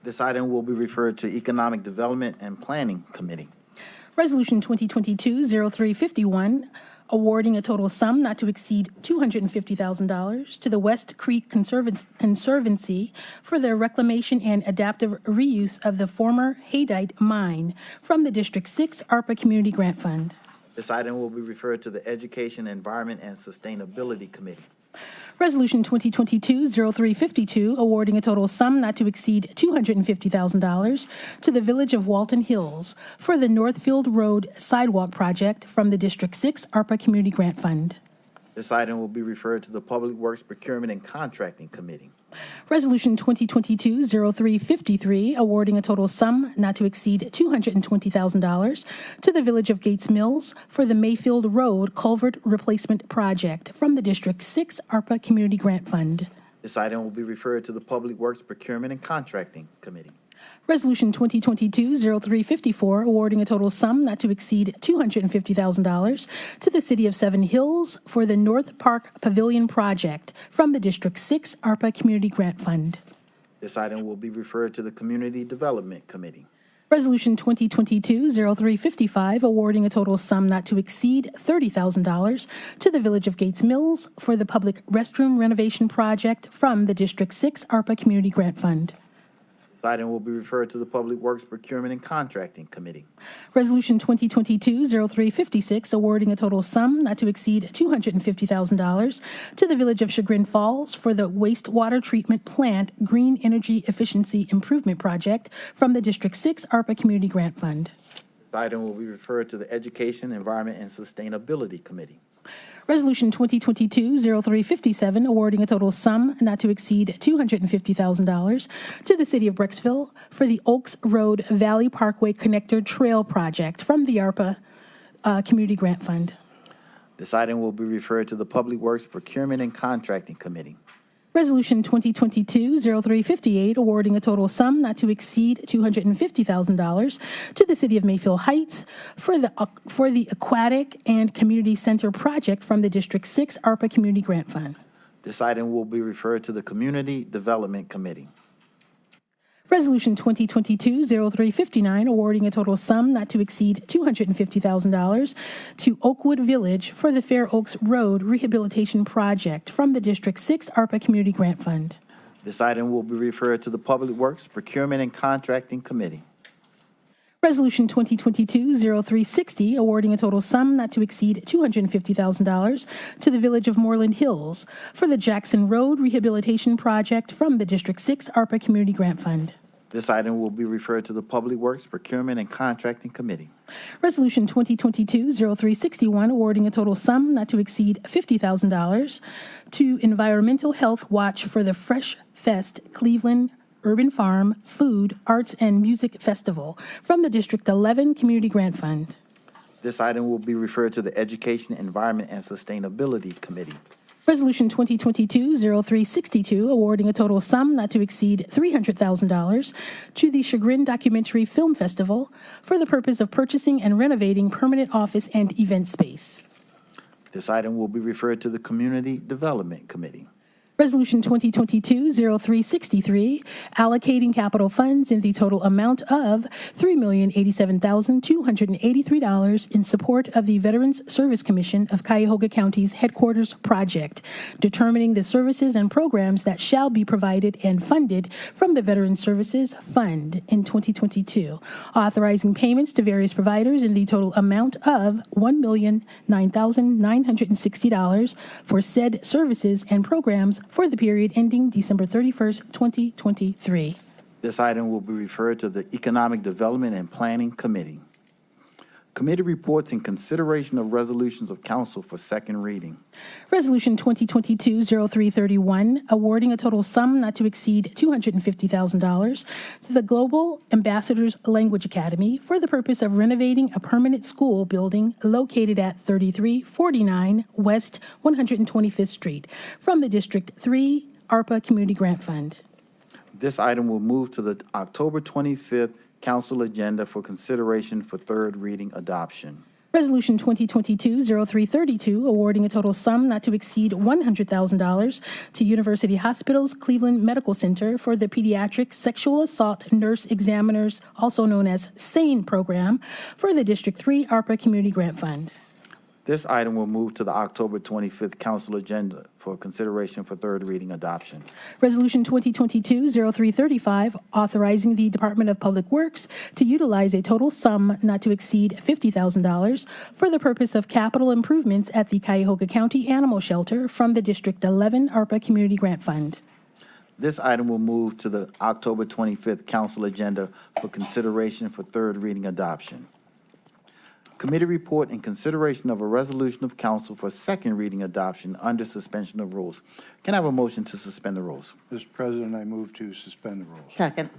This item will be referred to Economic Development and Planning Committee. Resolution 2022-0351, awarding a total sum not to exceed $250,000 to the West Creek Conservancy for the reclamation and adaptive reuse of the former Haydite mine from the District 6 ARPA Community Grant Fund. This item will be referred to the Education, Environment, and Sustainability Committee. Resolution 2022-0352, awarding a total sum not to exceed $250,000 to the Village of Walton Hills for the Northfield Road Sidewalk Project from the District 6 ARPA Community Grant Fund. This item will be referred to the Public Works Procurement and Contracting Committee. Resolution 2022-0353, awarding a total sum not to exceed $220,000 to the Village of Gates Mills for the Mayfield Road Culvert Replacement Project from the District 6 ARPA Community Grant Fund. This item will be referred to the Public Works Procurement and Contracting Committee. Resolution 2022-0354, awarding a total sum not to exceed $250,000 to the City of Seven Hills for the North Park Pavilion Project from the District 6 ARPA Community Grant Fund. This item will be referred to the Community Development Committee. Resolution 2022-0355, awarding a total sum not to exceed $30,000 to the Village of Gates Mills for the Public Restroom Renovation Project from the District 6 ARPA Community Grant Fund. This item will be referred to the Public Works Procurement and Contracting Committee. Resolution 2022-0356, awarding a total sum not to exceed $250,000 to the Village of Chagrin Falls for the Wastewater Treatment Plant Green Energy Efficiency Improvement Project from the District 6 ARPA Community Grant Fund. This item will be referred to the Education, Environment, and Sustainability Committee. Resolution 2022-0357, awarding a total sum not to exceed $250,000 to the City of Brecksville for the Oaks Road Valley Parkway Connector Trail Project from the ARPA Community Grant Fund. This item will be referred to the Public Works Procurement and Contracting Committee. Resolution 2022-0358, awarding a total sum not to exceed $250,000 to the City of Mayfield Heights for the Aquatic and Community Center project from the District 6 ARPA Community Grant Fund. This item will be referred to the Community Development Committee. Resolution 2022-0359, awarding a total sum not to exceed $250,000 to Oakwood Village for the Fair Oaks Road Rehabilitation Project from the District 6 ARPA Community Grant Fund. This item will be referred to the Public Works Procurement and Contracting Committee. Resolution 2022-0360, awarding a total sum not to exceed $250,000 to the Village of Moreland Hills for the Jackson Road Rehabilitation Project from the District 6 ARPA Community Grant Fund. This item will be referred to the Public Works Procurement and Contracting Committee. Resolution 2022-0361, awarding a total sum not to exceed $50,000 to Environmental Health Watch for the Fresh Fest Cleveland Urban Farm Food, Arts, and Music Festival from the District 11 Community Grant Fund. This item will be referred to the Education, Environment, and Sustainability Committee. Resolution 2022-0362, awarding a total sum not to exceed $300,000 to the Chagrin Documentary Film Festival for the purpose of purchasing and renovating permanent office and event space. This item will be referred to the Community Development Committee. Resolution 2022-0363, allocating capital funds in the total amount of $3,087,283 in support of the Veterans Service Commission of Cuyahoga County's headquarters project, determining the services and programs that shall be provided and funded from the Veterans Services Fund in 2022, authorizing payments to various providers in the total amount of $1,009,960 for said services and programs for the period ending December 31st, 2023. This item will be referred to the Economic Development and Planning Committee. Committee reports and consideration of resolutions of council for second reading. Resolution 2022-0331, awarding a total sum not to exceed $250,000 to the Global Ambassadors Language Academy for the purpose of renovating a permanent school building located at 3349 West 125th Street from the District 3 ARPA Community Grant Fund. This item will move to the October 25th council agenda for consideration for third reading adoption. Resolution 2022-0332, awarding a total sum not to exceed $100,000 to University Hospitals Cleveland Medical Center for the Pediatric Sexual Assault Nurse Examiners, also known as SANE program, for the District 3 ARPA Community Grant Fund. This item will move to the October 25th council agenda for consideration for third reading adoption. Resolution 2022-0335, authorizing the Department of Public Works to utilize a total sum not to exceed $50,000 for the purpose of capital improvements at the Cuyahoga County Animal Shelter from the District 11 ARPA Community Grant Fund. This item will move to the October 25th council agenda for consideration for third reading adoption. Committee report and consideration of a resolution of council for second reading adoption under suspension of rules. Can I have a motion to suspend the rules? Mr. President, I move to suspend the rules. Second.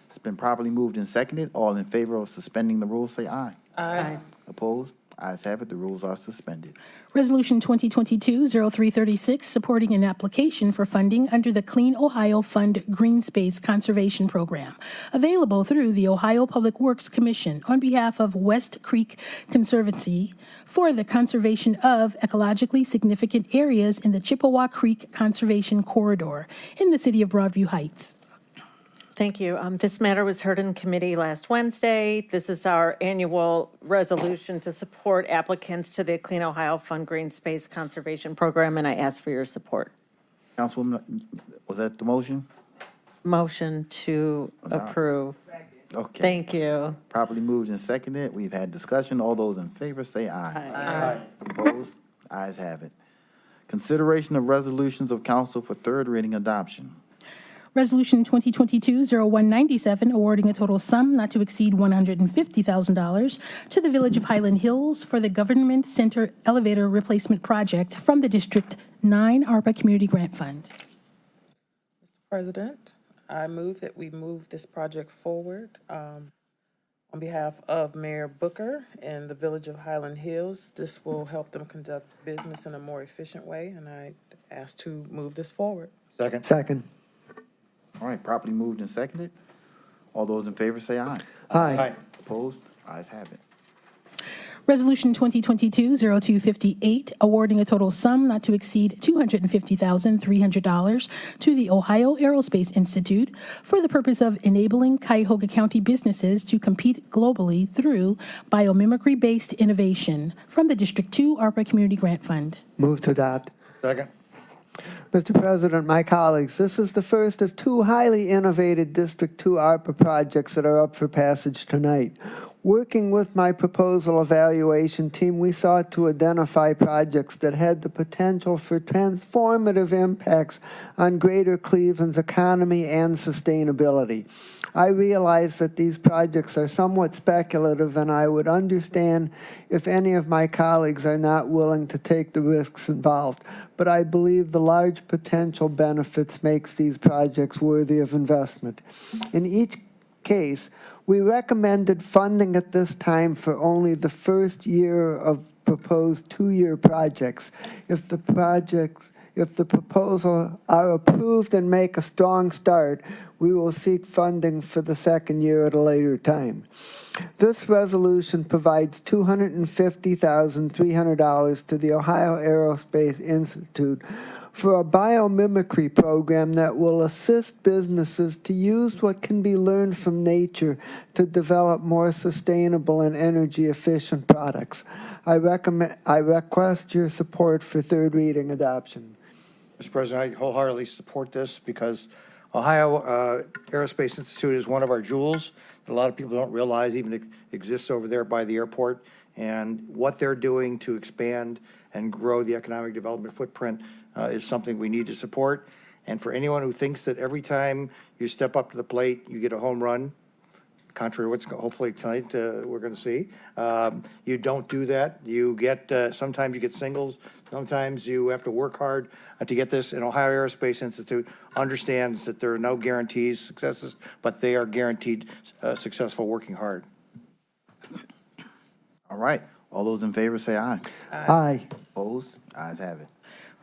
It's been properly moved and seconded. All in favor of suspending the rules, say aye. Aye. Opposed? Ayes have it. The rules are suspended. Resolution 2022-0336, supporting an application for funding under the Clean Ohio Fund Green Space Conservation Program, available through the Ohio Public Works Commission on behalf of West Creek Conservancy for the conservation of ecologically significant areas in the Chippewa Creek Conservation Corridor in the city of Broadview Heights. Thank you. This matter was heard in committee last Wednesday. This is our annual resolution to support applicants to the Clean Ohio Fund Green Space Conservation Program, and I ask for your support. Councilwoman, was that the motion? Motion to approve. Okay. Thank you. Properly moved and seconded. We've had discussion. All those in favor say aye. Aye. Opposed? Ayes have it. Consideration of resolutions of council for third reading adoption. Resolution 2022-0197, awarding a total sum not to exceed $150,000 to the Village of Highland Hills for the Government Center Elevator Replacement Project from the District 9 ARPA Community Grant Fund. President, I move that we move this project forward on behalf of Mayor Booker and the Village of Highland Hills. This will help them conduct business in a more efficient way, and I ask to move this forward. Second. Second. All right, properly moved and seconded. All those in favor say aye. Aye. Opposed? Ayes have it. Resolution 2022-0258, awarding a total sum not to exceed $250,300 to the Ohio Aerospace Institute for the purpose of enabling Cuyahoga County businesses to compete globally through biomimicry-based innovation from the District 2 ARPA Community Grant Fund. Move to adopt. Second. Mr. President, my colleagues, this is the first of two highly innovative District 2 ARPA projects that are up for passage tonight. Working with my proposal evaluation team, we sought to identify projects that had the potential for transformative impacts on Greater Cleveland's economy and sustainability. I realize that these projects are somewhat speculative, and I would understand if any of my colleagues are not willing to take the risks involved. But I believe the large potential benefits makes these projects worthy of investment. In each case, we recommended funding at this time for only the first year of proposed two-year projects. If the proposals are approved and make a strong start, we will seek funding for the second year at a later time. This resolution provides $250,300 to the Ohio Aerospace Institute for a biomimicry program that will assist businesses to use what can be learned from nature to develop more sustainable and energy-efficient products. I request your support for third reading adoption. Mr. President, I wholeheartedly support this because Ohio Aerospace Institute is one of our jewels that a lot of people don't realize even exists over there by the airport. And what they're doing to expand and grow the economic development footprint is something we need to support. And for anyone who thinks that every time you step up to the plate, you get a home run, contrary to what's hopefully tonight we're going to see, you don't do that. You get, sometimes you get singles, sometimes you have to work hard to get this. And Ohio Aerospace Institute understands that there are no guarantees successes, but they are guaranteed successful working hard. All right, all those in favor say aye. Aye. Opposed? Ayes have it.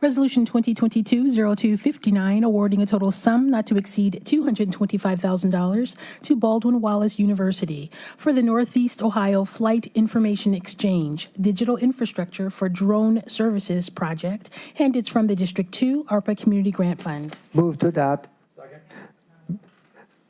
Resolution 2022-0259, awarding a total sum not to exceed $225,000 to Baldwin Wallace University for the Northeast Ohio Flight Information Exchange Digital Infrastructure for Drone Services Project, and it's from the District 2 ARPA Community Grant Fund. Move to adopt.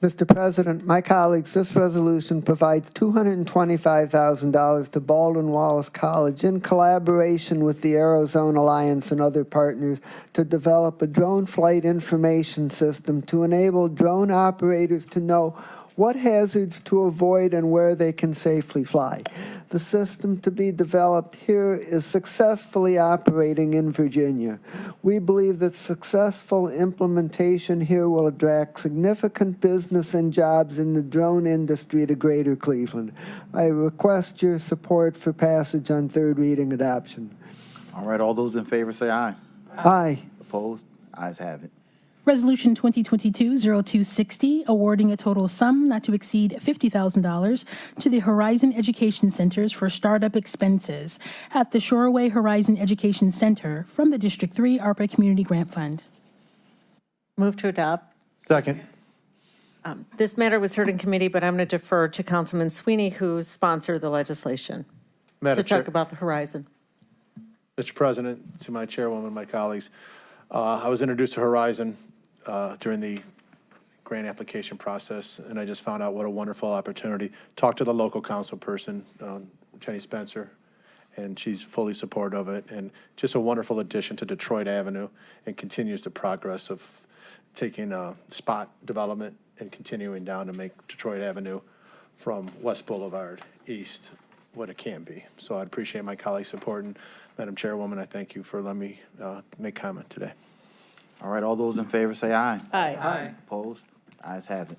Mr. President, my colleagues, this resolution provides $225,000 to Baldwin Wallace College in collaboration with the Aerozone Alliance and other partners to develop a drone flight information system to enable drone operators to know what hazards to avoid and where they can safely fly. The system to be developed here is successfully operating in Virginia. We believe that successful implementation here will attract significant business and jobs in the drone industry to Greater Cleveland. I request your support for passage on third reading adoption. All right, all those in favor say aye. Aye. Opposed? Ayes have it. Resolution 2022-0260, awarding a total sum not to exceed $50,000 to the Horizon Education Centers for startup expenses at the Shoreway Horizon Education Center from the District 3 ARPA Community Grant Fund. Move to adopt. Second. This matter was heard in committee, but I'm going to defer to Councilman Sweeney, who sponsored the legislation, Madam to talk Chair. about the Horizon. Mr. President, to my chairwoman, my colleagues, I was introduced to Horizon during the grant application process, and I just found out what a wonderful opportunity. Talked to the local council person, Jenny Spencer, and she's fully supportive of it, and just a wonderful addition to Detroit Avenue, and continues the progress of taking spot development and continuing down to make Detroit Avenue from West Boulevard east what it can be. So I'd appreciate my colleagues' support, and Madam Chairwoman, I thank you for letting me make comment today. All right, all those in favor say aye. Aye. Opposed? Ayes have it.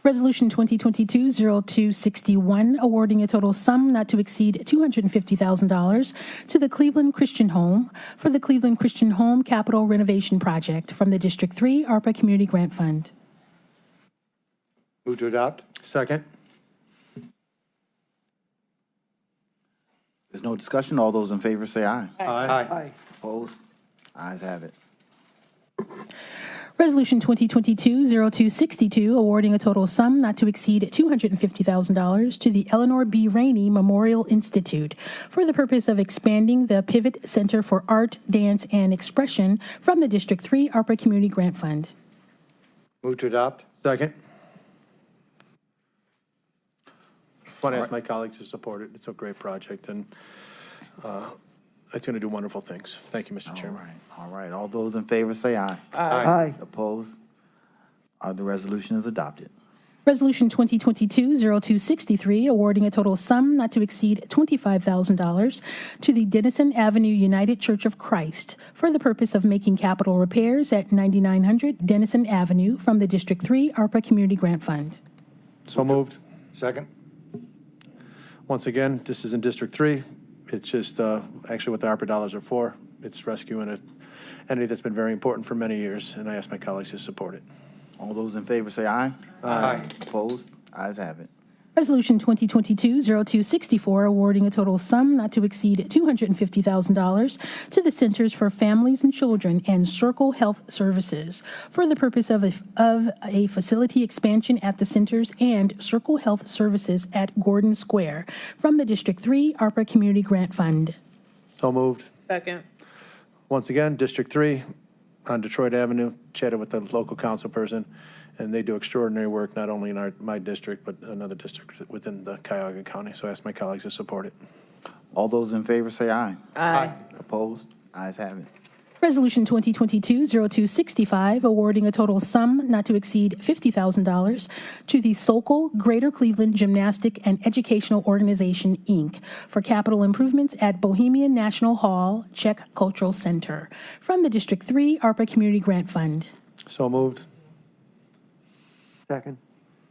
Resolution 2022-0261, awarding a total sum not to exceed $250,000 to the Cleveland Christian Home for the Cleveland Christian Home Capital Renovation Project from the District 3 ARPA Community Grant Fund. Move to adopt. Second. There's no discussion. All those in favor say aye. Aye. Opposed? Ayes have it. Resolution 2022-0262, awarding a total sum not to exceed $250,000 to the Eleanor B. Rainey Memorial Institute for the purpose of expanding the Pivot Center for Art, Dance, and Expression from the District 3 ARPA Community Grant Fund. Move to adopt. Second. I want to ask my colleagues to support it. It's a great project, and it's going to do wonderful things. Thank you, Mr. Chairman. All right. All those in favor say aye. Aye. Opposed? The resolution is adopted. Resolution 2022-0263, awarding a total sum not to exceed $25,000 to the Denison Avenue United Church of Christ for the purpose of making capital repairs at 9900 Denison Avenue from the District 3 ARPA Community Grant Fund. So moved. Second. Once again, this is in District 3. It's just actually what the ARPA dollars are for. It's rescuing an entity that's been very important for many years, and I ask my colleagues to support it. All those in favor say aye. Aye. Opposed? Ayes have it. Resolution 2022-0264, awarding a total sum not to exceed $250,000 to the Centers for Families and Children and Circle Health Services for the purpose of a facility expansion at the centers and Circle Health Services at Gordon Square from the District 3 ARPA Community Grant Fund. So moved. Second. Once again, District 3 on Detroit Avenue, chatted with the local council person, and they do extraordinary work, not only in my district, but another district within the Cuyahoga County. So I ask my colleagues to support it. All those in favor say aye. Aye. Opposed? Ayes have it. Resolution 2022-0265, awarding a total sum not to exceed $50,000 to the Sokol Greater Cleveland Gymnastic and Educational Organization, Inc. for capital improvements at Bohemian National Hall, Czech Cultural Center from the District 3 ARPA Community Grant Fund. So moved. Second.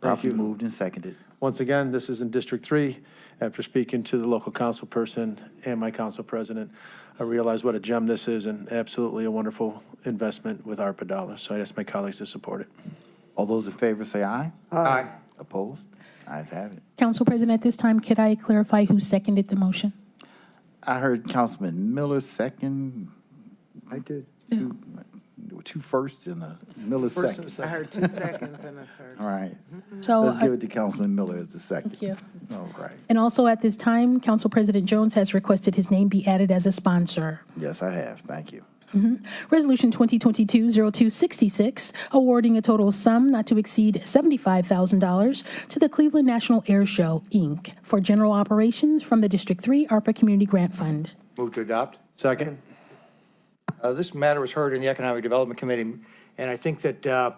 Properly moved and seconded. Once again, this is in District 3. After speaking to the local council person and my council president, I realize what a gem this is and absolutely a wonderful investment with ARPA dollars. So I ask my colleagues to support it. All those in favor say aye. Aye. Opposed? Ayes have it. Council President, at this time, could I clarify who seconded the motion? I heard Councilman Miller second. I did. Two firsts and a Miller second. I heard 2 seconds and a first. All right. So, Let's give it to Councilman Miller as the second. Thank you. All right. And also at this time, Council President Jones has requested his name be added as a sponsor. Yes, I have. Thank you. Resolution 2022-0266, awarding a total sum not to exceed $75,000 to the Cleveland National Air Show, Inc. for general operations from the District 3 ARPA Community Grant Fund. Move to adopt. Second. This matter was heard in the Economic Development Committee, and I think that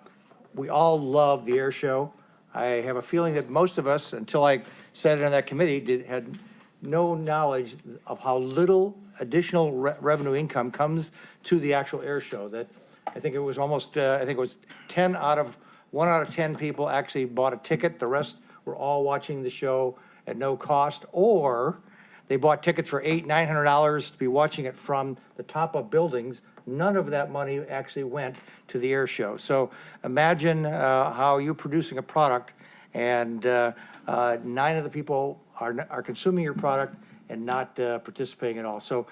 we all love the air show. I have a feeling that most of us, until I said it on that committee, had no knowledge of how little additional revenue income comes to the actual air show. That I think it was almost, I think it was 1 out of 10 people actually bought a ticket. The rest were all watching the show at no cost, or they bought tickets for $800, $900 to be watching it from the top of buildings. None of that money actually went to the air show. So imagine how you're producing a product and 9 of the people are consuming your product and not participating at all. So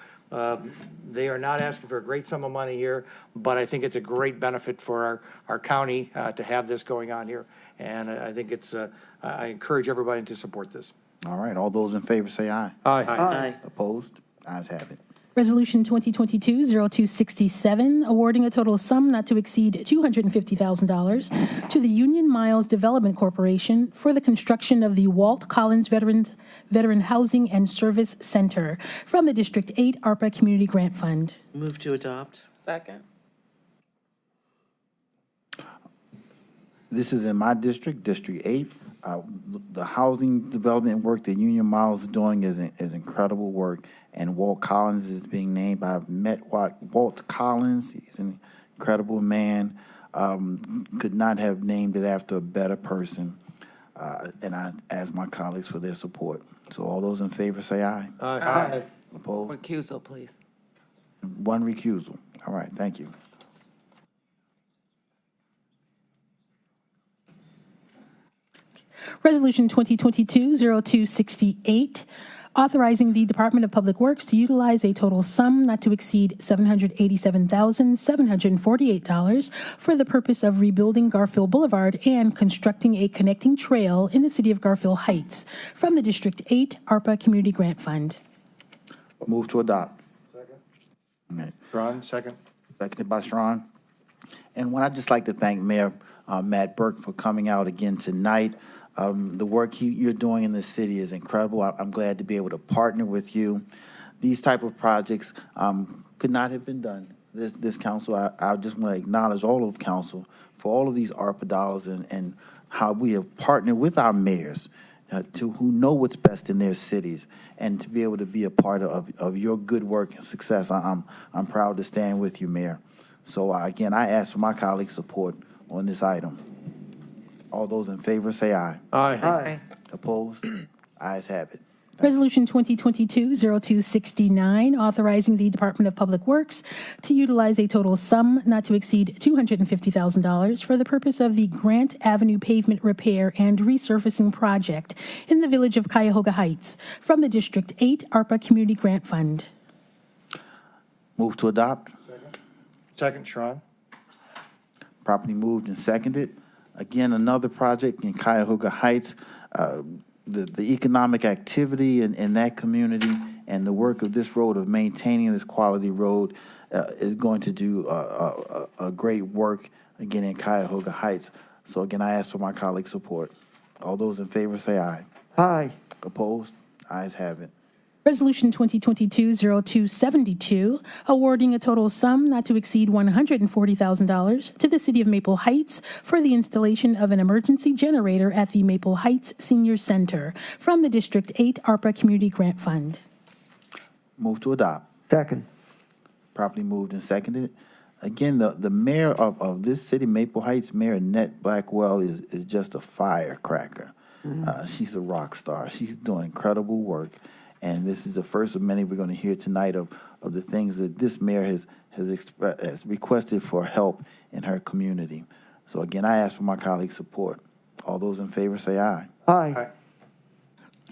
they are not asking for a great sum of money here, but I think it's a great benefit for our county to have this going on here. And I think it's, I encourage everybody to support this. All right. All those in favor say aye. Aye. Opposed? Ayes have it. Resolution 2022-0267, awarding a total sum not to exceed $250,000 to the Union Miles Development Corporation for the construction of the Walt Collins Veteran Housing and Service Center from the District 8 ARPA Community Grant Fund. Move to adopt. Second. This is in my district, District 8. The housing development work that Union Miles is doing is incredible work, and Walt Collins is being named. I've met Walt Collins. He's an incredible man. Could not have named it after a better person. And I ask my colleagues for their support. So all those in favor say aye. Aye. Opposed? Recusal, please. One recusal. All right, thank you. Resolution 2022-0268, authorizing the Department of Public Works to utilize a total sum not to exceed $787,748 for the purpose of rebuilding Garfield Boulevard and constructing a connecting trail in the city of Garfield Heights from the District 8 ARPA Community Grant Fund. Move to adopt. Second. All right. Strawn, second. Seconded by Strawn. And I'd just like to thank Mayor Matt Burke for coming out again tonight. The work you're doing in the city is incredible. I'm glad to be able to partner with you. These type of projects could not have been done. This council, I just want to acknowledge all of council for all of these ARPA dollars and how we have partnered with our mayors who know what's best in their cities, and to be able to be a part of your good work and success. I'm proud to stand with you, Mayor. So again, I ask for my colleagues' support on this item. All those in favor say aye. Aye. Opposed? Ayes have it. Resolution 2022-0269, authorizing the Department of Public Works to utilize a total sum not to exceed $250,000 for the purpose of the Grant Avenue Pavement Repair and Resurfacing Project in the village of Cuyahoga Heights from the District 8 ARPA Community Grant Fund. Move to adopt. Second, Strawn. Properly moved and seconded. Again, another project in Cuyahoga Heights. The economic activity in that community and the work of this road, of maintaining this quality road, is going to do a great work again in Cuyahoga Heights. So again, I ask for my colleagues' support. All those in favor say aye. Aye. Opposed? Ayes have it. Resolution 2022-0272, awarding a total sum not to exceed $140,000 to the City of Maple Heights for the installation of an emergency generator at the Maple Heights Senior Center from the District 8 ARPA Community Grant Fund. Move to adopt. Second. Properly moved and seconded. Again, the mayor of this city, Maple Heights, Mayor Annette Blackwell, is just a firecracker. She's a rock star. She's doing incredible work. And this is the first of many we're going to hear tonight of the things that this mayor has requested for help in her community. So again, I ask for my colleagues' support. All those in favor say aye. Aye.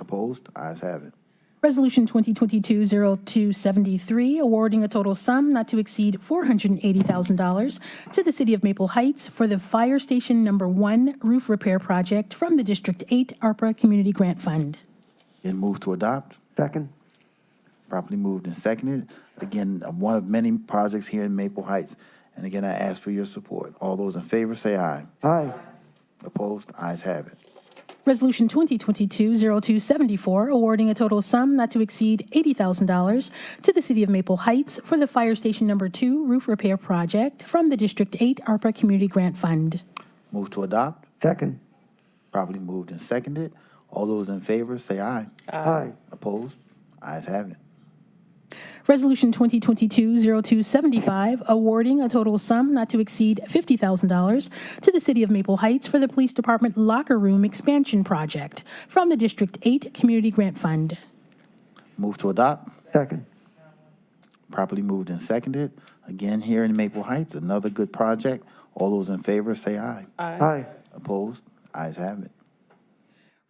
Opposed? Ayes have it. Resolution 2022-0273, awarding a total sum not to exceed $480,000 to the City of Maple Heights for the Fire Station Number 1 roof repair project from the District 8 ARPA Community Grant Fund. And move to adopt. Second. Properly moved and seconded. Again, one of many projects here in Maple Heights. And again, I ask for your support. All those in favor say aye. Aye. Opposed? Ayes have it. Resolution 2022-0274, awarding a total sum not to exceed $80,000 to the City of Maple Heights for the Fire Station Number 2 roof repair project from the District 8 ARPA Community Grant Fund. Move to adopt. Second. Properly moved and seconded. All those in favor say aye. Aye. Opposed? Ayes have it. Resolution 2022-0275, awarding a total sum not to exceed $50,000 to the City of Maple Heights for the Police Department Locker Room Expansion Project from the District 8 Community Grant Fund. Move to adopt. Second. Properly moved and seconded. Again, here in Maple Heights, another good project. All those in favor say aye. Aye. Opposed? Ayes have it.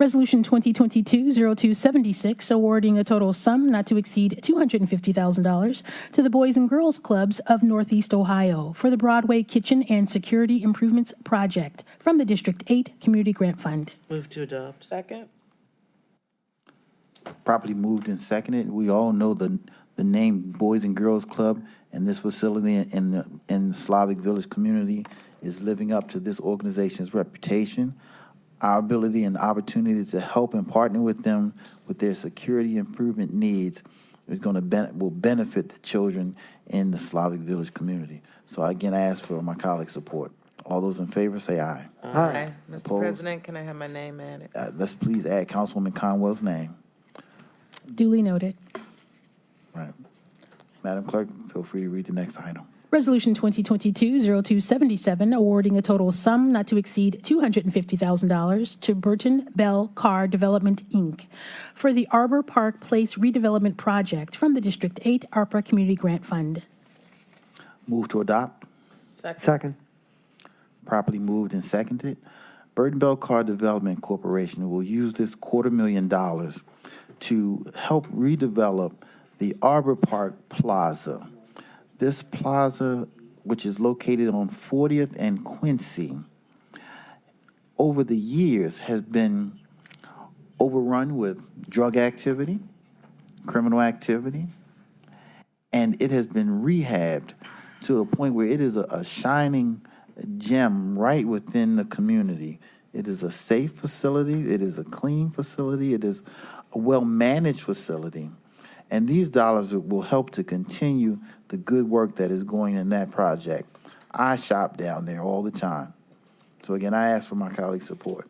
Resolution 2022-0276, awarding a total sum not to exceed $250,000 to the Boys and Girls Clubs of Northeast Ohio for the Broadway Kitchen and Security Improvements Project from the District 8 Community Grant Fund. Move to adopt. Second. Properly moved and seconded. We all know the name Boys and Girls Club, and this facility in the Slavic Village community is living up to this organization's reputation. Our ability and opportunity to help and partner with them with their security improvement needs is going to will benefit the children in the Slavic Village community. So again, I ask for my colleagues' support. All those in favor say aye. Aye. Mr. Opposed? President, can I have my name added? Let's please add Councilwoman Conwell's name. Duly noted. Right. Madam Clerk, feel free to read the next item. Resolution 2022-0277, awarding a total sum not to exceed $250,000 to Burton Bell Car Development, Inc. for the Arbor Park Place redevelopment project from the District 8 ARPA Community Grant Fund. Move to adopt. Second. Properly moved and seconded. Burton Bell Car Development Corporation will use this $250,000 to help redevelop the Arbor Park Plaza. This plaza, which is located on 40th and Quincy, over the years has been overrun with drug activity, criminal activity, and it has been rehabbed to a point where it is a shining gem right within the community. It is a safe facility. It is a clean facility. It is a well-managed facility. And these dollars will help to continue the good work that is going in that project. I shop down there all the time. So again, I ask for my colleagues' support.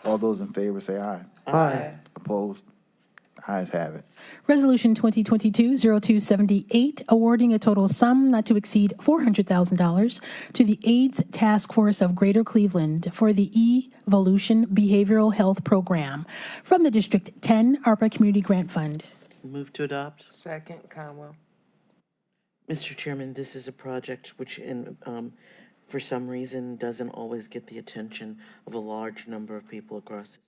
All those in favor say aye. Aye. Opposed? Ayes have it. Resolution 2022-0278, awarding a total sum not to exceed $400,000 to the AIDS Task Force of Greater Cleveland for the Evolution Behavioral Health Program from the District 10 ARPA Community Grant Fund. Move to adopt. Second, Conwell. Mr. Chairman, this is a project which for some reason doesn't always get the attention of a large number of people across this county.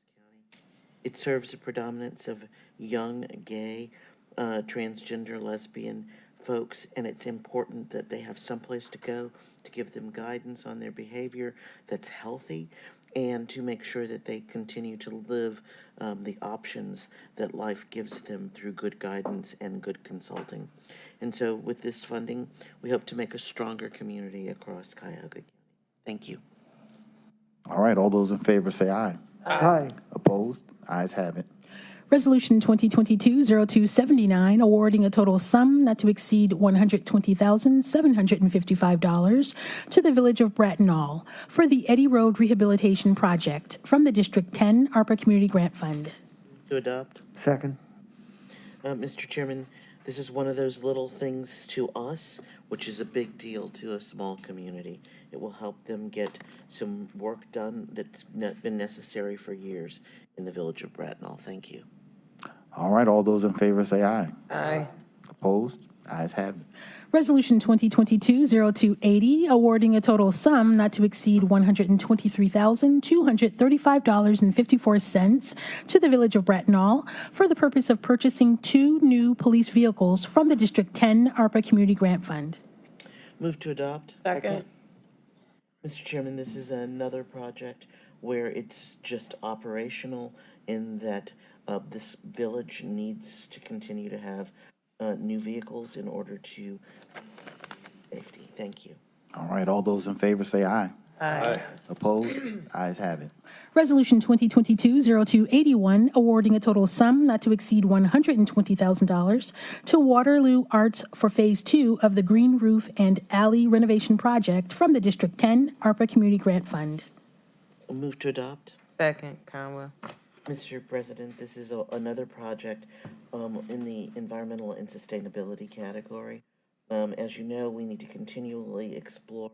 It serves a predominance of young, gay, transgender, lesbian folks, and it's important that they have someplace to go to give them guidance on their behavior that's healthy and to make sure that they continue to live the options that life gives them through good guidance and good consulting. And so with this funding, we hope to make a stronger community across Cuyahoga County. Thank you. All right, all those in favor say aye. Aye. Opposed? Ayes have it. Resolution 2022-0279, awarding a total sum not to exceed $120,755 to the Village of Brattonall for the Eddy Road Rehabilitation Project from the District 10 ARPA Community Grant Fund. To adopt. Second. Mr. Chairman, this is one of those little things to us, which is a big deal to a small community. It will help them get some work done that's been necessary for years in the Village of Brattonall. Thank you. All right, all those in favor say aye. Aye. Opposed? Ayes have it. Resolution 2022-0280, awarding a total sum not to exceed $123,235.54 to the Village of Brattonall for the purpose of purchasing 2 new police vehicles from the District 10 ARPA Community Grant Fund. Move to adopt. Second. Mr. Chairman, this is another project where it's just operational in that this village needs to continue to have new vehicles in order to safety. Thank you. All right, all those in favor say aye. Aye. Opposed? Ayes have it. Resolution 2022-0281, awarding a total sum not to exceed $120,000 to Waterloo Arts for Phase 2 of the Green Roof and Alley Renovation Project from the District 10 ARPA Community Grant Fund. Move to adopt. Second, Conwell. Mr. President, this is another project in the environmental and sustainability category. As you know, we need to continually explore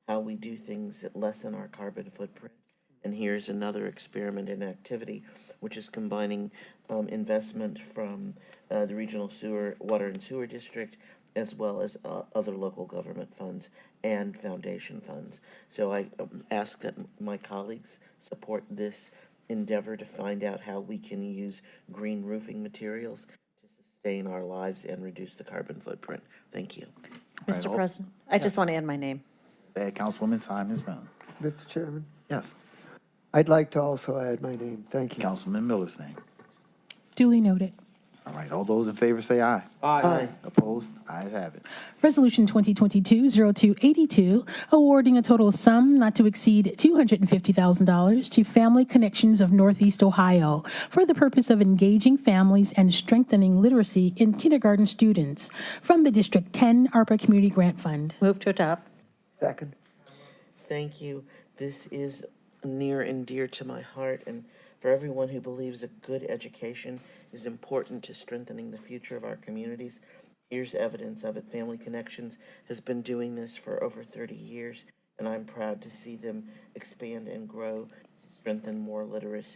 how we do things that lessen our carbon footprint. And here's another experiment in activity, which is combining investment from the Regional Water and Sewer District, as well as other local government funds and foundation funds. So I ask that my colleagues support this endeavor to find out how we can use green roofing materials to sustain our lives and reduce the carbon footprint. Thank you. Mr. President, I just want to add my name. Councilwoman Simon's name. Mr. Chairman, Yes. I'd like to also add my name. Thank you. Councilman Miller's name. Duly noted. All right, all those in favor say aye. Aye. Opposed? Ayes have it. Resolution 2022-0282, awarding a total sum not to exceed $250,000 to Family Connections of Northeast Ohio for the purpose of engaging families and strengthening literacy in kindergarten students from the District 10 ARPA Community Grant Fund. Move to adopt. Second. Thank you. This is near and dear to my heart, and for everyone who believes a good education is important to strengthening the future of our communities. Here's evidence of it. Family Connections has been doing this for over 30 years, and I'm proud to see them expand and grow to strengthen more literacy,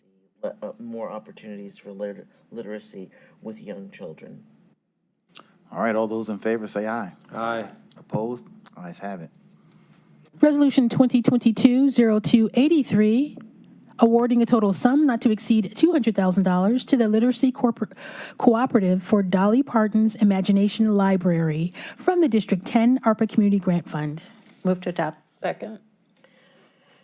more opportunities for literacy with young children. All right, all those in favor say aye. Aye. Opposed? Ayes have it. Resolution 2022-0283, awarding a total sum not to exceed $200,000 to the Literacy Cooperative for Dolly Parton's Imagination Library from the District 10 ARPA Community Grant Fund. Move to adopt. Second.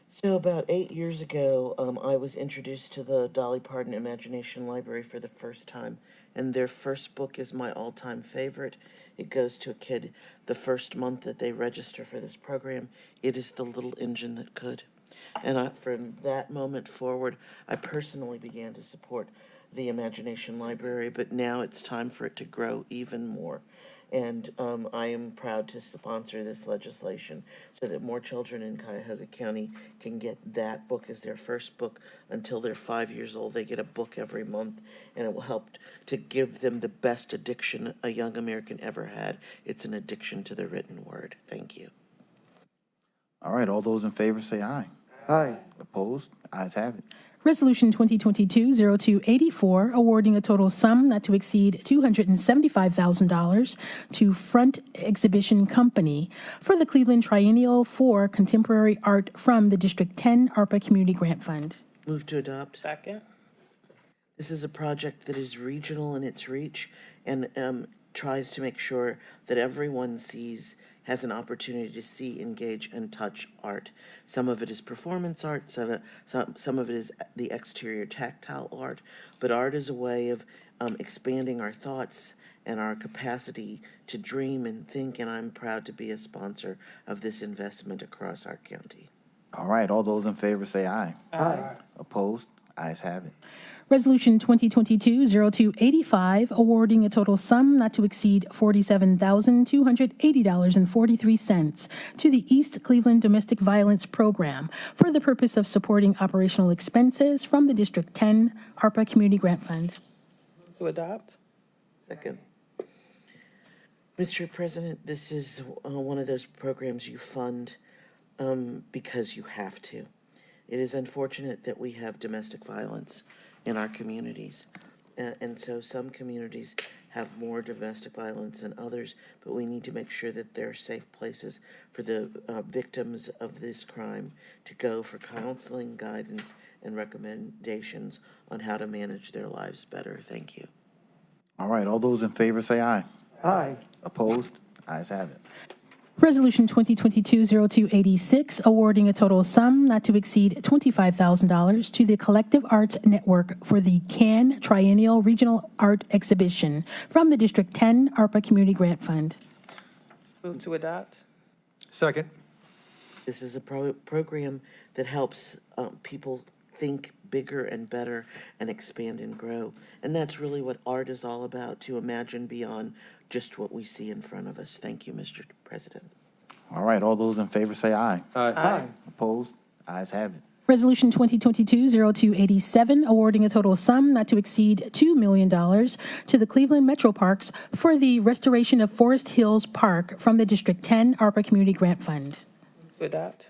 So about 8 years ago, I was introduced to the Dolly Parton Imagination Library for the first time, and their first book is my all-time favorite. It goes to a kid the first month that they register for this program. It is The Little Engine That Could. And from that moment forward, I personally began to support the Imagination Library, but now it's time for it to grow even more. And I am proud to sponsor this legislation so that more children in Cuyahoga County can get that book as their first book until they're 5 years old. They get a book every month, and it will help to give them the best addiction a young American ever had. It's an addiction to the written word. Thank you. All right, all those in favor say aye. Aye. Opposed? Ayes have it. Resolution 2022-0284, awarding a total sum not to exceed $275,000 to Front Exhibition Company for the Cleveland Triennial for Contemporary Art from the District 10 ARPA Community Grant Fund. Move to adopt. Second. This is a project that is regional in its reach and tries to make sure that everyone has an opportunity to see, engage, and touch art. Some of it is performance art, some of it is the exterior tactile art, but art is a way of expanding our thoughts and our capacity to dream and think, and I'm proud to be a sponsor of this investment across our county. All right, all those in favor say aye. Aye. Opposed? Ayes have it. Resolution 2022-0285, awarding a total sum not to exceed $47,280.43 to the East Cleveland Domestic Violence Program for the purpose of supporting operational expenses from the District 10 ARPA Community Grant Fund. To adopt. Second. Mr. President, this is one of those programs you fund because you have to. It is unfortunate that we have domestic violence in our communities. And so some communities have more domestic violence than others, but we need to make sure that there are safe places for the victims of this crime to go for counseling, guidance, and recommendations on how to manage their lives better. Thank you. All right, all those in favor say aye. Aye. Opposed? Ayes have it. Resolution 2022-0286, awarding a total sum not to exceed $25,000 to the Collective Arts Network for the Cannes Triennial Regional Art Exhibition from the District 10 ARPA Community Grant Fund. Move to adopt. Second. This is a program that helps people think bigger and better and expand and grow. And that's really what art is all about, to imagine beyond just what we see in front of us. Thank you, Mr. President. All right, all those in favor say aye. Aye. Opposed? Ayes have it. Resolution 2022-0287, awarding a total sum not to exceed $2 million to the Cleveland Metro Parks for the restoration of Forest Hills Park from the District 10 ARPA Community Grant Fund. To adopt.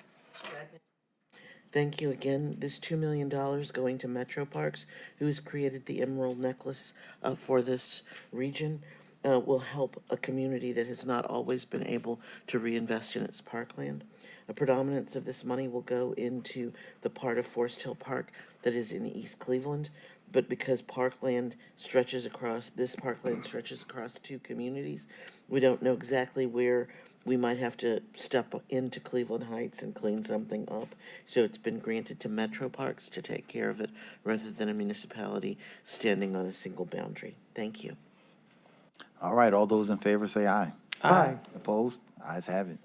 Thank you again. This $2 million going to Metro Parks, who has created the Emerald Necklace for this region, will help a community that has not always been able to reinvest in its parkland. A predominance of this money will go into the part of Forest Hill Park that is in East Cleveland, but because this parkland stretches across two communities, we don't know exactly where we might have to step into Cleveland Heights and clean something up. So it's been granted to Metro Parks to take care of it rather than a municipality standing on a single boundary. Thank you. All right, all those in favor say aye. Aye. Opposed? Ayes have it.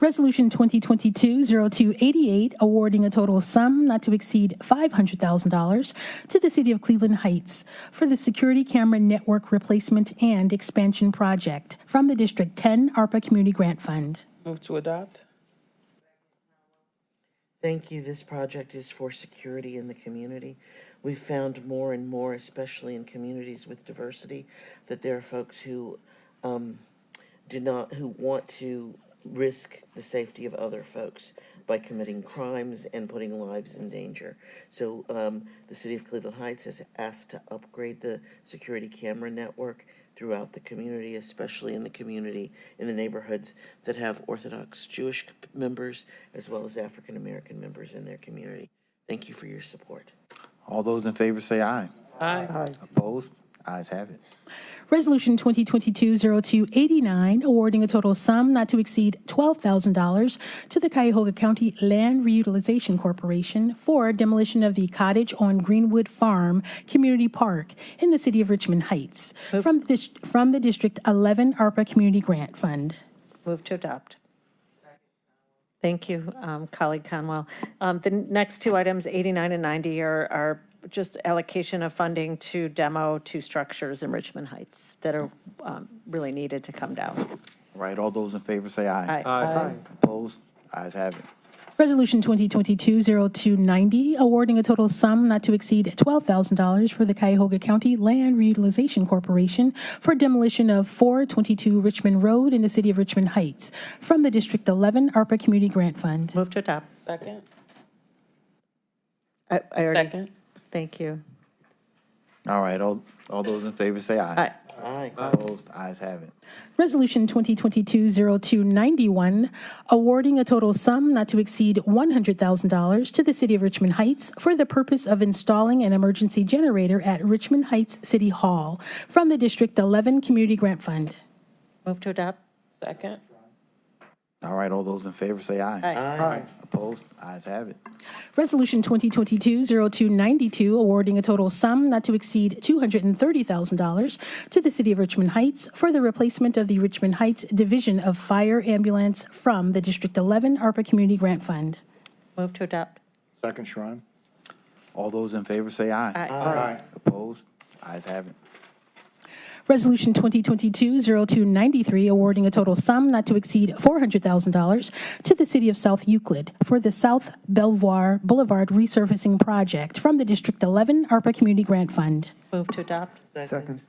Resolution 2022-0288, awarding a total sum not to exceed $500,000 to the City of Cleveland Heights for the Security Camera Network Replacement and Expansion Project from the District 10 ARPA Community Grant Fund. Move to adopt. Thank you. This project is for security in the community. We've found more and more, especially in communities with diversity, that there are folks who who want to risk the safety of other folks by committing crimes and putting lives in danger. So the city of Cleveland Heights has asked to upgrade the security camera network throughout the community, especially in the neighborhoods that have Orthodox Jewish members as well as African American members in their community. Thank you for your support. All those in favor say aye. Aye. Opposed? Ayes have it. Resolution 2022-0289, awarding a total sum not to exceed $12,000 to the Cuyahoga County Land Reutilization Corporation for demolition of the cottage on Greenwood Farm Community Park in the city of Richmond Heights from the District 11 ARPA Community Grant Fund. Move to adopt. Thank you, colleague Conwell. The next two items, 89 and 90, are just allocation of funding to demo two structures in Richmond Heights that are really needed to come down. All right, all those in favor say aye. Aye. Opposed? Ayes have it. Resolution 2022-0290, awarding a total sum not to exceed $12,000 for the Cuyahoga County Land Reutilization Corporation for demolition of 422 Richmond Road in the city of Richmond Heights from the District 11 ARPA Community Grant Fund. Move to adopt. Second. I already. Second. Thank you. All right, all those in favor say aye. Aye. Aye. Opposed? Ayes have it. Resolution 2022-0291, awarding a total sum not to exceed $100,000 to the city of Richmond Heights for the purpose of installing an emergency generator at Richmond Heights City Hall from the District 11 Community Grant Fund. Move to adopt. Second. All right, all those in favor say aye. Aye. Opposed? Ayes have it. Resolution 2022-0292, awarding a total sum not to exceed $230,000 to the city of Richmond Heights for the replacement of the Richmond Heights Division of Fire Ambulance from the District 11 ARPA Community Grant Fund. Move to adopt. Second, Shrine. All those in favor say aye. Aye. Opposed? Ayes have it. Resolution 2022-0293, awarding a total sum not to exceed $400,000 to the city of South Euclid for the South Belvoir Boulevard resurfacing project from the District 11 ARPA Community Grant Fund. Move to adopt. Second.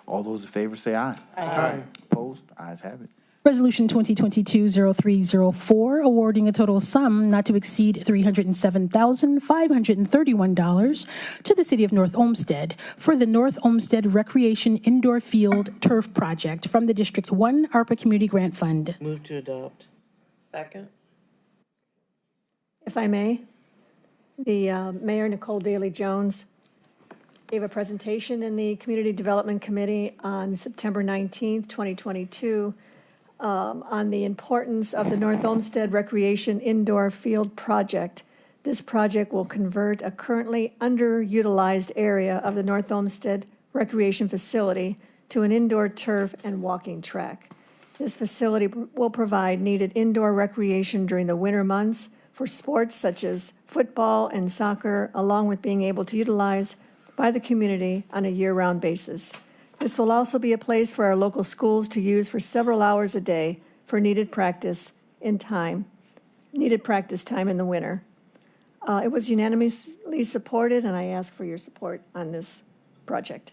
All those in favor say aye. Aye. Opposed? Ayes have it. Resolution 2022-0304, awarding a total sum not to exceed $307,531 to the city of North Olmsted for the North Olmsted Recreation Indoor Field Turf Project from the District 1 ARPA Community Grant Fund. Move to adopt. Second. If I may, the Mayor, Nicole Daly Jones, gave a presentation in the Community Development Committee on September 19th, 2022, on the importance of the North Olmsted Recreation Indoor Field Project. This project will convert a currently underutilized area of the North Olmsted Recreation Facility to an indoor turf and walking track. This facility will provide needed indoor recreation during the winter months for sports such as football and soccer, along with being able to utilize by the community on a year-round basis. This will also be a place for our local schools to use for several hours a day for needed practice time in the winter. It was unanimously supported, and I ask for your support on this project.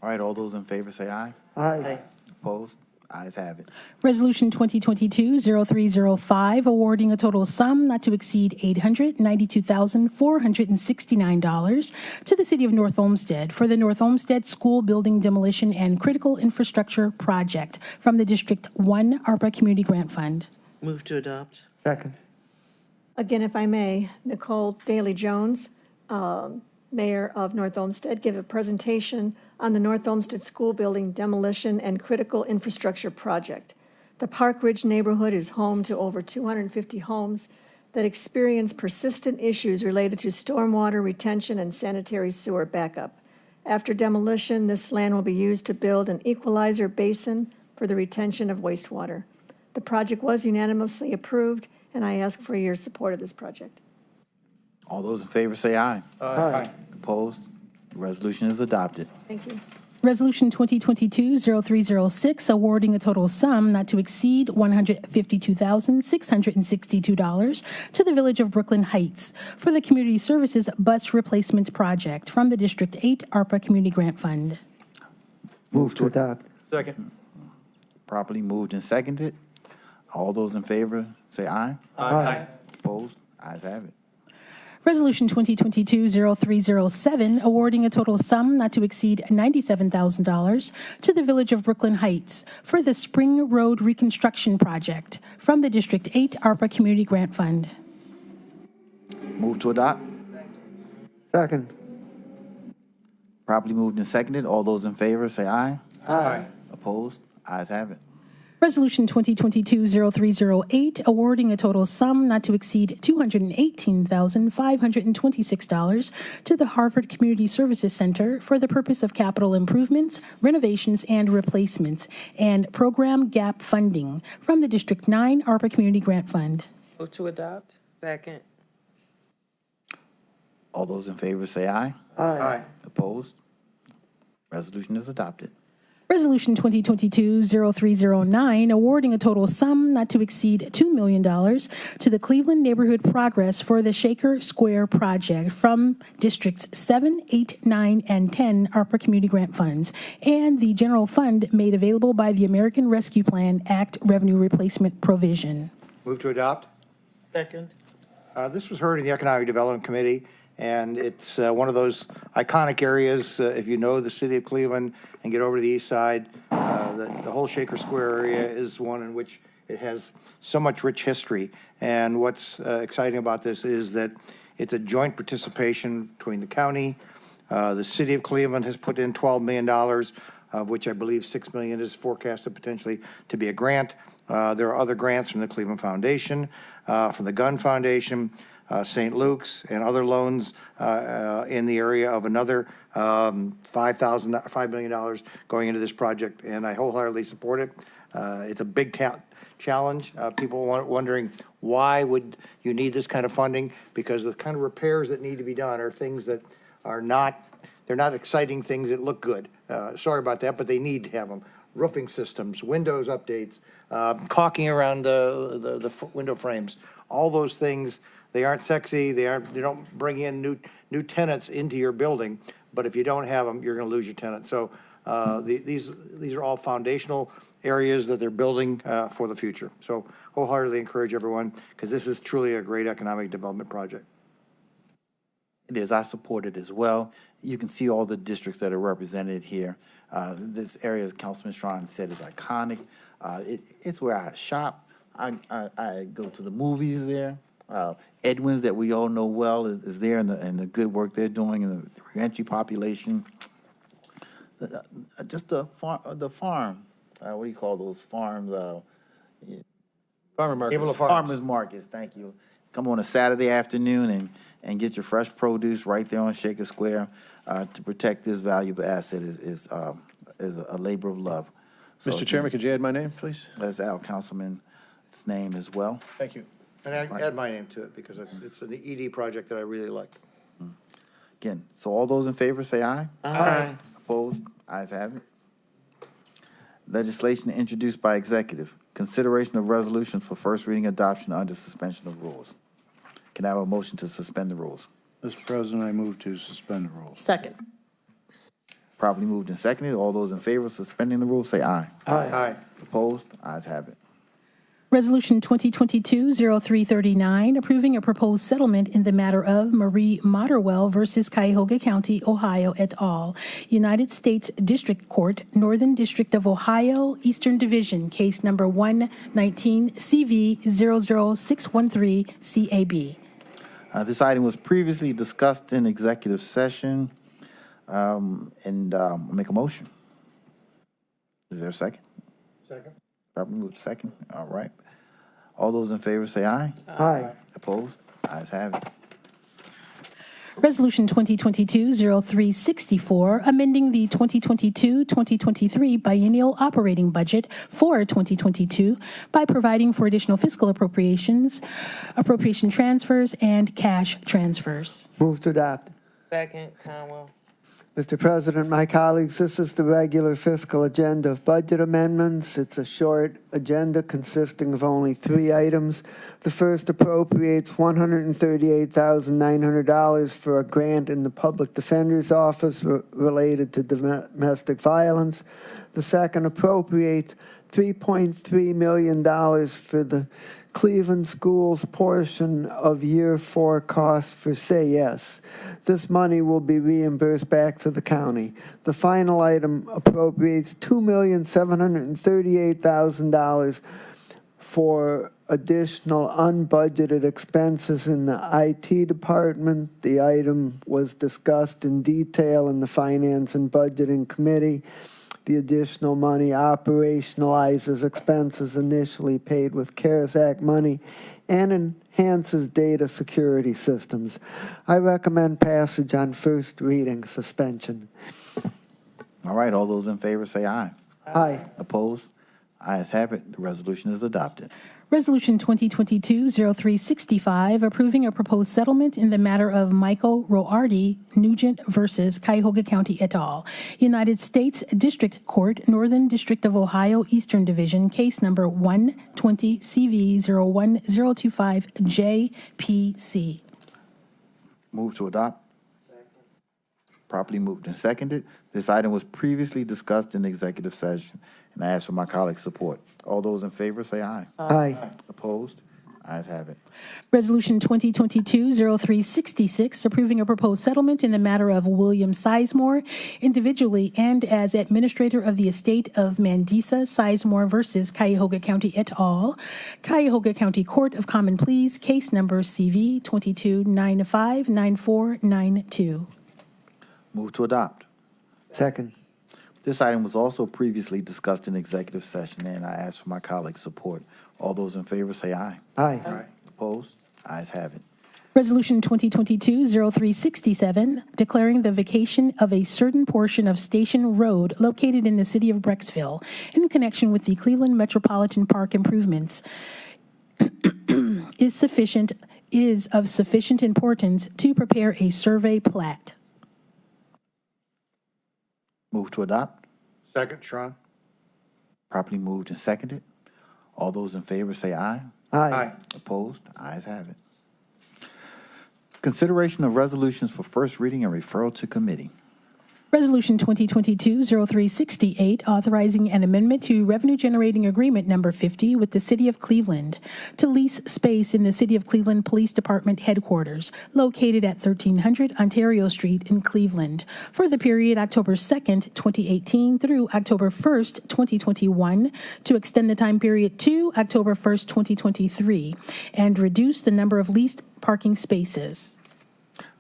All right, all those in favor say aye. Aye. Opposed? Ayes have it. Resolution 2022-0305, awarding a total sum not to exceed $892,469 to the city of North Olmsted for the North Olmsted School Building Demolition and Critical Infrastructure Project from the District 1 ARPA Community Grant Fund. Move to adopt. Second. Again, if I may, Nicole Daly Jones, Mayor of North Olmsted, give a presentation on the North Olmsted School Building Demolition and Critical Infrastructure Project. The Park Ridge neighborhood is home to over 250 homes that experience persistent issues related to stormwater retention and sanitary sewer backup. After demolition, this land will be used to build an equalizer basin for the retention of wastewater. The project was unanimously approved, and I ask for your support of this project. All those in favor say aye. Aye. Opposed? The resolution is adopted. Thank you. Resolution 2022-0306, awarding a total sum not to exceed $152,662 to the Village of Brooklyn Heights for the Community Services Bus Replacement Project from the District 8 ARPA Community Grant Fund. Move to adopt. Second. Properly moved and seconded. All those in favor, say aye. Aye. Opposed? Ayes have it. Resolution 2022-0307, awarding a total sum not to exceed $97,000 to the Village of Brooklyn Heights for the Spring Road Reconstruction Project from the District 8 ARPA Community Grant Fund. Move to adopt. Second. Properly moved and seconded. All those in favor, say aye. Aye. Opposed? Ayes have it. Resolution 2022-0308, awarding a total sum not to exceed $218,526 to the Harvard Community Services Center for the purpose of capital improvements, renovations, and replacements, and program gap funding from the District 9 ARPA Community Grant Fund. Move to adopt. Second. All those in favor, say aye. Aye. Opposed? Resolution is adopted. Resolution 2022-0309, awarding a total sum not to exceed $2 million to the Cleveland Neighborhood Progress for the Shaker Square Project from Districts 7, 8, 9, and 10 ARPA Community Grant Funds, and the general fund made available by the American Rescue Plan Act Revenue Replacement Provision. Move to adopt. Second. This was heard in the Economic Development Committee, and it's one of those iconic areas. If you know the city of Cleveland and get over to the east side, the whole Shaker Square area is one in which it has so much rich history. And what's exciting about this is that it's a joint participation between the county. The city of Cleveland has put in $12 million, of which I believe $6 million is forecasted potentially to be a grant. There are other grants from the Cleveland Foundation, from the Gunn Foundation, St. Luke's, and other loans in the area of another $5 million going into this project, and I wholeheartedly support it. It's a big challenge. People wondering why would you need this kind of funding, because the kind of repairs that need to be done are things that are not, they're not exciting things that look good. Sorry about that, but they need to have them. Roofing systems, windows updates, caulking around the window frames, all those things. They aren't sexy. They don't bring in new tenants into your building. But if you don't have them, you're going to lose your tenant. So these are all foundational areas that they're building for the future. So wholeheartedly encourage everyone, because this is truly a great economic development project. It is. I support it as well. You can see all the districts that are represented here. This area, as Councilman Strawn said, is iconic. It's where I shop. I go to the movies there. Edwin's, that we all know well, is there, and the good work they're doing, and the reentry population. Just the farm. What do you call those farms? Farmer markets. Farmers markets. Thank you. Come on a Saturday afternoon and get your fresh produce right there on Shaker Square. To protect this valuable asset is a labor of love. So, Mr. Chairman, could you add my name, please? That's our councilman's name as well. Thank you. And add my name to it, because it's an ED project that I really liked. Again, so all those in favor say aye. Aye. Opposed? Ayes have it. Legislation introduced by executive. Consideration of resolutions for first reading adoption under suspension of rules. Can I have a motion to suspend the rules? Mr. President, I move to suspend the rules. Second. Properly moved and seconded. All those in favor of suspending the rules say aye. Aye. Opposed? Ayes have it. Resolution 2022-0339, approving a proposed settlement in the matter of Marie Motterwell versus Cuyahoga County, Ohio et al., United States District Court, Northern District of Ohio, Eastern Division, case number 119 CV 00613 CAB. This item was previously discussed in executive session, and I'll make a motion. Is there a second? Second. Properly moved second. All right. All those in favor say aye. Aye. Opposed? Ayes have it. Resolution 2022-0364, amending the 2022-2023 biennial operating budget for 2022 by providing for additional fiscal appropriations, appropriation transfers, and cash transfers. Move to adopt. Second. Conwell. Mr. President, my colleagues, this is the regular fiscal agenda of budget amendments. It's a short agenda consisting of only 3 items. The first appropriates $138,900 for a grant in the Public Defender's Office related to domestic violence. The second appropriates $3.3 million for the Cleveland Schools portion of Year 4 costs for Say Yes. This money will be reimbursed back to the county. The final item appropriates $2,738,000 for additional unbudgeted expenses in the IT department. The item was discussed in detail in the Finance and Budgeting Committee. The additional money operationalizes expenses initially paid with CARES Act money and enhances data security systems. I recommend passage on first reading, suspension. All right, all those in favor say aye. Aye. Opposed? Ayes have it. The resolution is adopted. Resolution 2022-0365, approving a proposed settlement in the matter of Michael Roarty Nugent versus Cuyahoga County et al. United States District Court, Northern District of Ohio, Eastern Division, case number 120 CV01025 JPC. Move to adopt. Properly moved and seconded. This item was previously discussed in the executive session, and I ask for my colleagues' support. All those in favor say aye. Aye. Opposed? Ayes have it. Resolution 2022-0366, approving a proposed settlement in the matter of William Sizemore, individually and as administrator of the estate of Mandisa Sizemore versus Cuyahoga County et al., Cuyahoga County Court of Common Pleas, case number CV 22959492. Move to adopt. Second. This item was also previously discussed in executive session, and I ask for my colleagues' support. All those in favor say aye. Aye. Opposed? Ayes have it. Resolution 2022-0367, declaring the vacation of a certain portion of Station Road located in the city of Brecksville in connection with the Cleveland Metropolitan Park improvements is of sufficient importance to prepare a survey plat. Move to adopt. Second, Tron. Properly moved and seconded. All those in favor say aye. Aye. Opposed? Ayes have it. Consideration of resolutions for first reading and referral to committee. Resolution 2022-0368, authorizing an amendment to Revenue Generating Agreement Number 50 with the City of Cleveland to lease space in the City of Cleveland Police Department headquarters, located at 1300 Ontario Street in Cleveland, for the period October 2nd, 2018 through October 1st, 2021, to extend the time period to October 1st, 2023, and reduce the number of leased parking spaces.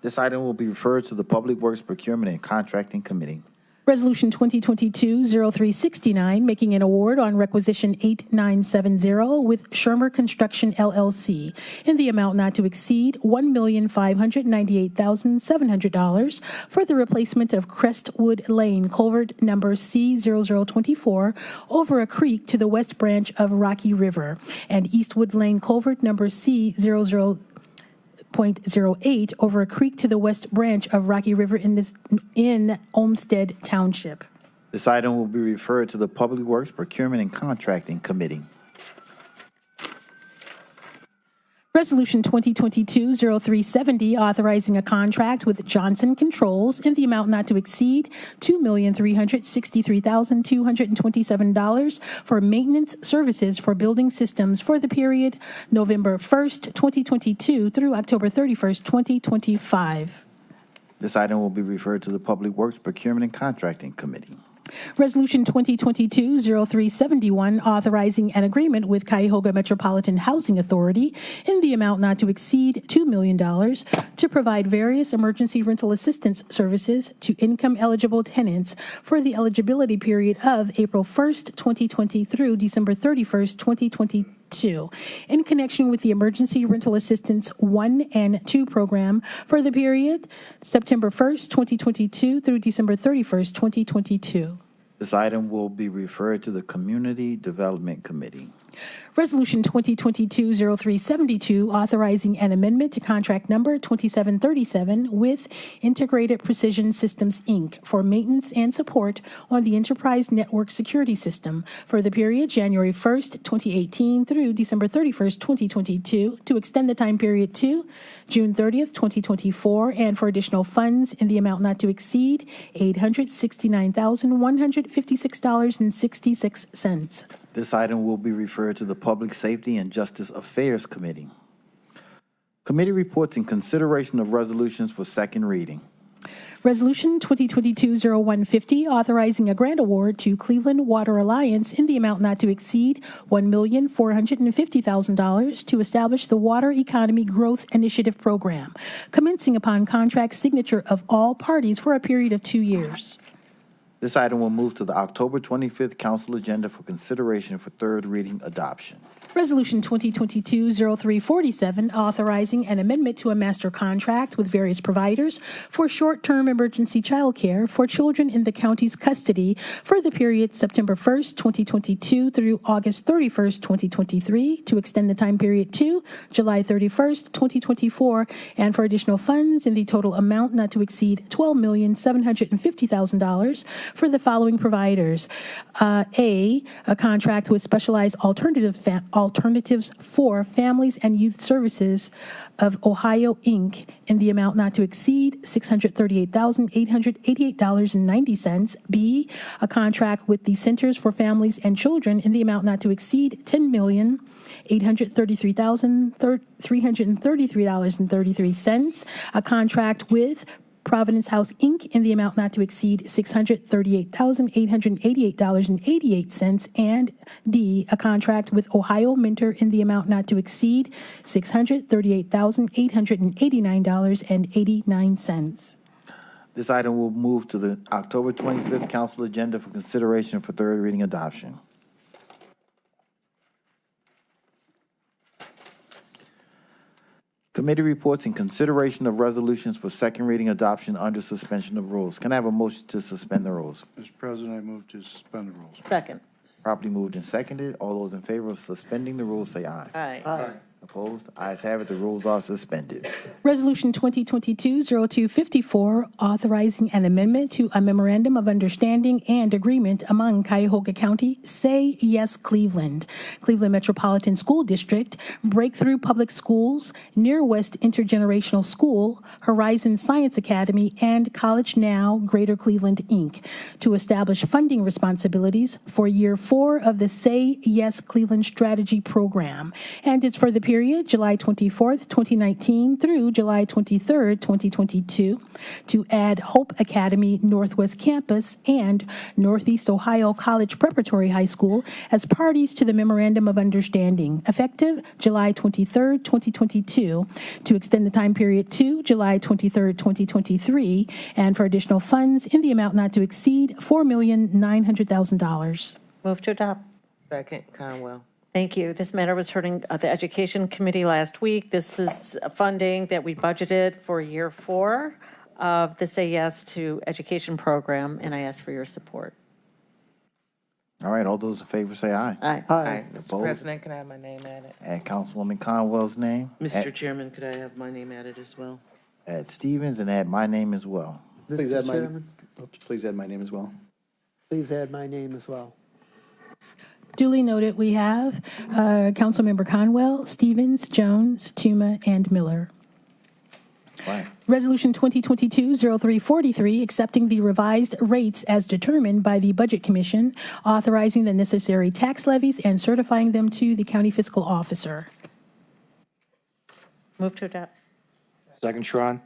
This item will be referred to the Public Works Procurement and Contracting Committee. Resolution 2022-0369, making an award on requisition 8970 with Shermer Construction LLC in the amount not to exceed $1,598,700 for the replacement of Crestwood Lane, culvert number C0024, over a creek to the west branch of Rocky River, and Eastwood Lane, culvert number C00 0.08 over a creek to the west branch of Rocky River in Olmsted Township. This item will be referred to the Public Works Procurement and Contracting Committee. Resolution 2022-0370, authorizing a contract with Johnson Controls in the amount not to exceed $2,363,227 for maintenance services for building systems for the period November 1st, 2022 through October 31st, 2025. This item will be referred to the Public Works Procurement and Contracting Committee. Resolution 2022-0371, authorizing an agreement with Cuyahoga Metropolitan Housing Authority in the amount not to exceed $2 million to provide various emergency rental assistance services to income-eligible tenants for the eligibility period of April 1st, 2020 through December 31st, 2022, in connection with the Emergency Rental Assistance 1 and 2 program for the period September 1st, 2022 through December 31st, 2022. This item will be referred to the Community Development Committee. Resolution 2022-0372, authorizing an amendment to contract number 2737 with Integrated Precision Systems, Inc. for maintenance and support on the Enterprise Network Security System for the period January 1st, 2018 through December 31st, 2022, to extend the time period to June 30th, 2024, and for additional funds in the amount not to exceed $869,156.66. This item will be referred to the Public Safety and Justice Affairs Committee. Committee reports in consideration of resolutions for second reading. Resolution 2022-0150, authorizing a grant award to Cleveland Water Alliance in the amount not to exceed $1,450,000 to establish the Water Economy Growth Initiative Program, commencing upon contract signature of all parties for a period of 2 years. This item will move to the October 25th council agenda for consideration for third reading adoption. Resolution 2022-0347, authorizing an amendment to a master contract with various providers for short-term emergency child care for children in the county's custody for the period September 1st, 2022 through August 31st, 2023, to extend the time period to July 31st, 2024, and for additional funds in the total amount not to exceed $12,750,000 for the following providers. A contract with Specialized Alternatives for Families and Youth Services of Ohio, Inc., in the amount not to exceed $638,888.90. B, a contract with the Centers for Families and Children in the amount not to exceed $10,833,333.33. A contract with Providence House, Inc., in the amount not to exceed $638,888.88, and D, a contract with Ohio Mentor in the amount not to exceed $638,889.89. This item will move to the October 25th council agenda for consideration for third reading adoption. Committee reports in consideration of resolutions for second reading adoption under suspension of rules. Can I have a motion to suspend the rules? Mr. President, I move to suspend the rules. Second. Properly moved and seconded. All those in favor of suspending the rules say aye. Aye. Opposed? Ayes have it. The rules are suspended. Resolution 2022-0254, authorizing an amendment to a memorandum of understanding and agreement among Cuyahoga County, Say Yes Cleveland, Cleveland Metropolitan School District, Breakthrough Public Schools, Near West Intergenerational School, Horizon Science Academy, and College Now Greater Cleveland, Inc., to establish funding responsibilities for Year 4 of the Say Yes Cleveland Strategy Program, and it's for the period July 24th, 2019 through July 23rd, 2022, to add Hope Academy Northwest Campus and Northeast Ohio College Preparatory High School as parties to the Memorandum of Understanding, effective July 23rd, 2022, to extend the time period to July 23rd, 2023, and for additional funds in the amount not to exceed $4,900,000. Move to adopt. Second, Conwell. Thank you. This matter was heard in the Education Committee last week. This is funding that we budgeted for Year 4 of the Say Yes to Education program, and I ask for your support. All right, all those in favor say aye. Aye. Aye. Mr. Opposed? President, can I have my name added? Add Councilwoman Conwell's name. Mr. Chairman, could I have my name added as well? Add Stevens and add my name as well. Please add my, Chairman, please add my name as well. please add my name as well. Duly noted, we have Councilmember Conwell, Stevens, Jones, Tuma, and Miller. Right. Resolution 2022-0343, accepting the revised rates as determined by the Budget Commission, authorizing the necessary tax levies and certifying them to the county fiscal officer. Move to adopt. Second, Sharon.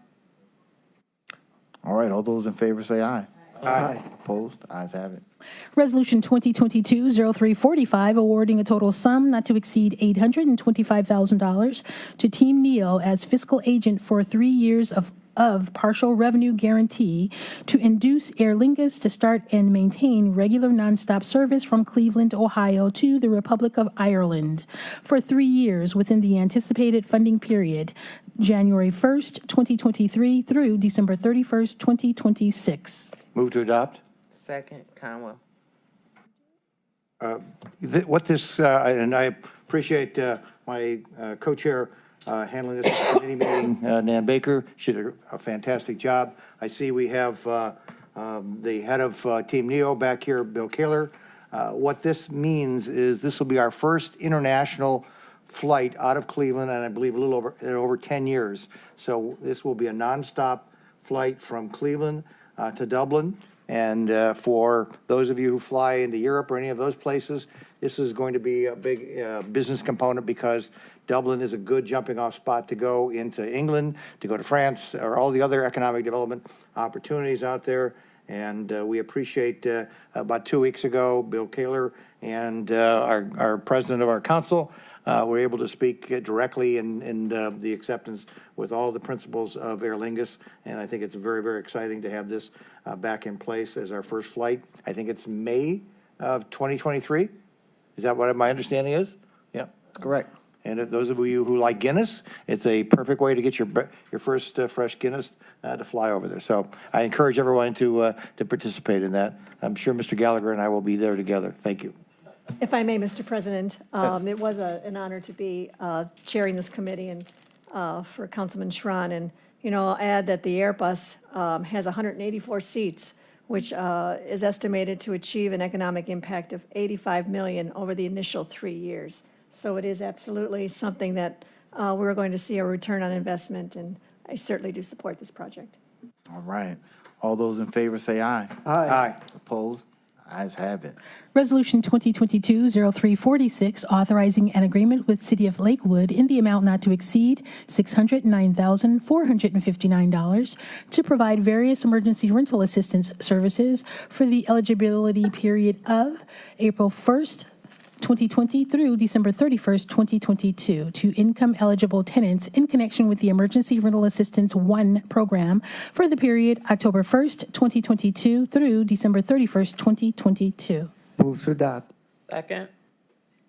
All right, all those in favor say aye. Aye. Opposed? Ayes have it. Resolution 2022-0345, awarding a total sum not to exceed $825,000 to Team Neal as fiscal agent for 3 years of partial revenue guarantee to induce Aer Lingus to start and maintain regular nonstop service from Cleveland, Ohio to the Republic of Ireland for 3 years within the anticipated funding period, January 1st, 2023 through December 31st, 2026. Move to adopt. Second, Conwell. What this, and I appreciate my co-chair handling this committee meeting, Nan Baker. She did a fantastic job. I see we have the head of Team NEO back here, Bill Kaler. What this means is this will be our first international flight out of Cleveland, and I believe a little over 10 years. So this will be a nonstop flight from Cleveland to Dublin. And for those of you who fly into Europe or any of those places, this is going to be a big business component because Dublin is a good jumping off spot to go into England, to go to France, or all the other economic development opportunities out there. And we appreciate about 2 weeks ago, Bill Kaler and our president of our council were able to speak directly in the acceptance with all the principals of Aer Lingus. And I think it's very, very exciting to have this back in place as our first flight. I think it's May of 2023. Is that what my understanding is? Yeah, that's correct. And if those of you who like Guinness, it's a perfect way to get your first fresh Guinness to fly over there. So I encourage everyone to participate in that. I'm sure Mr. Gallagher and I will be there together. Thank you. If I may, Mr. President, Yes. it was an honor to be chairing this committee and for Councilman Schron. And, you know, I'll add that the Airbus has 184 seats, which is estimated to achieve an economic impact of $85 million over the initial 3 years. So it is absolutely something that we're going to see a return on investment, and I certainly do support this project. All right. All those in favor say aye. Aye. Opposed? Ayes have it. Resolution 2022-0346, authorizing an agreement with City of Lakewood in the amount not to exceed $609,459 to provide various emergency rental assistance services for the eligibility period of April 1st, 2020 through December 31st, 2022 to income-eligible tenants in connection with the Emergency Rental Assistance 1 program for the period October 1st, 2022 through December 31st, 2022. Move to adopt. Second.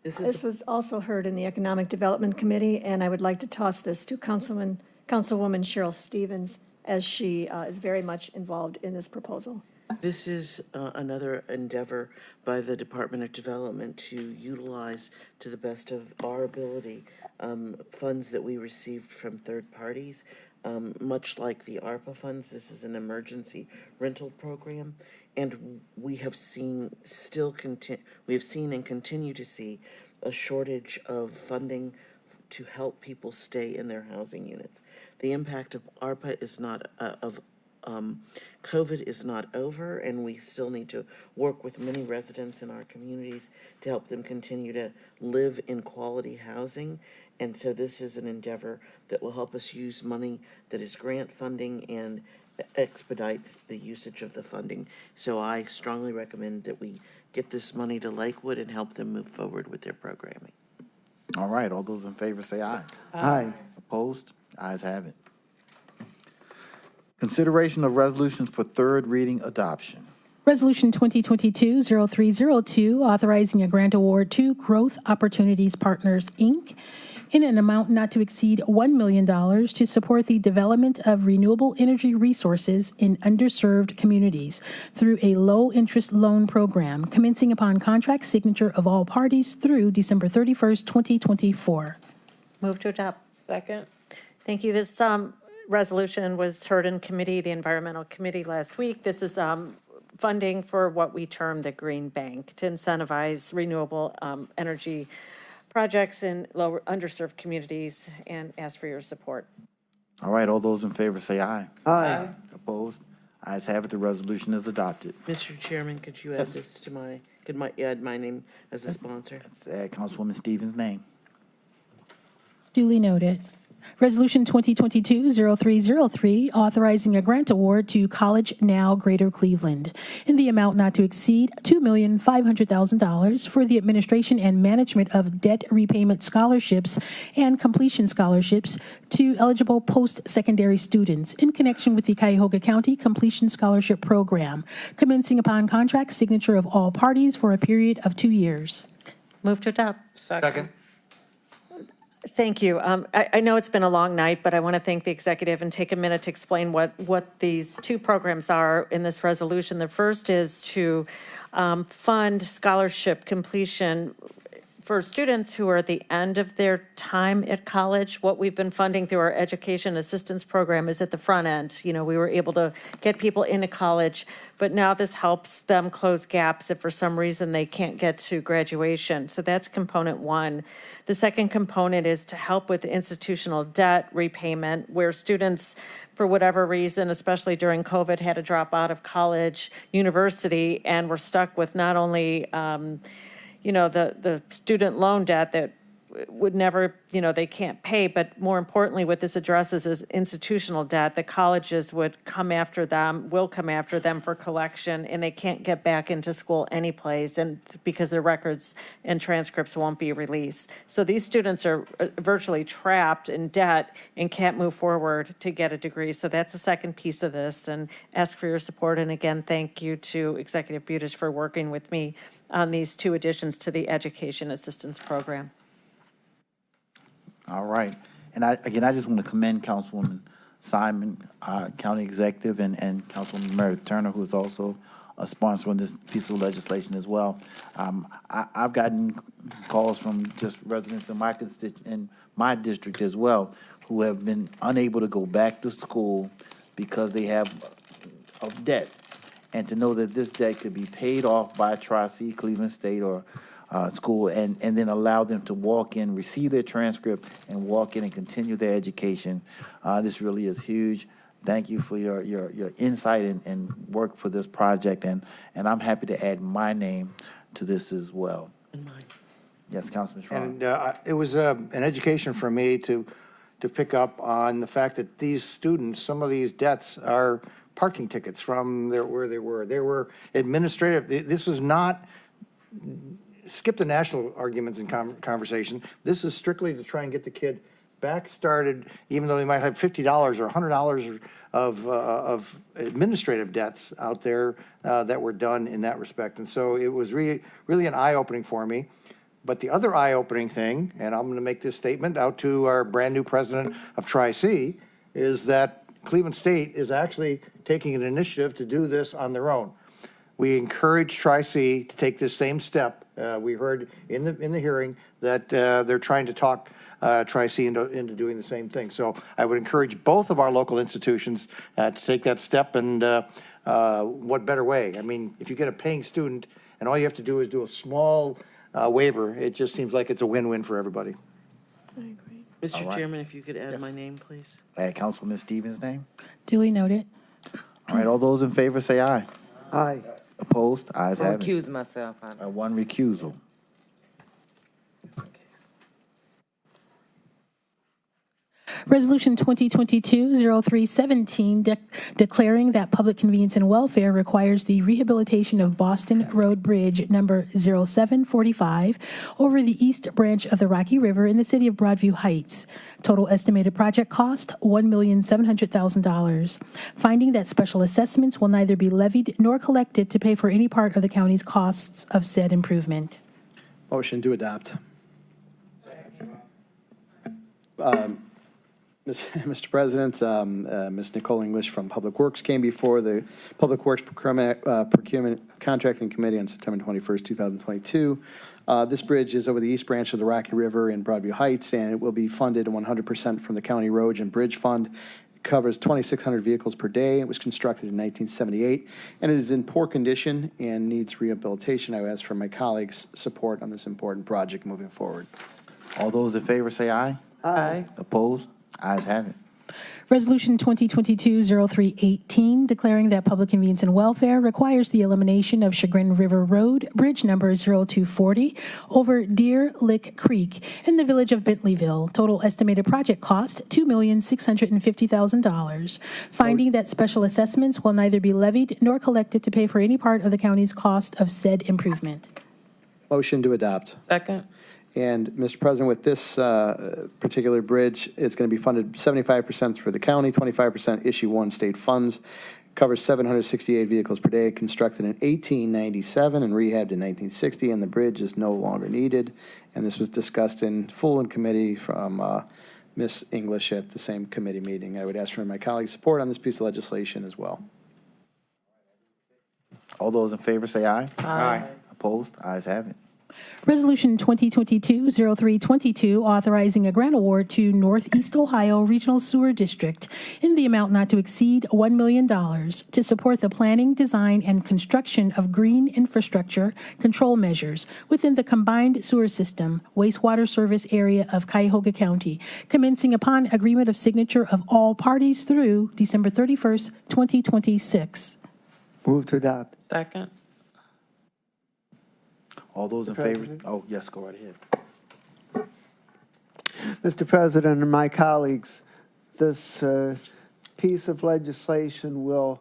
This was also heard in the Economic Development Committee, and I would like to toss this to Councilwoman Cheryl Stevens, as she is very much involved in this proposal. This is another endeavor by the Department of Development to utilize, to the best of our ability, funds that we received from third parties. Much like the ARPA funds, this is an emergency rental program, and we have seen and continue to see a shortage of funding to help people stay in their housing units. The impact of ARPA is not COVID is not over, and we still need to work with many residents in our communities to help them continue to live in quality housing. And so this is an endeavor that will help us use money that is grant funding and expedite the usage of the funding. So I strongly recommend that we get this money to Lakewood and help them move forward with their programming. All right. All those in favor say aye. Aye. Opposed? Ayes have it. Consideration of resolutions for third reading adoption. Resolution 2022-0302, authorizing a grant award to Growth Opportunities Partners, Inc., in an amount not to exceed $1 million to support the development of renewable energy resources in underserved communities through a low-interest loan program commencing upon contract signature of all parties through December 31st, 2024. Move to adopt. Second. Thank you. This resolution was heard in committee, the Environmental Committee last week. This is funding for what we term the Green Bank to incentivize renewable energy projects in lower underserved communities, and ask for your support. All right. All those in favor say aye. Aye. Opposed? Ayes have it. The resolution is adopted. Mr. Chairman, could you add this to add my name as a sponsor? Let's add Councilwoman Stevens' name. Duly noted. Resolution 2022-0303, authorizing a grant award to College Now Greater Cleveland in the amount not to exceed $2,500,000 for the administration and management of debt repayment scholarships and completion scholarships to eligible post-secondary students in connection with the Cuyahoga County Completion Scholarship Program, commencing upon contract signature of all parties for a period of 2 years. Move to adopt. Second. Thank you. I know it's been a long night, but I want to thank the executive and take a minute to explain what these two programs are in this resolution. The first is to fund scholarship completion for students who are at the end of their time at college. What we've been funding through our education assistance program is at the front end. You know, we were able to get people into college, but now this helps them close gaps if for some reason they can't get to graduation. So that's component one. The second component is to help with institutional debt repayment, where students, for whatever reason, especially during COVID, had to drop out of college, university, and were stuck with not only the student loan debt that would never, they can't pay, but more importantly, what this addresses is institutional debt. The colleges will come after them for collection, and they can't get back into school anyplace, and because their records and transcripts won't be released. So these students are virtually trapped in debt and can't move forward to get a degree. So that's the second piece of this, and ask for your support. And again, thank you to Executive Budish for working with me on these two additions to the Education Assistance Program. All right. And I just want to commend Councilwoman Simon, County Executive, and Councilwoman Meredith Turner, who is also a sponsor on this piece of legislation as well. I've gotten calls from just residents in my district as well, who have been unable to go back to school because they have of debt. And to know that this debt could be paid off by Tri-C, Cleveland State, or school, and then allow them to walk in, receive their transcript, and walk in and continue their education. This really is huge. Thank you for your insight and work for this project, and I'm happy to add my name to this as well. And mine. Yes, Councilman Schroen. And it was an education for me to pick up on the fact that these students, some of these debts are parking tickets from where they were. They were administrative. This is not, skip the national arguments and conversation. This is strictly to try and get the kid back started, even though they might have $50 or $100 of administrative debts out there that were done in that respect. And so it was really an eye-opening for me. But the other eye-opening thing, and I'm going to make this statement out to our brand new president of Tri-C, is that Cleveland State is actually taking an initiative to do this on their own. We encourage Tri-C to take this same step. We heard in the hearing that they're trying to talk Tri-C into doing the same thing. So I would encourage both of our local institutions to take that step, and what better way? I mean, if you get a paying student and all you have to do is do a small waiver, it just seems like it's a win-win for everybody. I agree. Mr. Chairman, if you could add my name, please. Add Councilwoman Stevens' name. Duly noted. All right, all those in favor say aye. Aye. Opposed? Ayes I'll have it. recuse myself. One recusal. Resolution 2022-0317, declaring that public convenience and welfare requires the rehabilitation of Boston Road Bridge number 0745 over the East Branch of the Rocky River in the city of Broadview Heights. Total estimated project cost, $1,700,000. Finding that special assessments will neither be levied nor collected to pay for any part of the county's costs of said improvement. Motion to adopt. Mr. President, Ms. Nicole English from Public Works came before the Public Works Procurement Contracting Committee on September 21st, 2022. This bridge is over the East Branch of the Rocky River in Broadview Heights, and it will be funded 100% from the County Road and Bridge Fund. It covers 2,600 vehicles per day. It was constructed in 1978, and it is in poor condition and needs rehabilitation. I ask for my colleagues' support on this important project moving forward. All those in favor say aye. Aye. Opposed? Ayes have it. Resolution 2022-0318, declaring that public convenience and welfare requires the elimination of Chagrin River Road, bridge number 0240, over Deer Lick Creek in the village of Bentleyville. Total estimated project cost, $2,650,000. Finding that special assessments will neither be levied nor collected to pay for any part of the county's cost of said improvement. Motion to adopt. Second. And, Mr. President, with this particular bridge, it's going to be funded 75% through the county, 25% issue 1 state funds. Covers 768 vehicles per day, constructed in 1897 and rehabbed in 1960, and the bridge is no longer needed. And this was discussed in full in committee from Ms. English at the same committee meeting. I would ask for my colleagues' support on this piece of legislation as well. All those in favor say aye. Aye. Opposed? Ayes have it. Resolution 2022-0322, authorizing a grant award to Northeast Ohio Regional Sewer District in the amount not to exceed $1 million to support the planning, design, and construction of green infrastructure control measures within the combined sewer system wastewater service area of Cuyahoga County, commencing upon agreement of signature of all parties through December 31st, 2026. Move to adopt. Second. All those in favor? Oh, yes, go right ahead. Mr. President and my colleagues, this piece of legislation will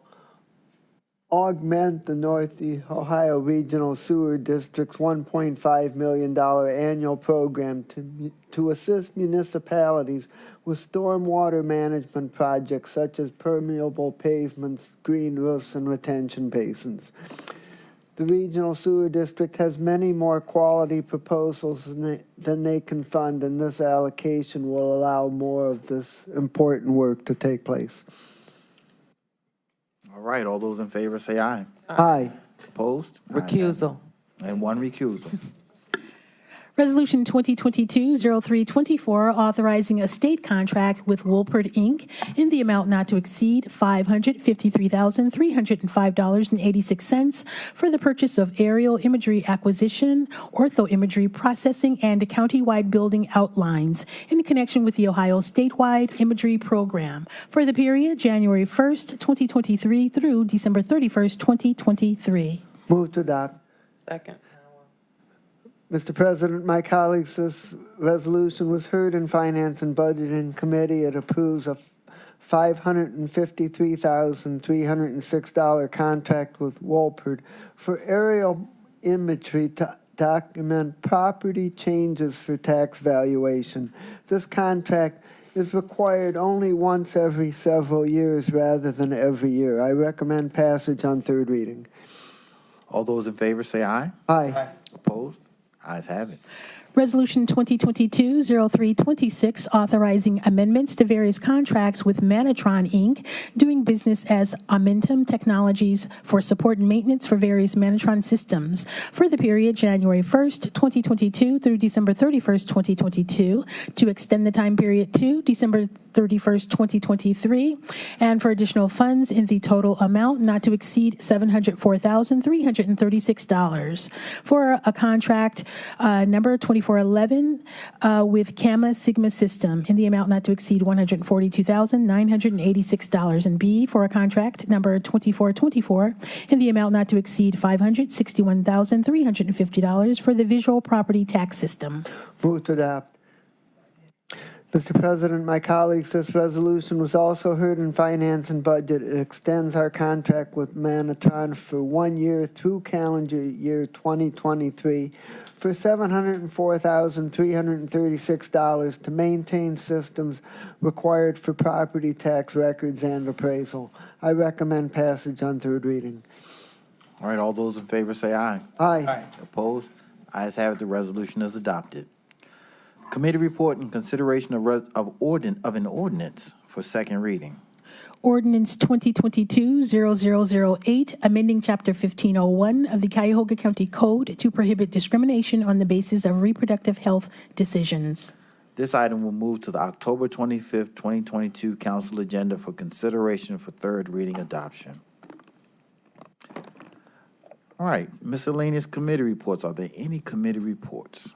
augment the Northeast Ohio Regional Sewer District's $1.5 million annual program to assist municipalities with stormwater management projects such as permeable pavements, green roofs, and retention basins. The Regional Sewer District has many more quality proposals than they can fund, and this allocation will allow more of this important work to take place. All right, all those in favor say aye. Aye. Opposed? Recusal. And one recusal. Resolution 2022-0324, authorizing a state contract with Woolpert, Inc. in the amount not to exceed $553,305.86 for the purchase of aerial imagery acquisition, orthoimagery processing, and countywide building outlines in connection with the Ohio statewide imagery program for the period January 1st, 2023 through December 31st, 2023. Move to adopt. Second. Mr. President, my colleagues, this resolution was heard in Finance and Budgeting Committee. It approves a $553,306 contract with Woolpert for aerial imagery to document property changes for tax valuation. This contract is required only once every several years rather than every year. I recommend passage on third reading. All those in favor say aye. Aye. Opposed? Ayes have it. Resolution 2022-0326, authorizing amendments to various contracts with Manatron, Inc., doing business as Amentum Technologies for support and maintenance for various Manatron systems for the period January 1st, 2022 through December 31st, 2022, to extend the time period to December 31st, 2023, and for additional funds in the total amount not to exceed $704,336 for a contract number 2411 with Gamma Sigma System in the amount not to exceed $142,986, and B for a contract number 2424 in the amount not to exceed $561,350 for the visual property tax system. Move to adopt. Mr. President, my colleagues, this resolution was also heard in Finance and Budget. It extends our contract with Manatron for 1 year through calendar year 2023 for $704,336 to maintain systems required for property tax records and appraisal. I recommend passage on third reading. All right, all those in favor say aye. Aye. Opposed? Ayes have it. The resolution is adopted. Committee report and consideration of an ordinance for second reading. Ordinance 2022-0008, amending Chapter 1501 of the Cuyahoga County Code to prohibit discrimination on the basis of reproductive health decisions. This item will move to the October 25th, 2022 council agenda for consideration for third reading adoption. All right, miscellaneous committee reports. Are there any committee reports?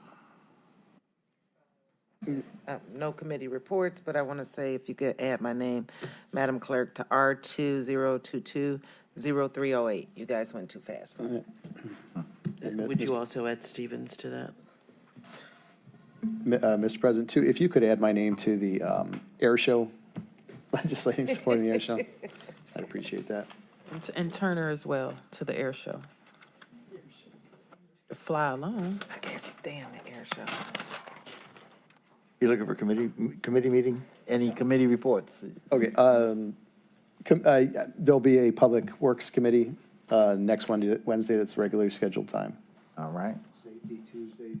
No committee reports, but I want to say if you could add my name, Madam Clerk, to R2022-0308. You guys went too fast for me. Would you also add Stevens to that? Mr. President, too, if you could add my name to the air show, legislating supporting the air show, I'd appreciate that. And Turner as well to the air show. Fly alone. I can't stand the air show. You looking for committee meeting? Any committee reports? Okay, There'll be a Public Works Committee next Wednesday. That's regularly scheduled time. All right. Safety Tuesday.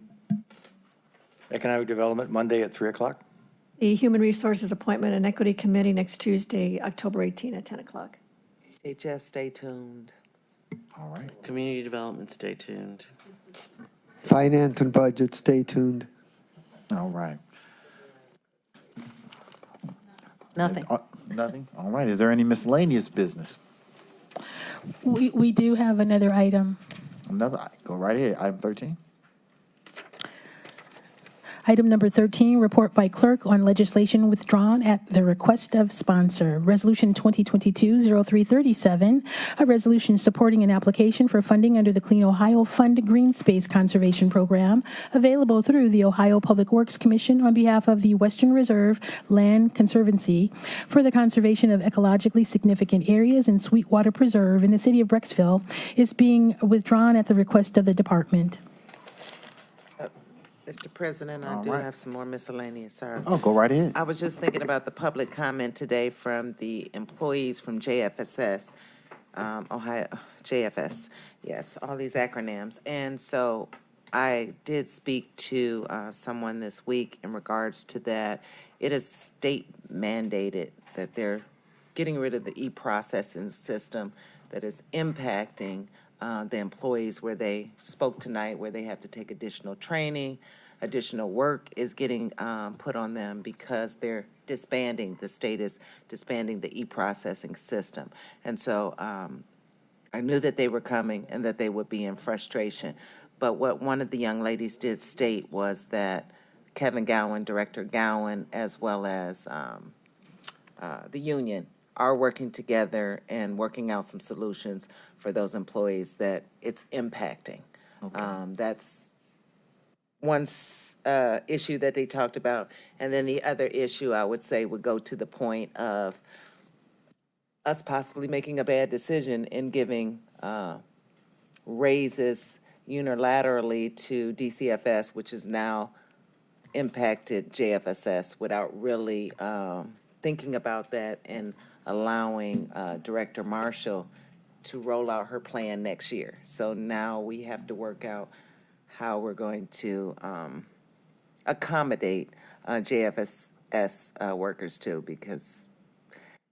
Economic Development, Monday at 3 o'clock. The Human Resources Appointment and Equity Committee next Tuesday, October 18 at 10 o'clock. HHS, stay tuned. All right. Community Development, stay tuned. Finance and Budget, stay tuned. All right. Nothing. Nothing? All right. Is there any miscellaneous business? We do have another item. Go right ahead. Item 13. Item number 13, report by clerk on legislation withdrawn at the request of sponsor. Resolution 2022-0337, a resolution supporting an application for funding under the Clean Ohio Fund Green Space Conservation Program, available through the Ohio Public Works Commission on behalf of the Western Reserve Land Conservancy for the conservation of ecologically significant areas in Sweetwater Preserve in the city of Brecksville, is being withdrawn at the request of the department. Mr. President, I do have some more miscellaneous, sir. Oh, go right ahead. I was just thinking about the public comment today from the employees from JFSS, Ohio, JFS, yes, all these acronyms. And so I did speak to someone this week in regards to that. It is state mandated that they're getting rid of the e-processing system that is impacting the employees, where they spoke tonight, where they have to take additional training, additional work is getting put on them because they're disbanding. The state is disbanding the e-processing system. And so I knew that they were coming and that they would be in frustration. But what one of the young ladies did state was that Kevin Gowan, Director Gowan, as well as the union are working together and working out some solutions for those employees that it's impacting. Okay. That's one issue that they talked about. And then the other issue, I would say, would go to the point of us possibly making a bad decision in giving raises unilaterally to DCFS, which has now impacted JFSS, without really thinking about that and allowing Director Marshall to roll out her plan next year. So now we have to work out how we're going to accommodate JFSS workers too, because,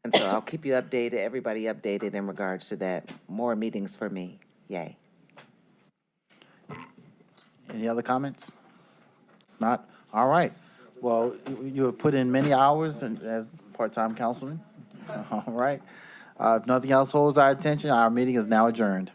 and so I'll keep you updated, everybody updated in regards to that. More meetings for me, yay. Any other comments? Not? All right. Well, you have put in many hours as part-time councilman. All right. If nothing else holds our attention, our meeting is now adjourned.